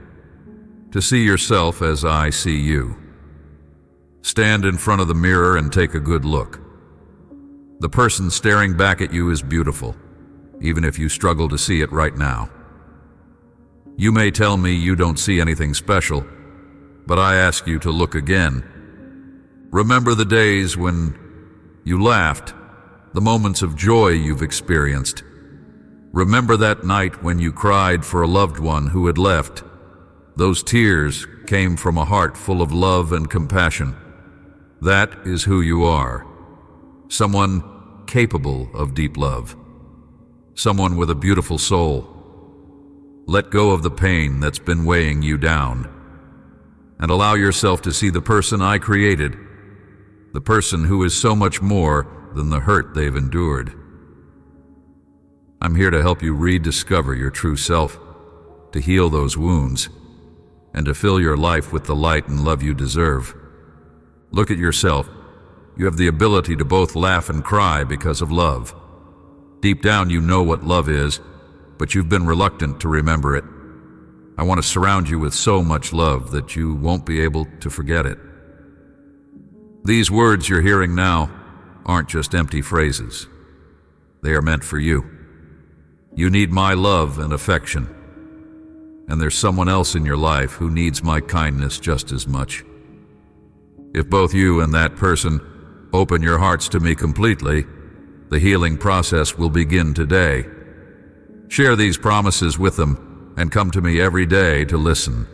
to see yourself as I see you. Stand in front of the mirror and take a good look. The person staring back at you is beautiful, even if you struggle to see it right now. You may tell me you don't see anything special, but I ask you to look again. Remember the days when you laughed, the moments of joy you've experienced. Remember that night when you cried for a loved one who had left. Those tears came from a heart full of love and compassion. That is who you are. Someone capable of deep love. Someone with a beautiful soul. Let go of the pain that's been weighing you down, and allow yourself to see the person I created, the person who is so much more than the hurt they've endured. I'm here to help you rediscover your true self, to heal those wounds, and to fill your life with the light and love you deserve. Look at yourself. You have the ability to both laugh and cry because of love. Deep down you know what love is, but you've been reluctant to remember it. I want to surround you with so much love that you won't be able to forget it. These words you're hearing now aren't just empty phrases. They are meant for you. You need my love and affection, and there's someone else in your life who needs my kindness just as much. If both you and that person open your hearts to me completely, the healing process will begin today. Share these promises with them and come to me every day to listen.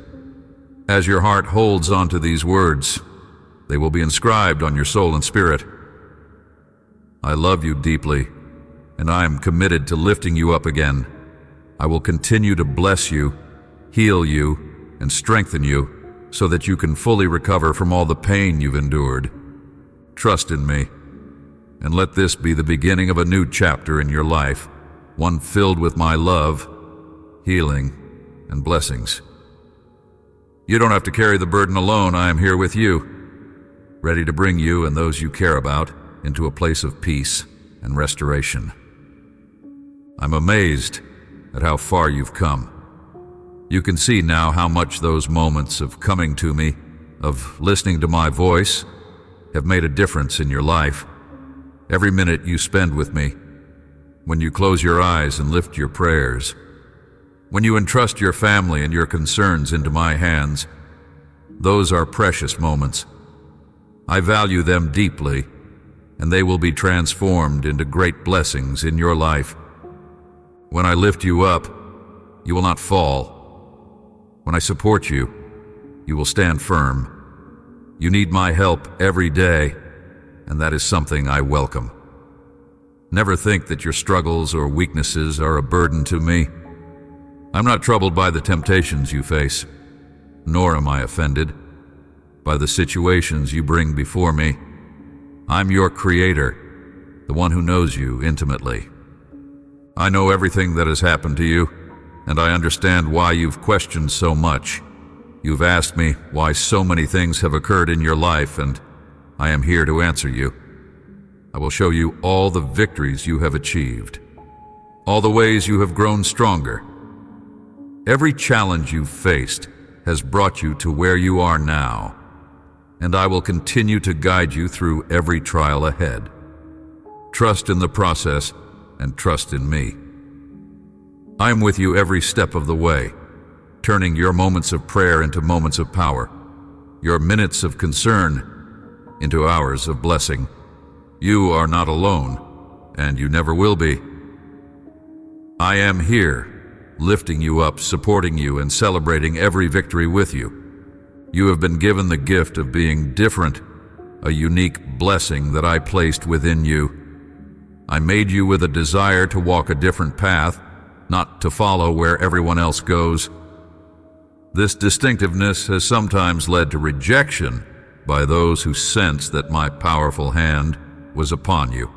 As your heart holds onto these words, they will be inscribed on your soul and spirit. I love you deeply, and I am committed to lifting you up again. I will continue to bless you, heal you, and strengthen you so that you can fully recover from all the pain you've endured. Trust in me, and let this be the beginning of a new chapter in your life, one filled with my love, healing, and blessings. You don't have to carry the burden alone. I am here with you, ready to bring you and those you care about into a place of peace and restoration. I'm amazed at how far you've come. You can see now how much those moments of coming to me, of listening to my voice, have made a difference in your life. Every minute you spend with me, when you close your eyes and lift your prayers, when you entrust your family and your concerns into my hands, those are precious moments. I value them deeply, and they will be transformed into great blessings in your life. When I lift you up, you will not fall. When I support you, you will stand firm. You need my help every day, and that is something I welcome. Never think that your struggles or weaknesses are a burden to me. I'm not troubled by the temptations you face, nor am I offended by the situations you bring before me. I'm your creator, the one who knows you intimately. I know everything that has happened to you, and I understand why you've questioned so much. You've asked me why so many things have occurred in your life, and I am here to answer you. I will show you all the victories you have achieved, all the ways you have grown stronger. Every challenge you've faced has brought you to where you are now, and I will continue to guide you through every trial ahead. Trust in the process and trust in me. I am with you every step of the way, turning your moments of prayer into moments of power, your minutes of concern into hours of blessing. You are not alone, and you never will be. I am here, lifting you up, supporting you, and celebrating every victory with you. You have been given the gift of being different, a unique blessing that I placed within you. I made you with a desire to walk a different path, not to follow where everyone else goes. This distinctiveness has sometimes led to rejection by those who sense that my powerful hand was upon you,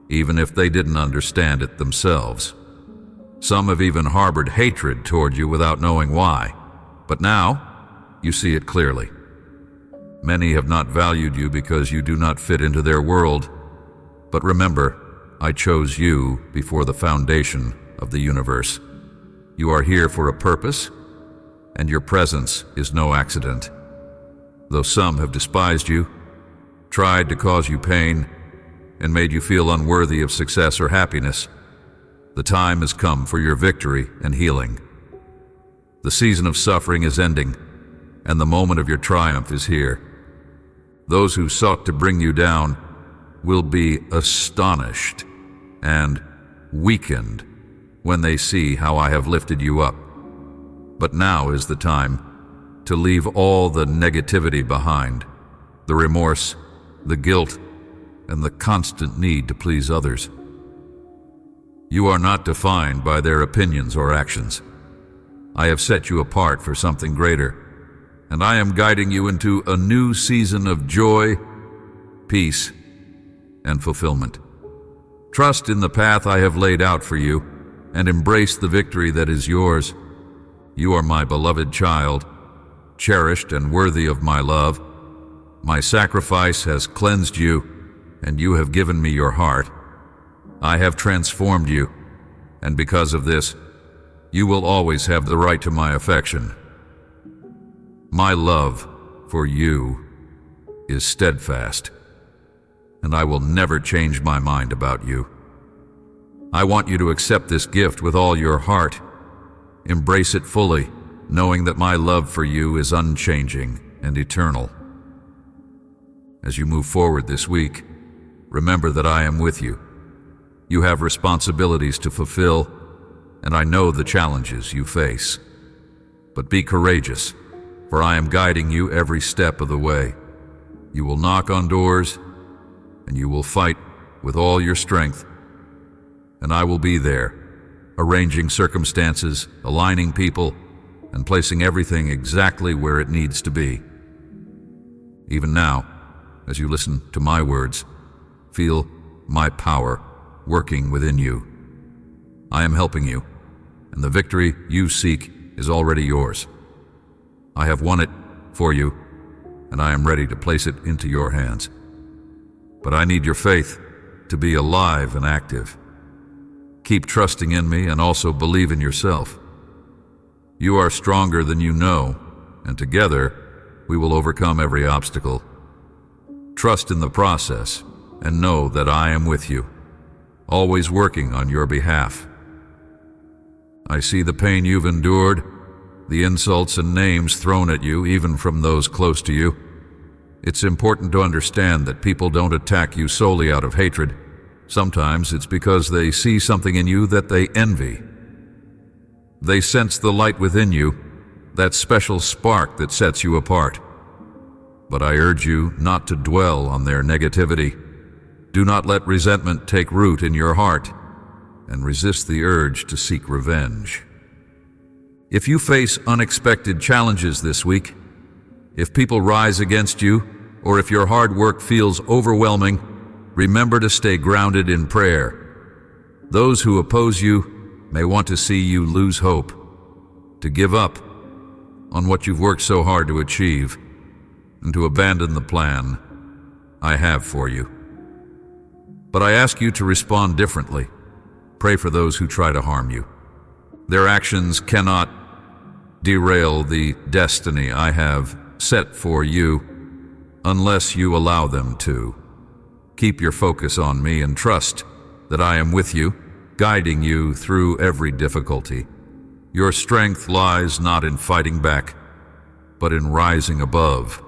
even if they didn't understand it themselves. Some have even harbored hatred toward you without knowing why, but now you see it clearly. Many have not valued you because you do not fit into their world, but remember, I chose you before the foundation of the universe. You are here for a purpose, and your presence is no accident. Though some have despised you, tried to cause you pain, and made you feel unworthy of success or happiness, the time has come for your victory and healing. The season of suffering is ending, and the moment of your triumph is here. Those who sought to bring you down will be astonished and weakened when they see how I have lifted you up. But now is the time to leave all the negativity behind, the remorse, the guilt, and the constant need to please others. You are not defined by their opinions or actions. I have set you apart for something greater, and I am guiding you into a new season of joy, peace, and fulfillment. Trust in the path I have laid out for you, and embrace the victory that is yours. You are my beloved child, cherished and worthy of my love. My sacrifice has cleansed you, and you have given me your heart. I have transformed you, and because of this, you will always have the right to my affection. My love for you is steadfast, and I will never change my mind about you. I want you to accept this gift with all your heart. Embrace it fully, knowing that my love for you is unchanging and eternal. As you move forward this week, remember that I am with you. You have responsibilities to fulfill, and I know the challenges you face. But be courageous, for I am guiding you every step of the way. You will knock on doors, and you will fight with all your strength, and I will be there, arranging circumstances, aligning people, and placing everything exactly where it needs to be. Even now, as you listen to my words, feel my power working within you. I am helping you, and the victory you seek is already yours. I have won it for you, and I am ready to place it into your hands. But I need your faith to be alive and active. Keep trusting in me and also believe in yourself. You are stronger than you know, and together we will overcome every obstacle. Trust in the process and know that I am with you, always working on your behalf. I see the pain you've endured, the insults and names thrown at you, even from those close to you. It's important to understand that people don't attack you solely out of hatred. Sometimes it's because they see something in you that they envy. They sense the light within you, that special spark that sets you apart. But I urge you not to dwell on their negativity. Do not let resentment take root in your heart, and resist the urge to seek revenge. If you face unexpected challenges this week, if people rise against you, or if your hard work feels overwhelming, remember to stay grounded in prayer. Those who oppose you may want to see you lose hope, to give up on what you've worked so hard to achieve, and to abandon the plan I have for you. But I ask you to respond differently. Pray for those who try to harm you. Their actions cannot derail the destiny I have set for you unless you allow them to. Keep your focus on me and trust that I am with you, guiding you through every difficulty. Your strength lies not in fighting back, but in rising above,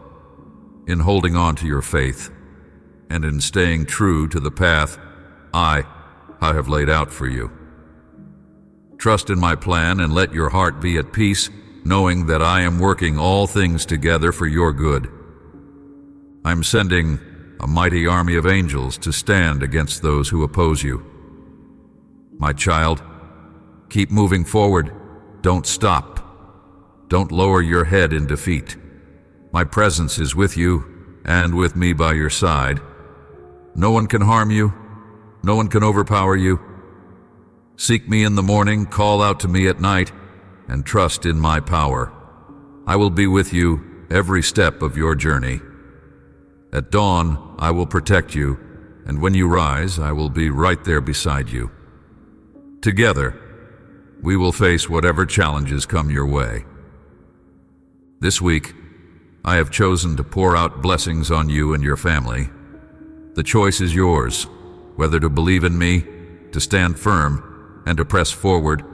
in holding on to your faith, and in staying true to the path I have laid out for you. Trust in my plan and let your heart be at peace, knowing that I am working all things together for your good. I'm sending a mighty army of angels to stand against those who oppose you. My child, keep moving forward. Don't stop. Don't lower your head in defeat. My presence is with you and with me by your side. No one can harm you. No one can overpower you. Seek me in the morning, call out to me at night, and trust in my power. I will be with you every step of your journey. At dawn, I will protect you, and when you rise, I will be right there beside you. Together, we will face whatever challenges come your way. This week, I have chosen to pour out blessings on you and your family. The choice is yours, whether to believe in me, to stand firm, and to press forward,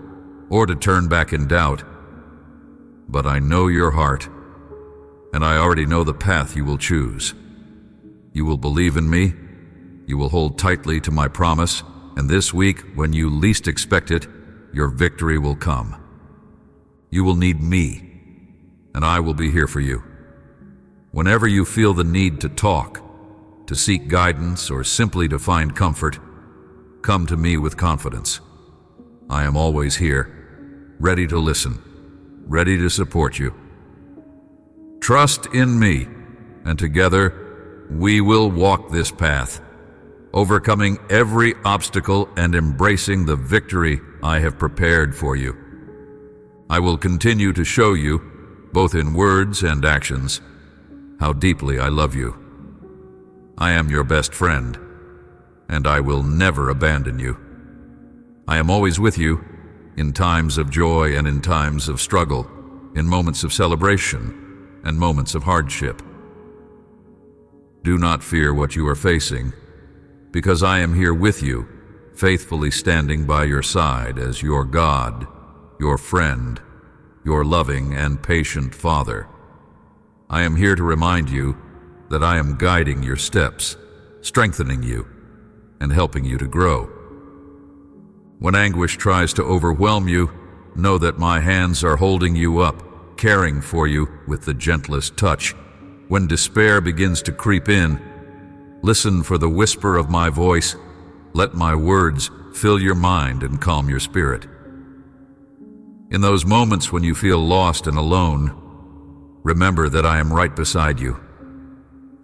or to turn back in doubt. But I know your heart, and I already know the path you will choose. You will believe in me, you will hold tightly to my promise, and this week, when you least expect it, your victory will come. You will need me, and I will be here for you. Whenever you feel the need to talk, to seek guidance, or simply to find comfort, come to me with confidence. I am always here, ready to listen, ready to support you. Trust in me, and together we will walk this path, overcoming every obstacle and embracing the victory I have prepared for you. I will continue to show you, both in words and actions, how deeply I love you. I am your best friend, and I will never abandon you. I am always with you, in times of joy and in times of struggle, in moments of celebration and moments of hardship. Do not fear what you are facing, because I am here with you, faithfully standing by your side as your God, your friend, your loving and patient Father. I am here to remind you that I am guiding your steps, strengthening you, and helping you to grow. When anguish tries to overwhelm you, know that my hands are holding you up, caring for you with the gentlest touch. When despair begins to creep in, listen for the whisper of my voice. Let my words fill your mind and calm your spirit. In those moments when you feel lost and alone, remember that I am right beside you.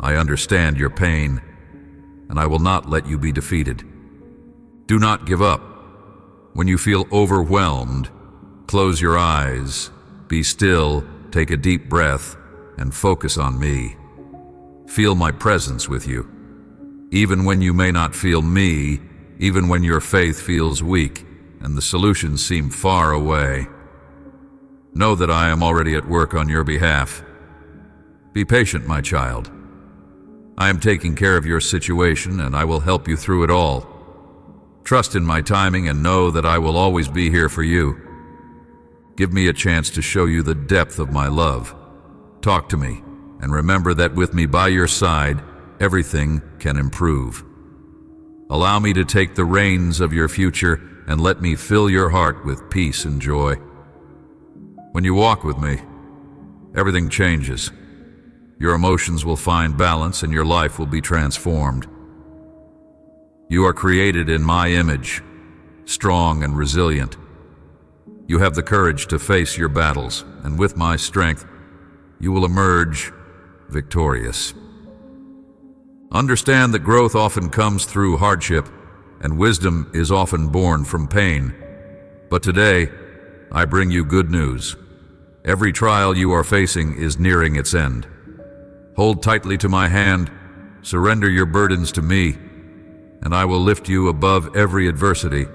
I understand your pain, and I will not let you be defeated. Do not give up. When you feel overwhelmed, close your eyes, be still, take a deep breath, and focus on me. Feel my presence with you. Even when you may not feel me, even when your faith feels weak and the solutions seem far away, know that I am already at work on your behalf. Be patient, my child. I am taking care of your situation, and I will help you through it all. Trust in my timing and know that I will always be here for you. Give me a chance to show you the depth of my love. Talk to me, and remember that with me by your side, everything can improve. Allow me to take the reins of your future and let me fill your heart with peace and joy. When you walk with me, everything changes. Your emotions will find balance and your life will be transformed. You are created in my image, strong and resilient. You have the courage to face your battles, and with my strength, you will emerge victorious. Understand that growth often comes through hardship, and wisdom is often born from pain. But today, I bring you good news. Every trial you are facing is nearing its end. Hold tightly to my hand, surrender your burdens to me, and I will lift you above every adversity.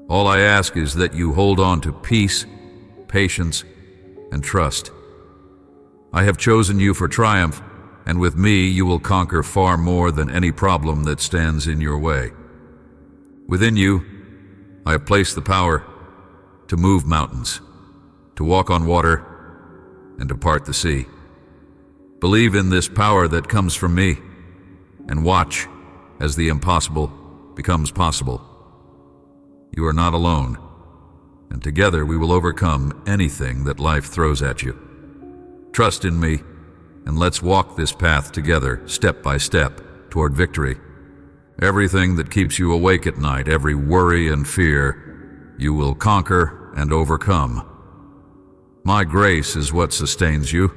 All I ask is that you hold on to peace, patience, and trust. I have chosen you for triumph, and with me you will conquer far more than any problem that stands in your way. Within you, I have placed the power to move mountains, to walk on water, and to part the sea. Believe in this power that comes from me, and watch as the impossible becomes possible. You are not alone, and together we will overcome anything that life throws at you. Trust in me, and let's walk this path together, step by step, toward victory. Everything that keeps you awake at night, every worry and fear, you will conquer and overcome. My grace is what sustains you,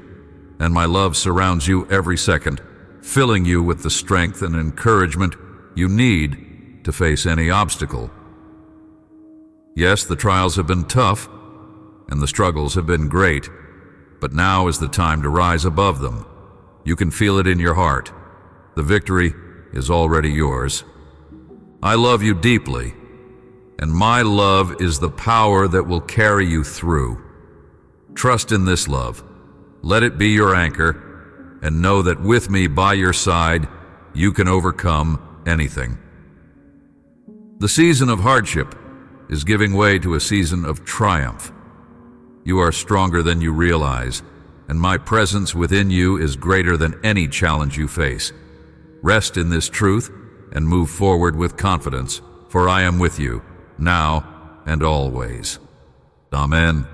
and my love surrounds you every second, filling you with the strength and encouragement you need to face any obstacle. Yes, the trials have been tough, and the struggles have been great, but now is the time to rise above them. You can feel it in your heart. The victory is already yours. I love you deeply, and my love is the power that will carry you through. Trust in this love. Let it be your anchor, and know that with me by your side, you can overcome anything. The season of hardship is giving way to a season of triumph. You are stronger than you realize, and my presence within you is greater than any challenge you face. Rest in this truth and move forward with confidence, for I am with you, now and always. Amen.